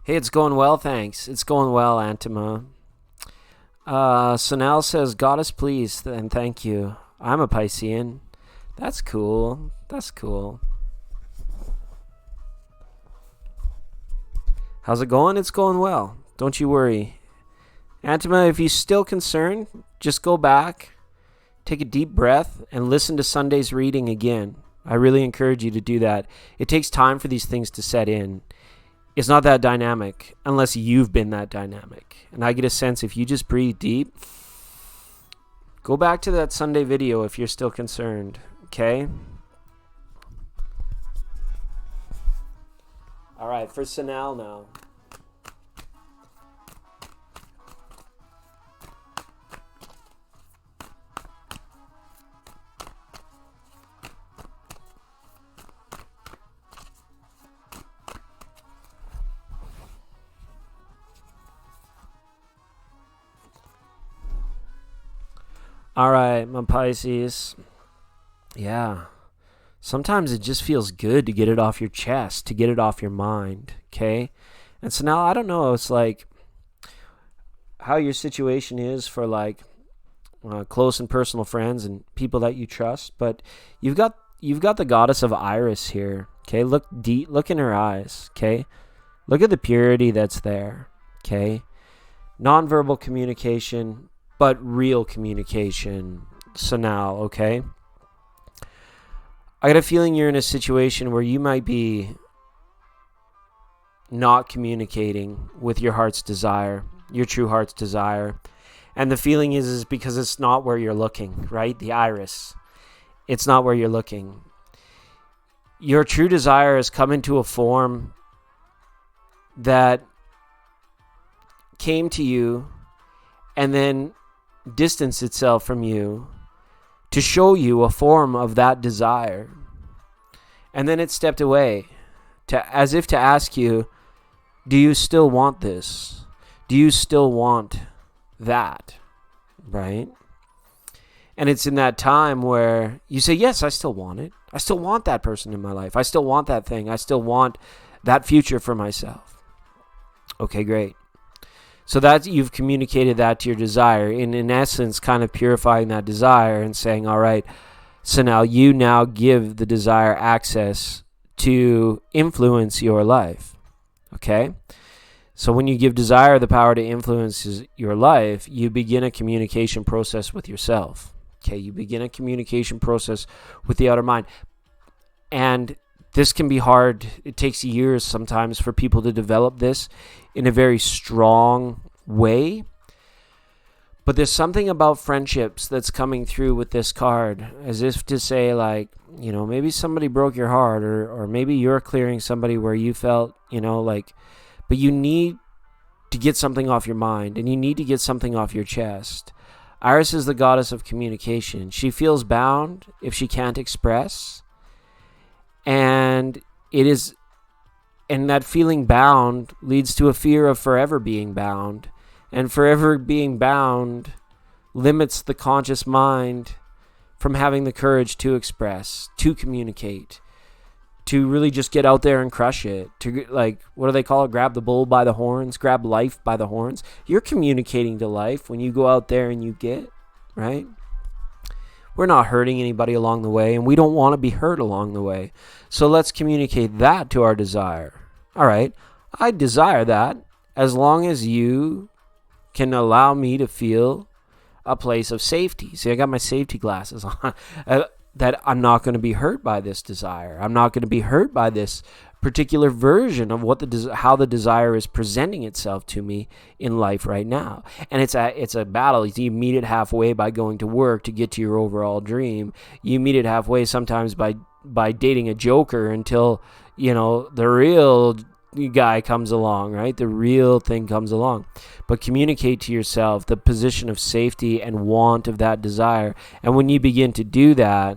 Hey, it's going well, thanks. It's going well, Antima. Sonal says, Goddess, please, and thank you. I'm a Piscean. That's cool. That's cool. How's it going? It's going well. Don't you worry. Antima, if you're still concerned, just go back take a deep breath and listen to Sunday's reading again. I really encourage you to do that. It takes time for these things to set in. It's not that dynamic unless you've been that dynamic. And I get a sense if you just breathe deep, go back to that Sunday video if you're still concerned, okay? All right, for Sanal now. All right, my Pisces. Yeah. Sometimes it just feels good to get it off your chest, to get it off your mind, okay? And so now I don't know, it's like how your situation is for like close and personal friends and people that you trust, but you've got the goddess of Iris here, okay? Look deep, look in her eyes, okay? Look at the purity that's there, okay? Nonverbal communication, but real communication. So now, okay? I got a feeling you're in a situation where you might be not communicating with your heart's desire, your true heart's desire. And the feeling is because it's not where you're looking, right? The iris. It's not where you're looking. Your true desire has come into a form that came to you and then distanced itself from you to show you a form of that desire. And then it stepped away as if to ask you, do you still want this? Do you still want that? Right? And it's in that time where you say, yes, I still want it. I still want that person in my life. I still want that thing. I still want that future for myself. Okay, great. So that you've communicated that to your desire, in essence, kind of purifying that desire and saying, all right, so now you now give the desire access to influence your life. Okay? So when you give desire the power to influence your life, you begin a communication process with yourself. Okay? You begin a communication process with the outer mind. And this can be hard. It takes years sometimes for people to develop this in a very strong way. But there's something about friendships that's coming through with this card, as if to say, like, you know, maybe somebody broke your heart, or maybe you're clearing somebody where you felt, you know, like, but you need to get something off your mind, and you need to get something off your chest. Iris is the goddess of communication. She feels bound if she can't express. And that feeling bound leads to a fear of forever being bound. And forever being bound limits the conscious mind from having the courage to express, to communicate, to really just get out there and crush it. To, like, what do they call it? Grab the bull by the horns, grab life by the horns. You're communicating to life when you go out there and you get, right? We're not hurting anybody along the way, and we don't want to be hurt along the way. So let's communicate that to our desire. All right, I desire that as long as you can allow me to feel a place of safety. See, I got my safety glasses on. That I'm not going to be hurt by this desire. I'm not going to be hurt by this particular version of what how the desire is presenting itself to me in life right now. And it's a battle. You meet it halfway by going to work to get to your overall dream. You meet it halfway sometimes by dating a joker until, you know, the real guy comes along, right? The real thing comes along. But communicate to yourself the position of safety and want of that desire. And when you begin to do that,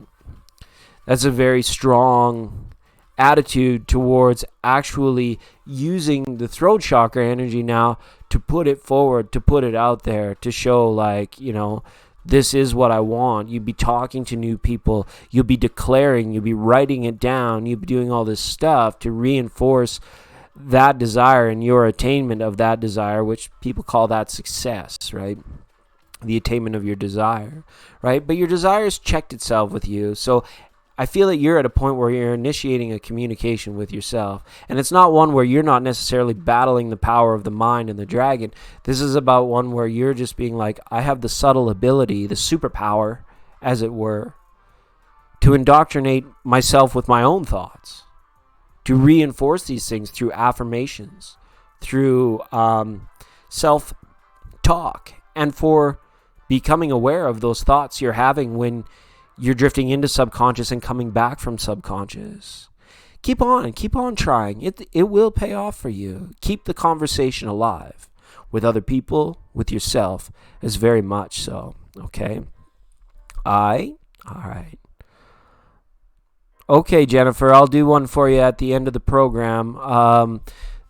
that's a very strong attitude towards actually using the throat chakra energy now to put it forward, to put it out there, to show, like, you know, this is what I want. You'd be talking to new people. You'll be declaring. You'll be writing it down. You'll be doing all this stuff to reinforce that desire and your attainment of that desire, which people call that success, right? The attainment of your desire, right? But your desire has checked itself with you. So I feel that you're at a point where you're initiating a communication with yourself. And it's not one where you're not necessarily battling the power of the mind and the dragon. This is about one where you're just being like, I have the subtle ability, the superpower, as it were, to indoctrinate myself with my own thoughts, to reinforce these things through affirmations, through self-talk, and for becoming aware of those thoughts you're having when you're drifting into subconscious and coming back from subconscious. Keep on trying. It will pay off for you. Keep the conversation alive with other people, with yourself, as very much so. Okay? All right. Okay, Jennifer, I'll do one for you at the end of the program.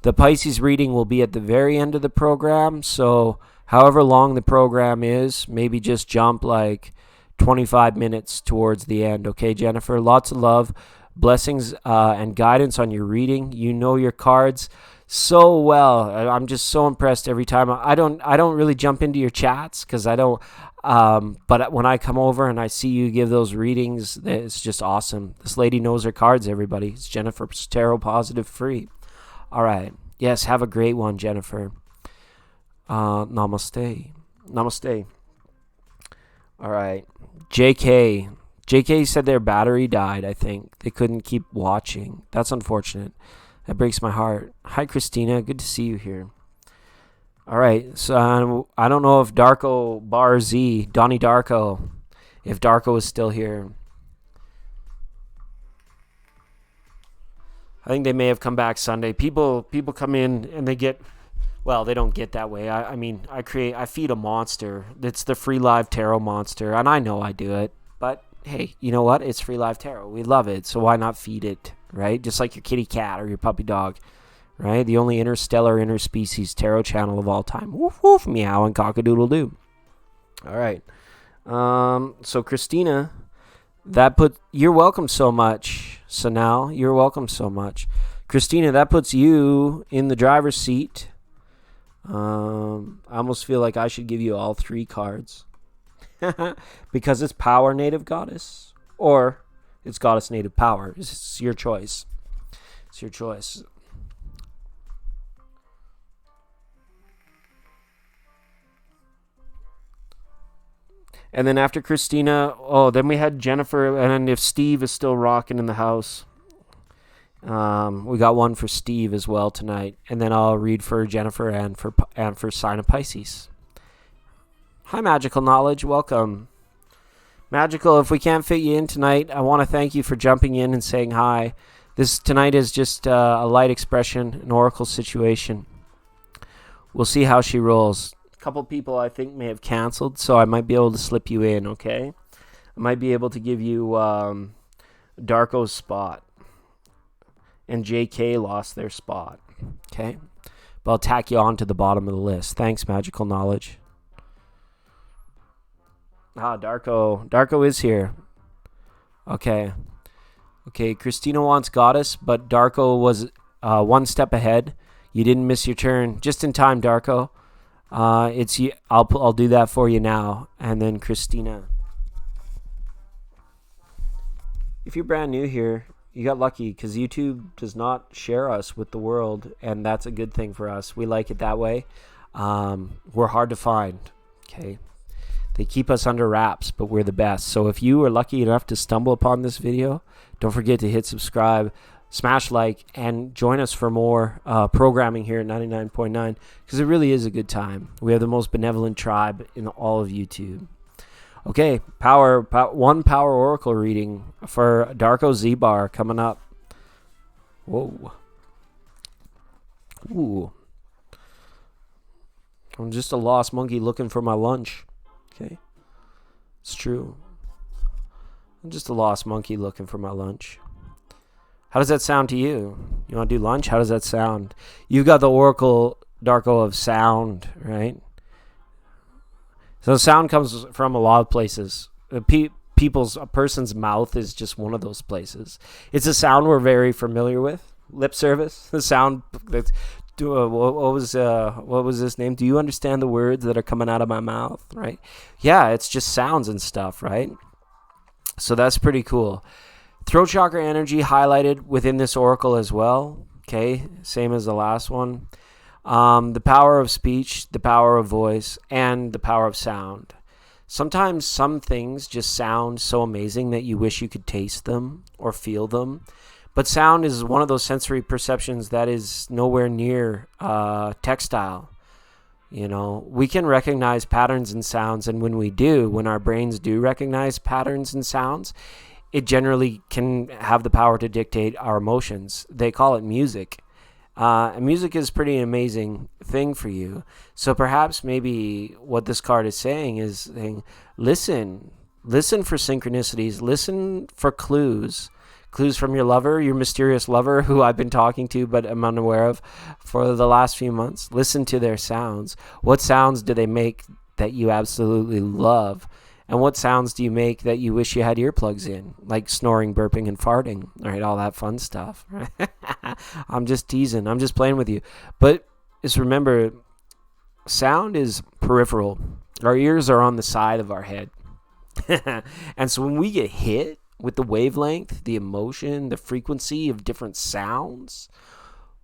The Pisces reading will be at the very end of the program, so however long the program is, maybe just jump like 25 minutes towards the end. Okay, Jennifer? Lots of love, blessings, and guidance on your reading. You know your cards so well. I'm just so impressed every time. I don't really jump into your chats because I don't. But when I come over and I see you give those readings, it's just awesome. This lady knows her cards, everybody. It's Jennifer Tarot Positive Free. All right. Yes, have a great one, Jennifer. Namaste. All right. JK said their battery died, I think. They couldn't keep watching. That's unfortunate. That breaks my heart. Hi, Christina. Good to see you here. All right. So I don't know if Darko Bar Z, Donnie Darko, if Darko is still here. I think they may have come back Sunday. People come in and they get, well, they don't get that way. I feed a monster. It's the Free Live Tarot monster, and I know I do it. But hey, you know what? It's Free Live Tarot. We love it, so why not feed it, right? Just like your kitty cat or your puppy dog, right? The only interstellar interspecies tarot channel of all time. Woof woof, meow and cock-a-doodle-doo. All right. So Christina, you're welcome so much. So now you're welcome so much. Christina, that puts you in the driver's seat. I almost feel like I should give you all 3 cards. Because it's power native goddess or it's goddess native power. It's your choice. It's your choice. And then after Christina, then we had Jennifer, and if Steve is still rocking in the house, we got one for Steve as well tonight. And then I'll read for Jennifer and for sign of Pisces. Hi, Magical Knowledge. Welcome. Magical, if we can't fit you in tonight, I want to thank you for jumping in and saying hi. This tonight is just a light expression, an oracle situation. We'll see how she rolls. A couple people I think may have canceled, so I might be able to slip you in, okay? I might be able to give you Darko's spot. And JK lost their spot, okay? But I'll tack you on to the bottom of the list. Thanks, Magical Knowledge. Darko is here. Okay, Christina wants goddess, but Darko was one step ahead. You didn't miss your turn. Just in time, Darko. It's you. I'll do that for you now. And then Christina. If you're brand new here, you got lucky because YouTube does not share us with the world, and that's a good thing for us. We like it that way. We're hard to find. Okay. They keep us under wraps, but we're the best. So if you are lucky enough to stumble upon this video, don't forget to hit subscribe, smash like, and join us for more programming here at 99.9 because it really is a good time. We have the most benevolent tribe in all of YouTube. Okay, one power oracle reading for Darko Z-Bar coming up. Whoa. Ooh. I'm just a lost monkey looking for my lunch. Okay, it's true. I'm just a lost monkey looking for my lunch. How does that sound to you? You want to do lunch? How does that sound? You've got the Oracle Darko of sound, right? So sound comes from a lot of places. A person's mouth is just one of those places. It's a sound we're very familiar with. Lip service, the sound that's. What was this name? Do you understand the words that are coming out of my mouth? Right? Yeah, it's just sounds and stuff, right? So that's pretty cool. Throat chakra energy highlighted within this oracle as well. Okay, same as the last one. The power of speech, the power of voice, and the power of sound. Sometimes some things just sound so amazing that you wish you could taste them or feel them. But sound is one of those sensory perceptions that is nowhere near textile. We can recognize patterns and sounds, and when our brains do recognize patterns and sounds, it generally can have the power to dictate our emotions. They call it music. And music is pretty amazing thing for you. So perhaps maybe what this card is saying is listen for synchronicities, listen for clues from your lover, your mysterious lover who I've been talking to but I'm unaware of for the last few months. Listen to their sounds. What sounds do they make that you absolutely love? And what sounds do you make that you wish you had earplugs in? Like snoring, burping, and farting, right? All that fun stuff. Right? I'm just teasing. I'm just playing with you. But just remember, sound is peripheral. Our ears are on the side of our head. And so when we get hit with the wavelength, the emotion, the frequency of different sounds,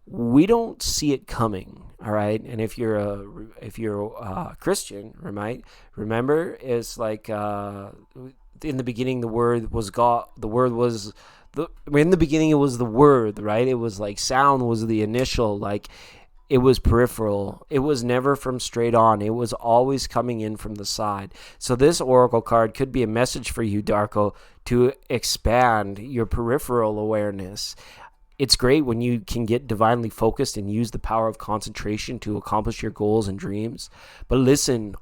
we don't see it coming, all right? And if you're a Christian, right? Remember, it's like in the beginning the Word was God. In the beginning it was the Word, right? It was like sound was the initial, like it was peripheral. It was never from straight on. It was always coming in from the side. So this oracle card could be a message for you, Darko, to expand your peripheral awareness. It's great when you can get divinely focused and use the power of concentration to accomplish your goals and dreams. But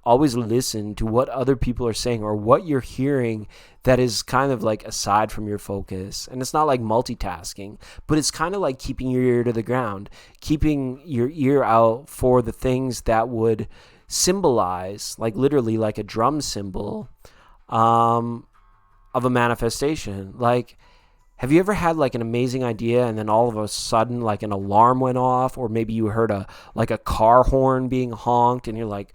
always listen to what other people are saying or what you're hearing that is kind of like aside from your focus. And it's not like multitasking, but it's kind of like keeping your ear to the ground, keeping your ear out for the things that would symbolize, like literally like a drum symbol of a manifestation. Like, have you ever had like an amazing idea and then all of a sudden like an alarm went off, or maybe you heard a car horn being honked and you're like,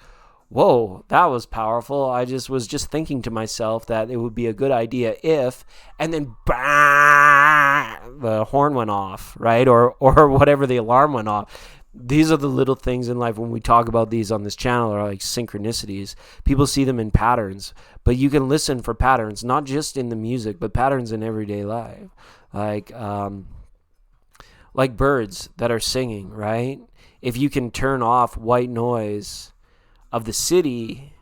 whoa, that was powerful. I was just thinking to myself that it would be a good idea if, and then bah, the horn went off, right? Or whatever, the alarm went off. These are the little things in life when we talk about these on this channel are like synchronicities. People see them in patterns, but you can listen for patterns, not just in the music, but patterns in everyday life. Like birds that are singing, right? If you can turn off white noise of the city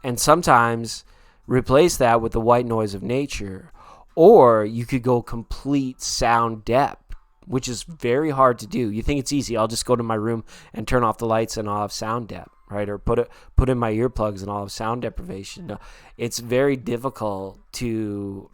and sometimes replace that with the white noise of nature, or you could go complete sound depth, which is very hard to do. You think it's easy. I'll just go to my room and turn off the lights and I'll have sound depth, right? Or put in my earplugs and I'll have sound deprivation. No, it's very difficult to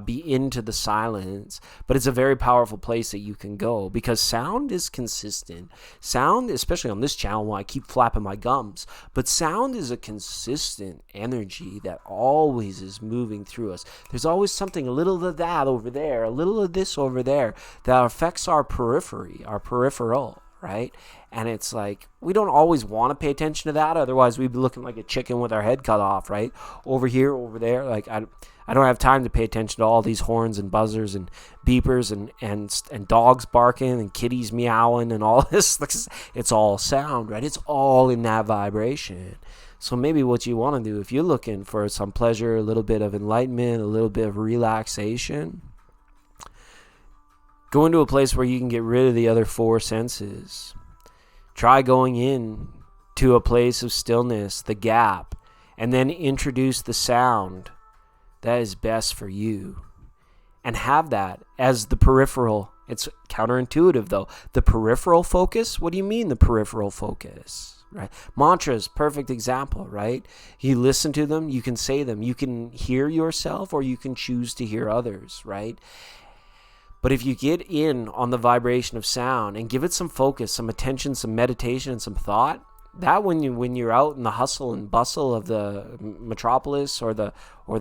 be into the silence, but it's a very powerful place that you can go because sound is consistent. Sound, especially on this channel, when I keep flapping my gums, but sound is a consistent energy that always is moving through us. There's always something, a little of that over there, a little of this over there, that affects our periphery, our peripheral, right? And it's like, we don't always want to pay attention to that. Otherwise, we'd be looking like a chicken with our head cut off, right? Over here, over there. Like, I don't have time to pay attention to all these horns and buzzers and beepers and dogs barking and kitties meowing and all this. It's all sound, right? It's all in that vibration. So maybe what you want to do, if you're looking for some pleasure, a little bit of enlightenment, a little bit of relaxation, go into a place where you can get rid of the other four senses. Try going in to a place of stillness, the gap, and then introduce the sound that is best for you. And have that as the peripheral. It's counterintuitive though. The peripheral focus, what do you mean the peripheral focus? Right? Mantras, perfect example, right? You listen to them, you can say them, you can hear yourself or you can choose to hear others, right? But if you get in on the vibration of sound and give it some focus, some attention, some meditation, and some thought, that when you're out in the hustle and bustle of the metropolis or the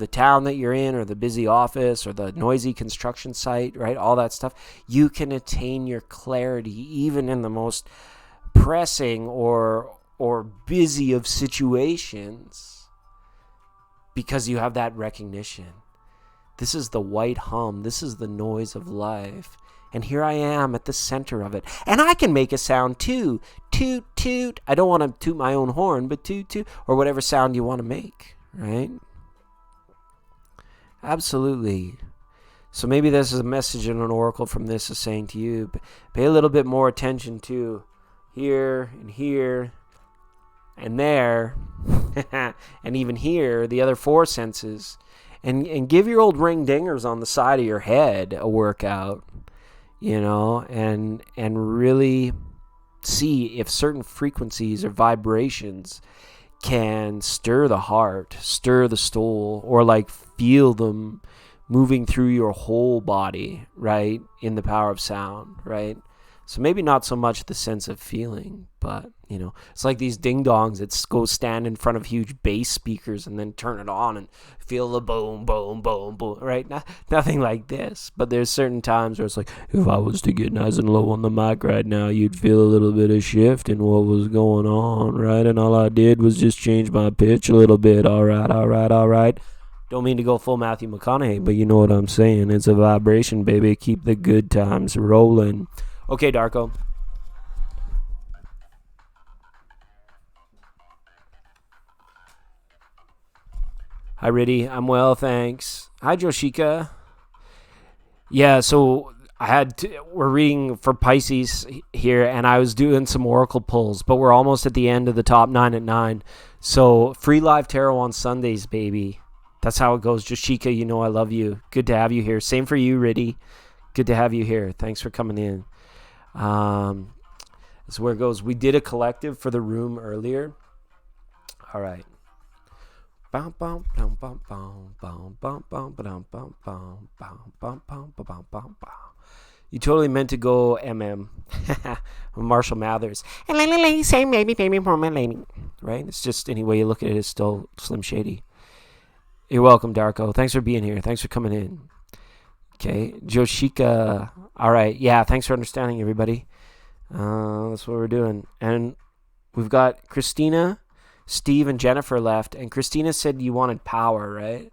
town that you're in or the busy office or the noisy construction site, right, all that stuff, you can attain your clarity even in the most pressing or busy of situations because you have that recognition. This is the white hum. This is the noise of life. And here I am at the center of it. And I can make a sound too. Toot, toot. I don't want to toot my own horn, but toot, toot. Or whatever sound you want to make, right? Absolutely. So maybe this is a message in an oracle from this is saying to you, pay a little bit more attention to here and there and even here, the other four senses, and give your old ring dingers on the side of your head a workout, and really see if certain frequencies or vibrations can stir the heart, stir the soul, or like feel them moving through your whole body, right? In the power of sound, right? So maybe not so much the sense of feeling, but, it's like these ding-dongs that go stand in front of huge bass speakers and then turn it on and feel the boom, boom, boom, boom, right? Nothing like this, but there's certain times where it's like, if I was to get nice and low on the mic right now, you'd feel a little bit of shift in what was going on, right? And all I did was just change my pitch a little bit. All right. Don't mean to go full Matthew McConaughey, but you know what I'm saying. It's a vibration, baby. Keep the good times rolling. Okay, Darko. Hi, Riddy. I'm well, thanks. Hi, Joshika. Yeah, so we're reading for Pisces here, and I was doing some oracle pulls, but we're almost at the end of the top 9 at 9. So free live tarot on Sundays, baby. That's how it goes. Joshika, I love you. Good to have you here. Same for you, Riddy. Good to have you here. Thanks for coming in. That's where it goes. We did a collective for the room earlier. All right. You totally meant to go Marshall Mathers. Say maybe for my lady. Right? It's just any way you look at it, it's still Slim Shady. You're welcome, Darko. Thanks for being here. Thanks for coming in. Okay. Joshika. All right. Yeah, thanks for understanding, everybody. That's what we're doing. And we've got Christina, Steve, and Jennifer left. And Christina said you wanted power, right?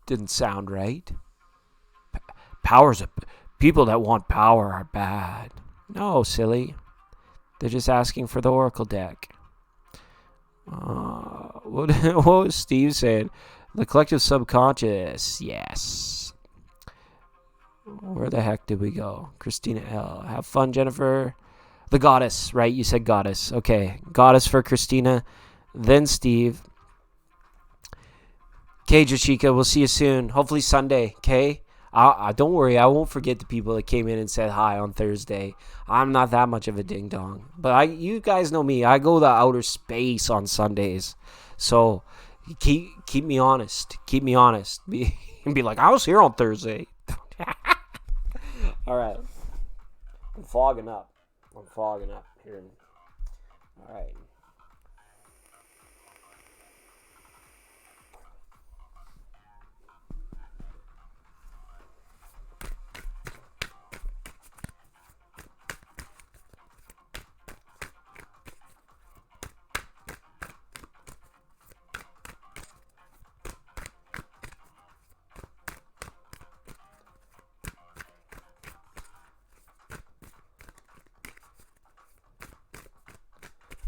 Didn't sound right. People that want power are bad. No, silly. They're just asking for the oracle deck. What was Steve saying? The collective subconscious. Yes. Where the heck did we go? Christina L. Have fun, Jennifer. The goddess, right? You said goddess. Okay. Goddess for Christina. Then Steve. Okay, Joshika. We'll see you soon. Hopefully Sunday. Okay? Don't worry. I won't forget the people that came in and said hi on Thursday. I'm not that much of a ding-dong. But you guys know me. I go to outer space on Sundays. So keep me honest. Keep me honest. Be like, I was here on Thursday. All right. I'm fogging up here. All right.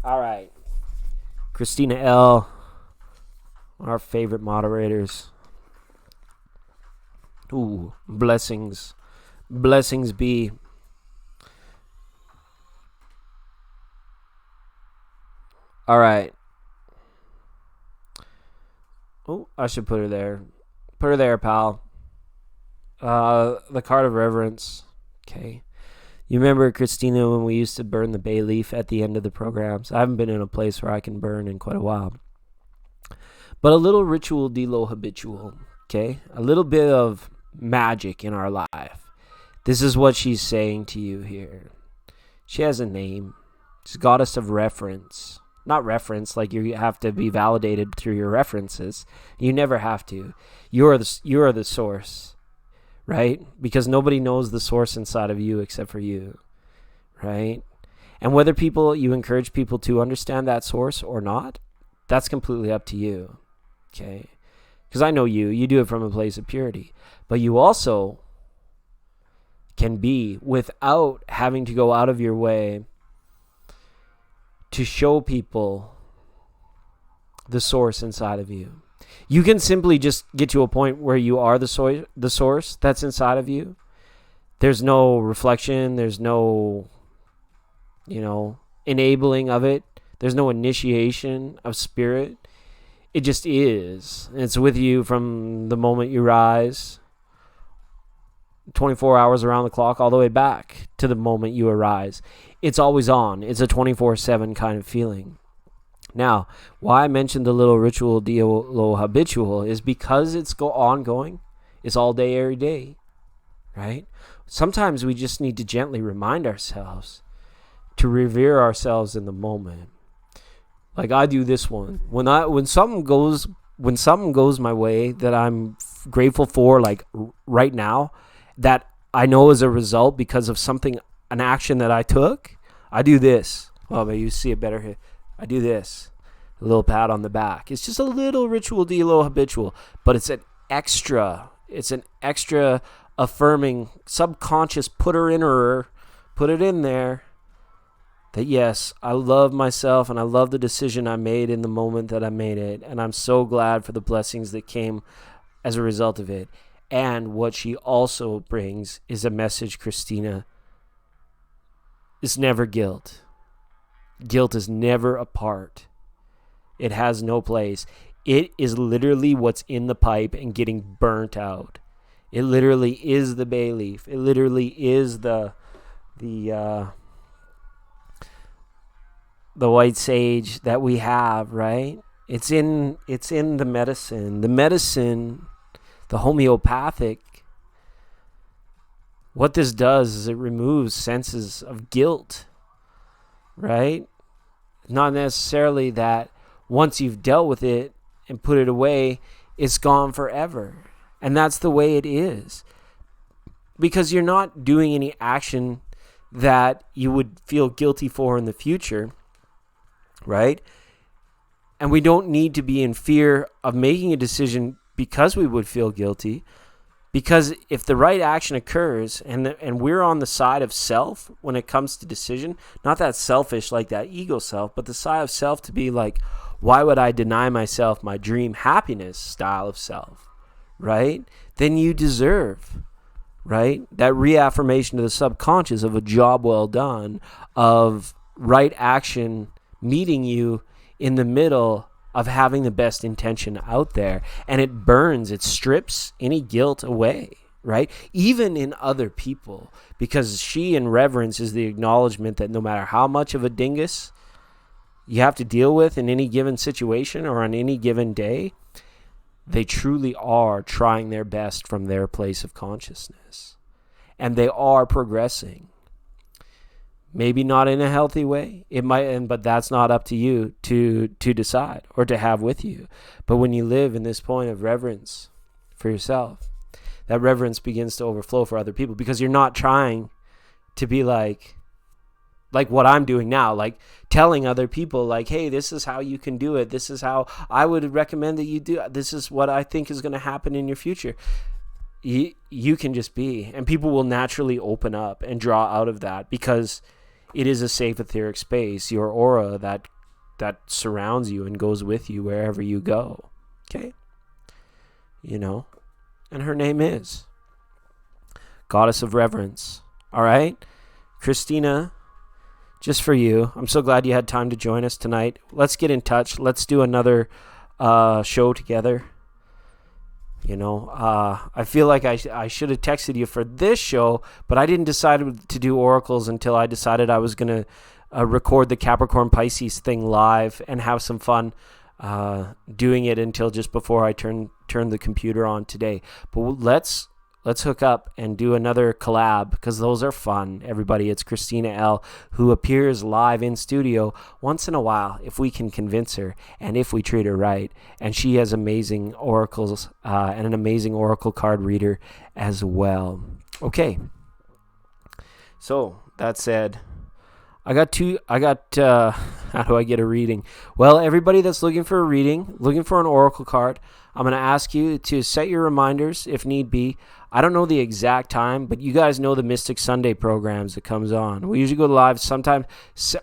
All right. Christina L., our favorite moderators. Ooh, blessings. Blessings be. All right. Oh, I should put her there. Put her there, pal. The card of reverence. Okay. You remember, Christina, when we used to burn the bay leaf at the end of the programs? I haven't been in a place where I can burn in quite a while. But a little ritual de lo habitual, okay? A little bit of magic in our life. This is what she's saying to you here. She has a name. She's goddess of reference. Not reference, like you have to be validated through your references. You never have to. You're the source. Right? Because nobody knows the source inside of you except for you. Right? And whether you encourage people to understand that source or not, that's completely up to you. Okay? Because I know you do it from a place of purity. But you also can be without having to go out of your way to show people the source inside of you. You can simply just get to a point where you are the source that's inside of you. There's no reflection. There's no, enabling of it. There's no initiation of spirit. It just is. It's with you from the moment you rise, 24 hours around the clock, all the way back to the moment you arise. It's always on. It's a 24/7 kind of feeling. Now, why I mentioned the little ritual de lo habitual is because it's ongoing. It's all day, every day, right? Sometimes we just need to gently remind ourselves to revere ourselves in the moment. Like I do this one. When something goes my way that I'm grateful for, like right now, that I know is a result because of an action that I took, I do this. Well, but you see it better here. I do this. A little pat on the back. It's just a little ritual de lo habitual, but it's an extra affirming subconscious put it in there that yes, I love myself and I love the decision I made in the moment that I made it, and I'm so glad for the blessings that came as a result of it. And what she also brings is a message, Christina. It's never guilt. Guilt is never a part. It has no place. It is literally what's in the pipe and getting burnt out. It literally is the bay leaf. It literally is the white sage that we have, right? It's in the medicine. The medicine, the homeopathic, what this does is it removes senses of guilt, right? Not necessarily that once you've dealt with it and put it away, it's gone forever. And that's the way it is. Because you're not doing any action that you would feel guilty for in the future, right? And we don't need to be in fear of making a decision because we would feel guilty. Because if the right action occurs and we're on the side of self when it comes to decision, not that selfish like that ego self, but the side of self to be like, why would I deny myself my dream happiness style of self, right? Then you deserve, right? That reaffirmation to the subconscious of a job well done, of right action meeting you in the middle of having the best intention out there. And it burns, it strips any guilt away, right? Even in other people, because she in reverence is the acknowledgement that no matter how much of a dingus you have to deal with in any given situation or on any given day, they truly are trying their best from their place of consciousness. And they are progressing. Maybe not in a healthy way. It might, but that's not up to you to decide or to have with you. But when you live in this point of reverence for yourself, that reverence begins to overflow for other people, because you're not trying to be like what I'm doing now, like telling other people like, hey, this is how you can do it. This is how I would recommend that you do it. This is what I think is going to happen in your future. You can just be, and people will naturally open up and draw out of that, because it is a safe etheric space, your aura that surrounds you and goes with you wherever you go. Okay? And her name is Goddess of Reverence. All right? Christina, just for you, I'm so glad you had time to join us tonight. Let's get in touch. Let's do another show together. I feel like I should have texted you for this show, but I didn't decide to do oracles until I decided I was going to record the Capricorn Pisces thing live and have some fun doing it until just before I turn the computer on today. But let's hook up and do another collab, because those are fun. Everybody, it's Christina L., who appears live in studio once in a while if we can convince her and if we treat her right. And she has amazing oracles and an amazing oracle card reader as well. Okay. So that said, how do I get a reading? Well, everybody that's looking for a reading, looking for an oracle card, I'm going to ask you to set your reminders if need be. I don't know the exact time, but you guys know the Mystic Sunday programs that comes on. We usually go live sometime.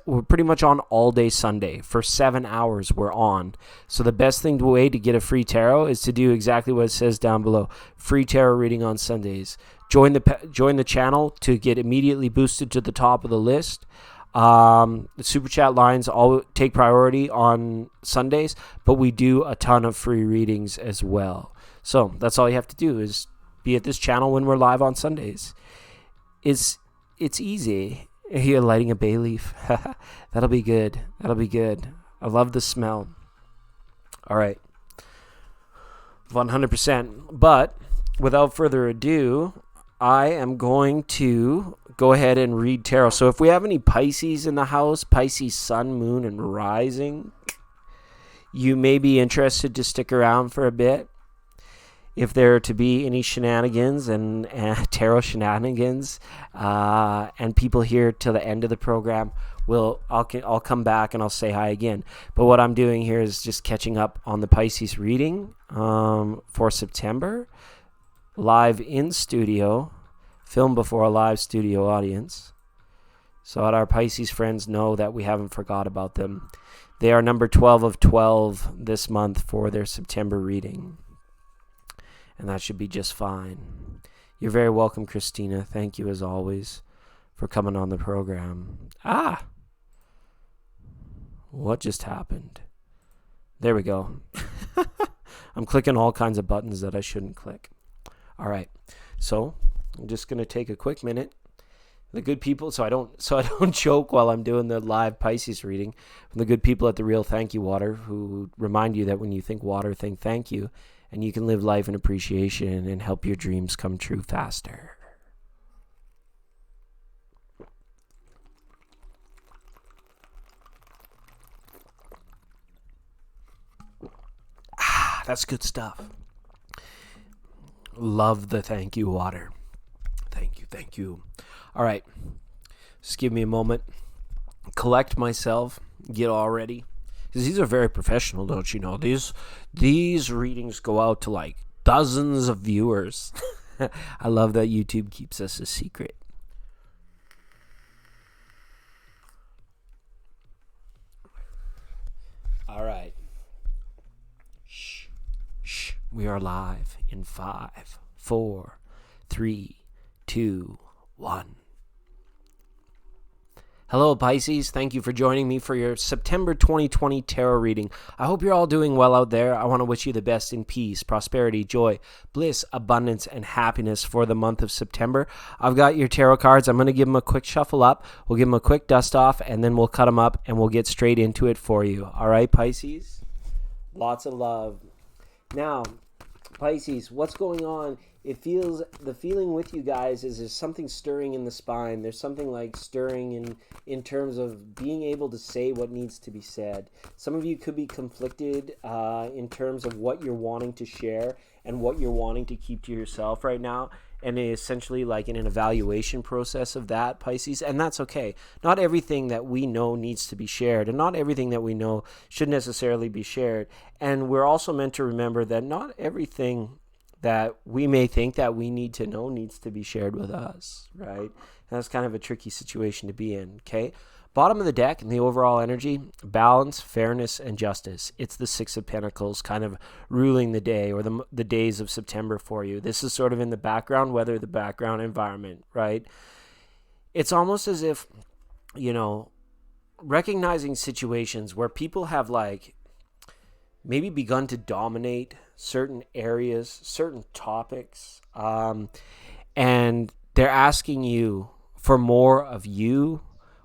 We're pretty much on all day Sunday. For 7 hours, we're on. So the best way to get a free tarot is to do exactly what it says down below. Free tarot reading on Sundays. Join the channel to get immediately boosted to the top of the list. The super chat lines all take priority on Sundays, but we do a ton of free readings as well. So that's all you have to do is be at this channel when we're live on Sundays. It's easy. You're lighting a bay leaf. That'll be good. That'll be good. I love the smell. All right. 100%. But without further ado, I am going to go ahead and read tarot. So if we have any Pisces in the house, Pisces sun, moon, and rising, you may be interested to stick around for a bit. If there are to be any shenanigans and tarot shenanigans and people here till the end of the program, I'll come back and I'll say hi again. But what I'm doing here is just catching up on the Pisces reading for September, live in studio, filmed before a live studio audience, so that our Pisces friends know that we haven't forgot about them. They are number 12 of 12 this month for their September reading. And that should be just fine. You're very welcome, Christina. Thank you, as always, for coming on the program. What just happened? There we go. I'm clicking all kinds of buttons that I shouldn't click. All right. So I'm just going to take a quick minute. The good people, so I don't choke while I'm doing the live Pisces reading. From the good people at the Real Thank You Water, who remind you that when you think water, think thank you. And you can live life in appreciation and help your dreams come true faster. That's good stuff. Love the thank you water. Thank you. All right. Just give me a moment. Collect myself. Get all ready. Because these are very professional, don't you know? These readings go out to like dozens of viewers. I love that YouTube keeps us a secret. All right. Shh. We are live in 5, 4, 3, 2, 1. Hello, Pisces. Thank you for joining me for your September 2020 tarot reading. I hope you're all doing well out there. I want to wish you the best in peace, prosperity, joy, bliss, abundance, and happiness for the month of September. I've got your tarot cards. I'm going to give them a quick shuffle up. We'll give them a quick dust off, and then we'll cut them up, and we'll get straight into it for you. All right, Pisces? Lots of love. Now, Pisces, what's going on? The feeling with you guys is there's something stirring in the spine. There's something like stirring in terms of being able to say what needs to be said. Some of you could be conflicted in terms of what you're wanting to share and what you're wanting to keep to yourself right now. And essentially like in an evaluation process of that, Pisces. And that's okay. Not everything that we know needs to be shared. And not everything that we know should necessarily be shared. And we're also meant to remember that not everything that we may think that we need to know needs to be shared with us, right? And that's kind of a tricky situation to be in, okay? Bottom of the deck and the overall energy, balance, fairness, and justice. It's the Six of Pentacles kind of ruling the day or the days of September for you. This is sort of in the background, whether the background environment, right? It's almost as if, recognizing situations where people have like maybe begun to dominate certain areas, certain topics, and they're asking you for more of you,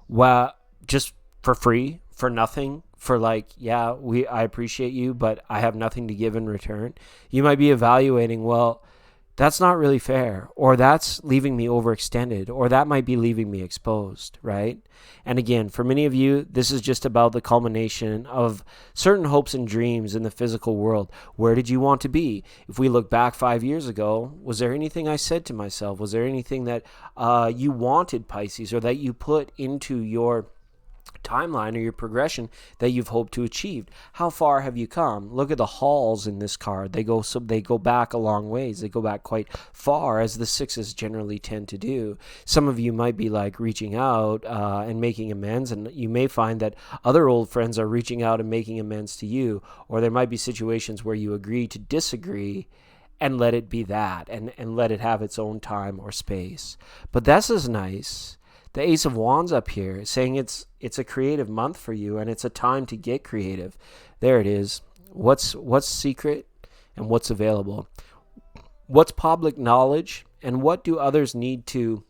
well, just for free, for nothing, for like, I appreciate you, but I have nothing to give in return. You might be evaluating, well, that's not really fair, or that's leaving me overextended, or that might be leaving me exposed, right? And again, for many of you, this is just about the culmination of certain hopes and dreams in the physical world. Where did you want to be? If we look back 5 years ago, was there anything I said to myself? Was there anything that you wanted, Pisces, or that you put into your timeline or your progression that you've hoped to achieve. How far have you come? Look at the halls in this card. They go back a long ways. They go back quite far, as the sixes generally tend to do. Some of you might be like reaching out and making amends, and you may find that other old friends are reaching out and making amends to you, or there might be situations where you agree to disagree and let it be that, and let it have its own time or space. But this is nice. The Ace of Wands up here saying it's a creative month for you, and it's a time to get creative. There it is. What's secret and what's available? What's public knowledge, and what do others need to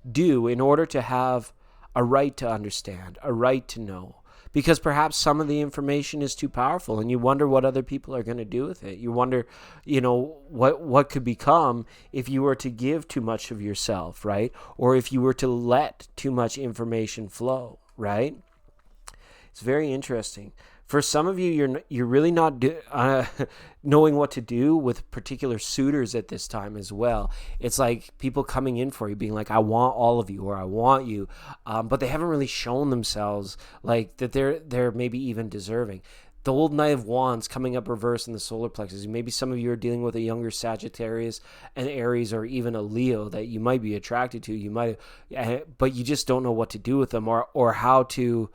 do in order to have a right to understand, a right to know? Because perhaps some of the information is too powerful, and you wonder what other people are going to do with it. You wonder, what could become if you were to give too much of yourself, right? Or if you were to let too much information flow, right? It's very interesting. For some of you, you're really not knowing what to do with particular suitors at this time as well. It's like people coming in for you, being like, I want all of you, or I want you, but they haven't really shown themselves like that they're maybe even deserving. The old Knight of Wands coming up reverse in the solar plexus. Maybe some of you are dealing with a younger Sagittarius, an Aries, or even a Leo that you might be attracted to. But you just don't know what to do with them, or how to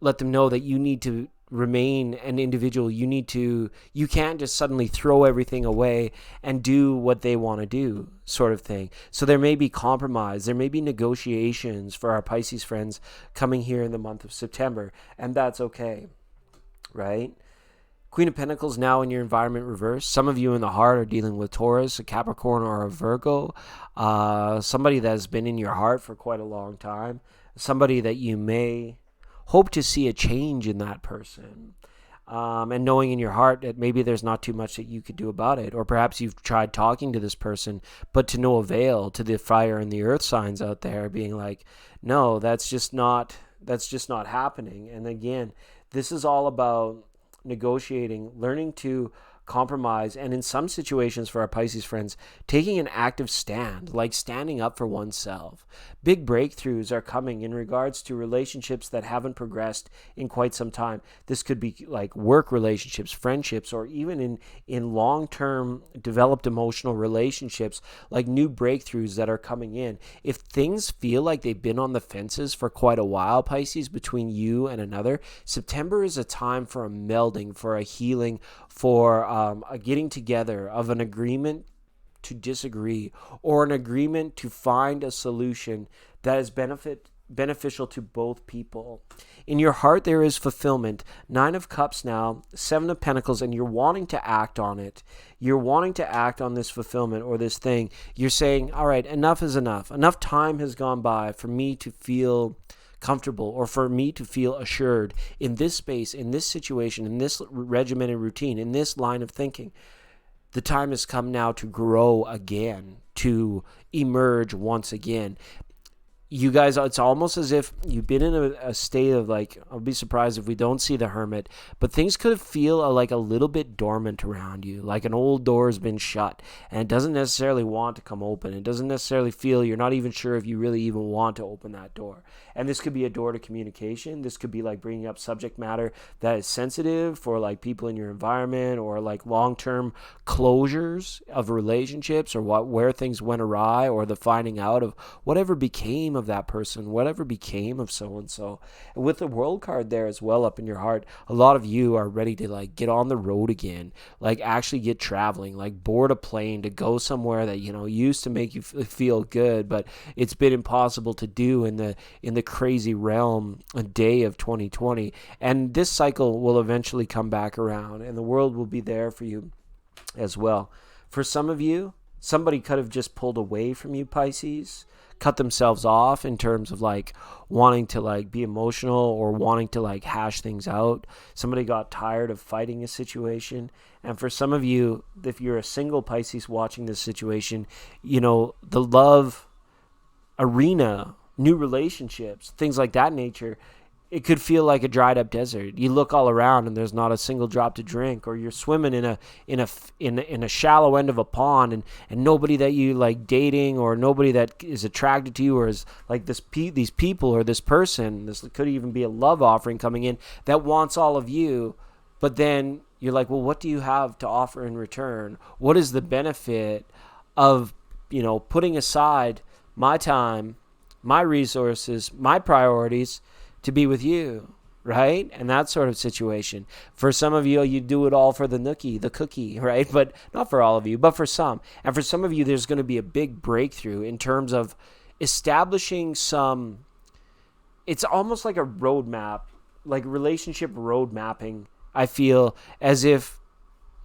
let them know that you need to remain an individual. You can't just suddenly throw everything away and do what they want to do, sort of thing. So there may be compromise, there may be negotiations for our Pisces friends coming here in the month of September, and that's okay, right? Queen of Pentacles now in your environment reverse. Some of you in the heart are dealing with Taurus, a Capricorn, or a Virgo, somebody that has been in your heart for quite a long time, somebody that you may hope to see a change in that person, and knowing in your heart that maybe there's not too much that you could do about it. Or perhaps you've tried talking to this person, but to no avail, to the fire and the earth signs out there being like, no, that's just not happening. And again, this is all about negotiating, learning to compromise, and in some situations for our Pisces friends, taking an active stand, like standing up for oneself. Big breakthroughs are coming in regards to relationships that haven't progressed in quite some time. This could be like work relationships, friendships, or even in long-term developed emotional relationships, like new breakthroughs that are coming in. If things feel like they've been on the fences for quite a while, Pisces, between you and another, September is a time for a melding, for a healing, for a getting together of an agreement to disagree, or an agreement to find a solution that is beneficial to both people. In your heart, there is fulfillment. 9 of Cups now, 7 of Pentacles, and you're wanting to act on it. You're wanting to act on this fulfillment or this thing. You're saying, all right, enough is enough. Enough time has gone by for me to feel comfortable, or for me to feel assured in this space, in this situation, in this regimented routine, in this line of thinking. The time has come now to grow again, to emerge once again. You guys, it's almost as if you've been in a state of like, I'll be surprised if we don't see the Hermit, but things could feel like a little bit dormant around you, like an old door has been shut and it doesn't necessarily want to come open. It doesn't necessarily feel, you're not even sure if you really even want to open that door. And this could be a door to communication. This could be like bringing up subject matter that is sensitive for like people in your environment, or like long-term closures of relationships, or where things went awry, or the finding out of whatever became of that person, whatever became of so-and-so. And with the World card there as well up in your heart, a lot of you are ready to like get on the road again, like actually get traveling, like board a plane to go somewhere that, used to make you feel good, but it's been impossible to do in the crazy realm a day of 2020. And this cycle will eventually come back around, and the world will be there for you as well. For some of you, somebody could have just pulled away from you, Pisces, cut themselves off in terms of like wanting to like be emotional, or wanting to like hash things out. Somebody got tired of fighting a situation. And for some of you, if you're a single Pisces watching this situation, the love arena, new relationships, things like that nature, it could feel like a dried up desert. You look all around and there's not a single drop to drink, or you're swimming in a shallow end of a pond, and nobody that you like dating, or nobody that is attracted to you, or is like these people or this person. This could even be a love offering coming in that wants all of you, but then you're like, well, what do you have to offer in return? What is the benefit of, putting aside my time, my resources, my priorities to be with you, right? And that sort of situation. For some of you, you do it all for the cookie, right? But not for all of you, but for some. And for some of you, there's going to be a big breakthrough in terms of establishing it's almost like a roadmap, like relationship road mapping. I feel as if,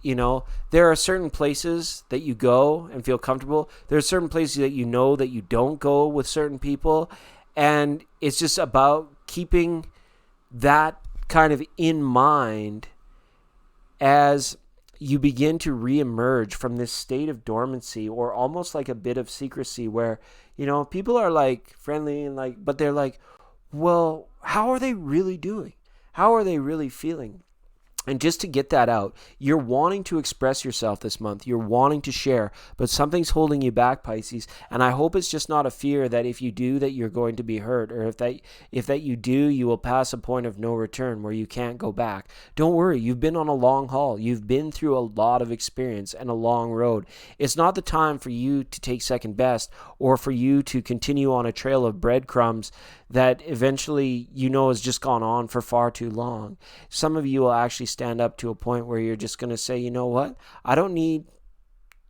there are certain places that you go and feel comfortable. There are certain places that that you don't go with certain people. And it's just about keeping that kind of in mind as you begin to reemerge from this state of dormancy, or almost like a bit of secrecy where, people are like friendly and like, but they're like, well, how are they really doing? How are they really feeling? And just to get that out, you're wanting to express yourself this month. You're wanting to share, but something's holding you back, Pisces. And I hope it's just not a fear that if you do, that you're going to be hurt, or if that you do, you will pass a point of no return where you can't go back. Don't worry. You've been on a long haul. You've been through a lot of experience and a long road. It's not the time for you to take second best, or for you to continue on a trail of breadcrumbs that eventually has just gone on for far too long. Some of you will actually stand up to a point where you're just going to say, you know what? I don't need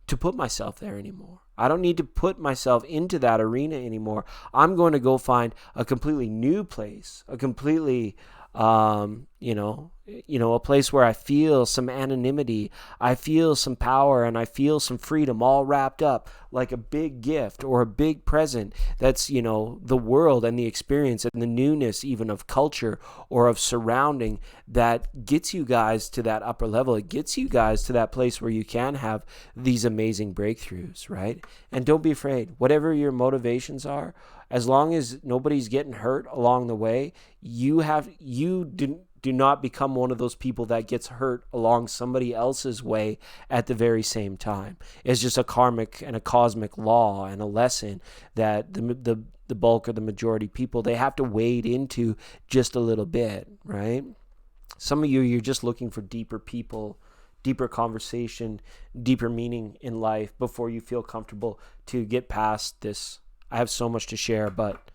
to put myself there anymore. I don't need to put myself into that arena anymore. I'm going to go find a completely new place, a completely, a place where I feel some anonymity, I feel some power, and I feel some freedom all wrapped up like a big gift or a big present that's, the world and the experience and the newness even of culture or of surrounding that gets you guys to that upper level. It gets you guys to that place where you can have these amazing breakthroughs, right? And don't be afraid. Whatever your motivations are, as long as nobody's getting hurt along the way, you do not become one of those people that gets hurt along somebody else's way at the very same time. It's just a karmic and a cosmic law and a lesson that the bulk or the majority people, they have to wade into just a little bit, right? Some of you're just looking for deeper people, deeper conversation, deeper meaning in life before you feel comfortable to get past this. I have so much to share, but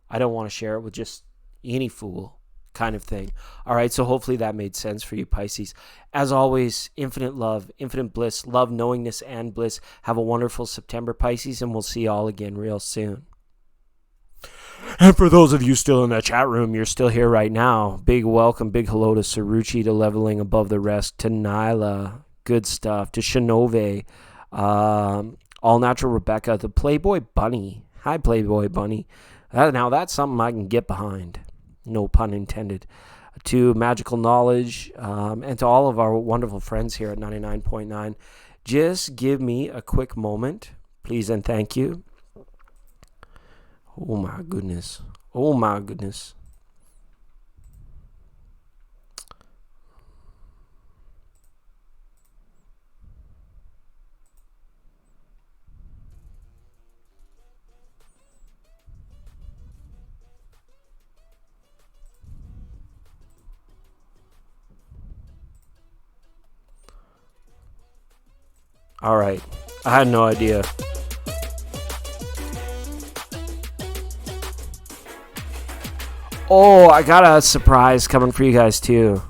I don't want to share it with just any fool kind of thing. All right, so hopefully that made sense for you, Pisces. As always, infinite love, infinite bliss, love, knowingness, and bliss. Have a wonderful September, Pisces, and we'll see you all again real soon. And for those of you still in the chat room, you're still here right now. Big welcome, big hello to Saruchi, to Leveling Above the Rest, to Nyla, good stuff, to Shinove, All Natural Rebecca, the Playboy Bunny. Hi, Playboy Bunny. Now that's something I can get behind. No pun intended. To Magical Knowledge, and to all of our wonderful friends here at 99.9. Just give me a quick moment, please and thank you. Oh my goodness. Oh my goodness. All right. I had no idea. Oh, I got a surprise coming for you guys too.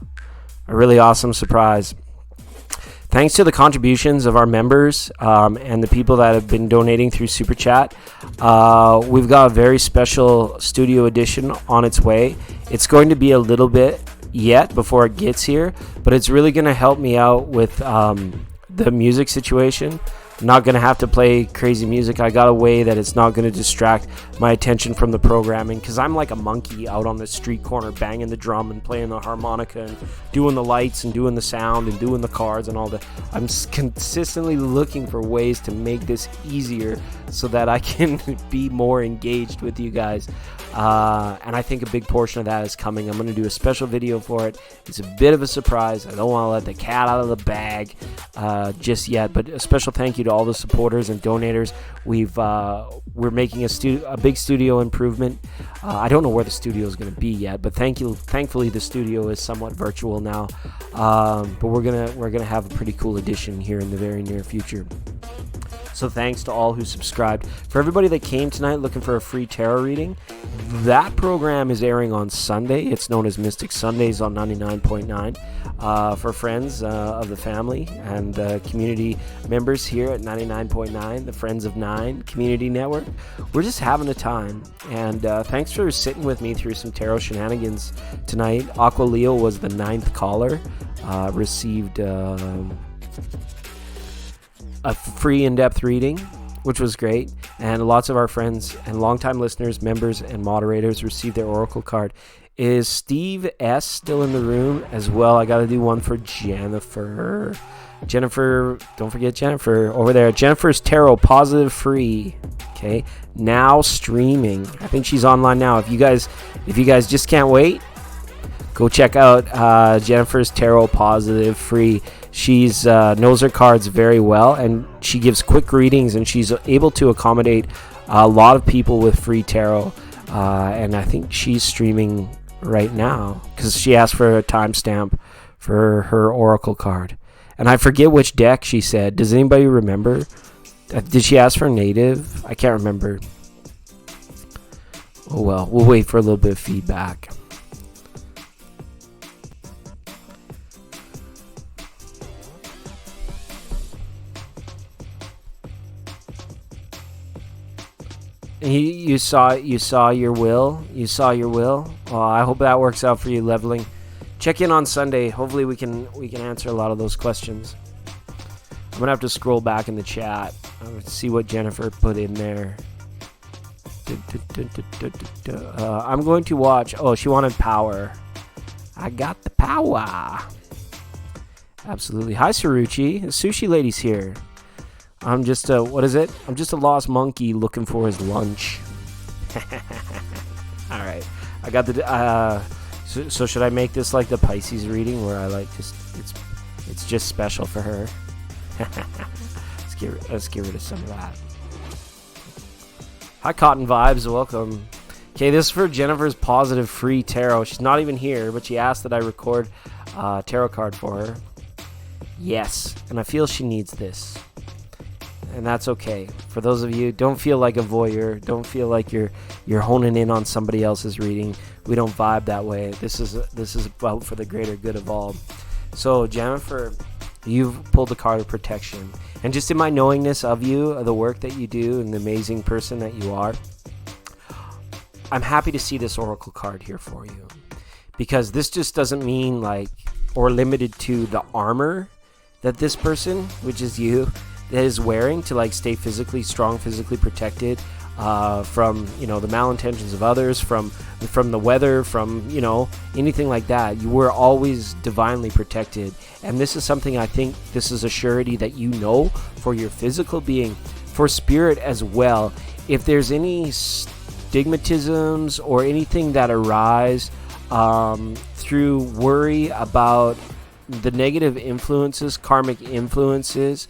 A really awesome surprise. Thanks to the contributions of our members and the people that have been donating through Super Chat, we've got a very special studio edition on its way. It's going to be a little bit yet before it gets here, but it's really going to help me out with the music situation. I'm not going to have to play crazy music. I got a way that it's not going to distract my attention from the programming, because I'm like a monkey out on the street corner banging the drum and playing the harmonica and doing the lights and doing the sound and doing the cards and all that. I'm consistently looking for ways to make this easier so that I can be more engaged with you guys. And I think a big portion of that is coming. I'm going to do a special video for it. It's a bit of a surprise. I don't want to let the cat out of the bag just yet, but a special thank you to all the supporters and donators. We're making a big studio improvement. I don't know where the studio is going to be yet, but thankfully the studio is somewhat virtual now. But we're gonna have a pretty cool addition here in the very near future. So thanks to all who subscribed. For everybody that came tonight looking for a free tarot reading, that program is airing on Sunday. It's known as Mystic Sundays on 99.9. For friends of the family and community members here at 99.9, the Friends of Nine Community Network, we're just having a time. And thanks for sitting with me through some tarot shenanigans tonight. Aqua Leo was the 9th caller. Received a free in-depth reading, which was great, and lots of our friends and longtime listeners, members, and moderators received their oracle card. Is Steve S. still in the room as well? I got to do one for Jennifer. Jennifer, don't forget Jennifer over there. Jennifer's Tarot Positive Free. Okay, now streaming. I think she's online now. If you guys just can't wait, go check out Jennifer's Tarot Positive Free. She's knows her cards very well, and she gives quick readings, and she's able to accommodate a lot of people with free tarot. And I think she's streaming right now because she asked for a timestamp for her oracle card. And I forget which deck she said. Does anybody remember? Did she ask for native? I can't remember. Oh well, we'll wait for a little bit of feedback. You saw your will. You saw your will. I hope that works out for you, Leveling. Check in on Sunday. Hopefully we can answer a lot of those questions. I'm gonna have to scroll back in the chat. See what Jennifer put in there. I'm going to watch. Oh, she wanted power. I got the power. Absolutely. Hi, Saruchi. The sushi lady's here. I'm just what is it? I'm just a lost monkey looking for his lunch. All right, I got the. So should I make this like the Pisces reading where I like just it's just special for her? Let's get rid of some of that. Hi, Cotton Vibes. Welcome. Okay, this is for Jennifer's Positive Free Tarot. She's not even here, but she asked that I record a tarot card for her. Yes, and I feel she needs this. And that's okay. For those of you, don't feel like a voyeur. Don't feel like you're honing in on somebody else's reading. We don't vibe that way. This is about for the greater good of all. So Jennifer, you've pulled the card of protection. And just in my knowingness of you, of the work that you do, and the amazing person that you are, I'm happy to see this oracle card here for you. Because this just doesn't mean like, or limited to the armor that this person, which is you, that is wearing to like stay physically strong, physically protected from the malintentions of others, from the weather, from anything like that. You were always divinely protected, and this is something I think this is a surety that for your physical being, for spirit as well. If there's any stigmatisms or anything that arise through worry about the negative influences, karmic influences,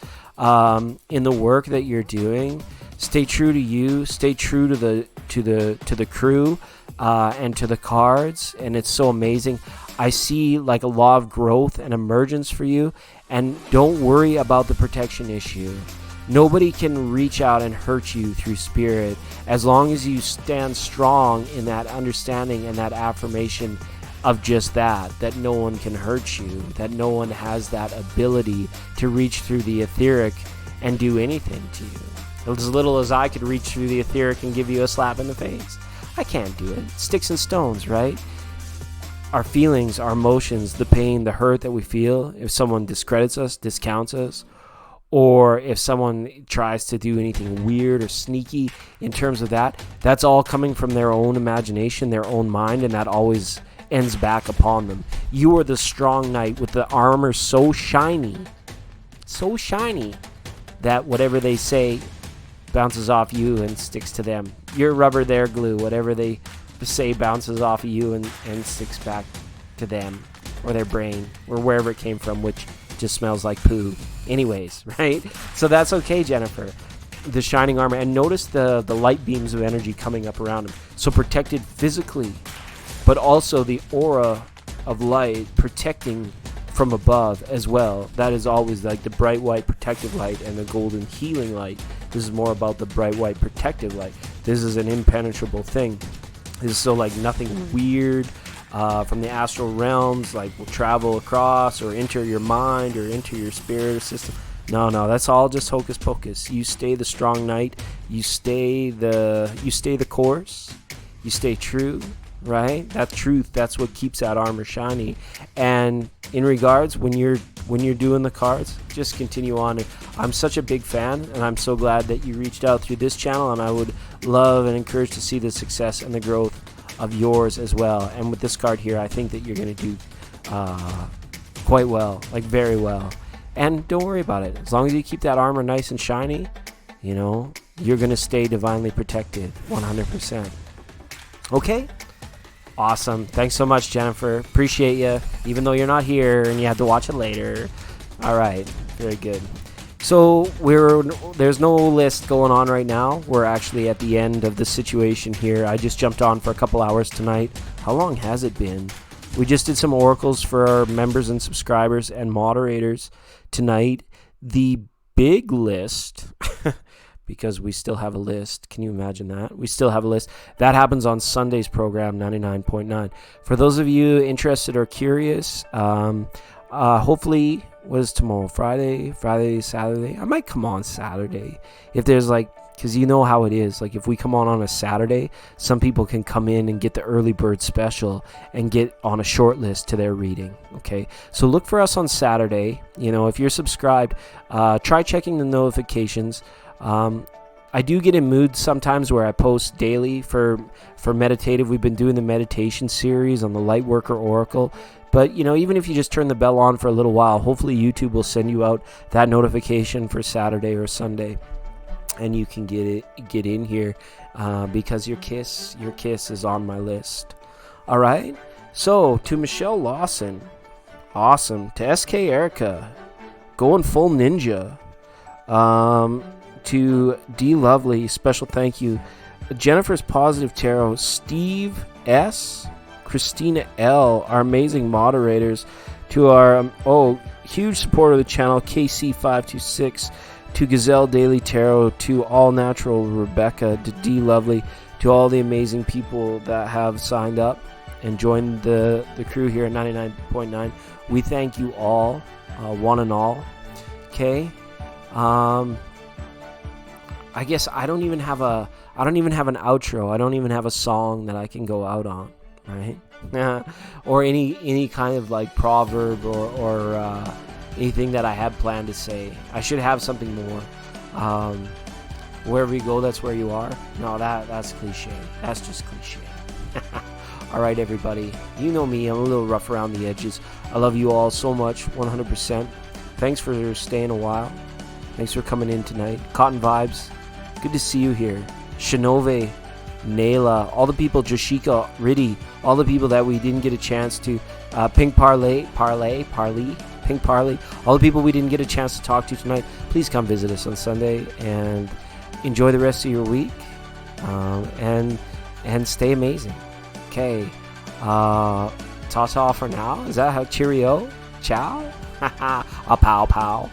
in the work that you're doing, stay true to you, stay true to the crew, and to the cards. And it's so amazing. I see like a law of growth and emergence for you, and don't worry about the protection issue. Nobody can reach out and hurt you through spirit as long as you stand strong in that understanding and that affirmation of just that no one can hurt you, that no one has that ability to reach through the etheric and do anything to you. As little as I could reach through the etheric and give you a slap in the face, I can't do it. Sticks and stones, right? Our feelings, our emotions, the pain, the hurt that we feel if someone discredits us, discounts us, or if someone tries to do anything weird or sneaky in terms of that, that's all coming from their own imagination, their own mind, and that always ends back upon them. You are the strong knight with the armor so shiny that whatever they say bounces off you and sticks to them. You're rubber, they're glue. Whatever they say bounces off of you and sticks back to them or their brain or wherever it came from, which just smells like poo anyways, right? So that's okay, Jennifer. The shining armor, and notice the light beams of energy coming up around him. So protected physically, but also the aura of light protecting from above as well. That is always like the bright white protective light and the golden healing light. This is more about the bright white protective light. This is an impenetrable thing. This is so like nothing weird from the astral realms like will travel across or enter your mind or enter your spirit system. No, that's all just hocus pocus. You stay the strong knight. You stay the course. You stay true, right? That truth, that's what keeps that armor shiny. And in regards, when you're doing the cards, just continue on. I'm such a big fan, and I'm so glad that you reached out through this channel, and I would love and encourage to see the success and the growth of yours as well. And with this card here, I think that you're going to do quite well, like very well. And don't worry about it. As long as you keep that armor nice and shiny, you know, you're going to stay divinely protected 100%. Okay? Awesome. Thanks so much, Jennifer. Appreciate you, even though you're not here and you have to watch it later. All right. Very good. So there's no list going on right now. We're actually at the end of the situation here. I just jumped on for a couple hours tonight. How long has it been? We just did some oracles for our members and subscribers and moderators tonight. The big list, because we still have a list. Can you imagine that? We still have a list. That happens on Sunday's program, 99.9. For those of you interested or curious, hopefully, what is tomorrow? Friday, Saturday? I might come on Saturday. If there's like, because you know how it is. Like if we come on a Saturday, some people can come in and get the early bird special and get on a short list to their reading. Okay, so look for us on Saturday. You know, if you're subscribed, try checking the notifications. I do get in moods sometimes where I post daily for meditative. We've been doing the meditation series on the Lightworker Oracle. But, you know, even if you just turn the bell on for a little while, hopefully YouTube will send you out that notification for Saturday or Sunday. And you can get in here because your kiss is on my list. All right. So to Michelle Lawson, awesome. To SK Erica, going full ninja. To D Lovely, special thank you. Jennifer's Positive Tarot, Steve S, Christina L, our amazing moderators. To our huge supporter of the channel, KC526. To Gazelle Daily Tarot, to All Natural Rebecca, to D Lovely, to all the amazing people that have signed up and joined the crew here at 99.9. We thank you all, one and all. Okay. I guess I don't even have an outro. I don't even have a song that I can go out on, right? Or any kind of like proverb or anything that I had planned to say. I should have something more. Wherever you go, that's where you are. No, that's cliche. That's just cliche. All right, everybody. You know me. I'm a little rough around the edges. I love you all so much, 100%. Thanks for staying a while. Thanks for coming in tonight. Cotton Vibes. Good to see you here. Shinove, Nayla, all the people, Jashika, Riddy, all the people that we didn't get a chance to, Pink Parley, Pink Parley, all the people we didn't get a chance to talk to tonight, please come visit us on Sunday and enjoy the rest of your week, and stay amazing. Okay, ta-ta for now. Is that how? Cheerio? Ciao? A pow pow.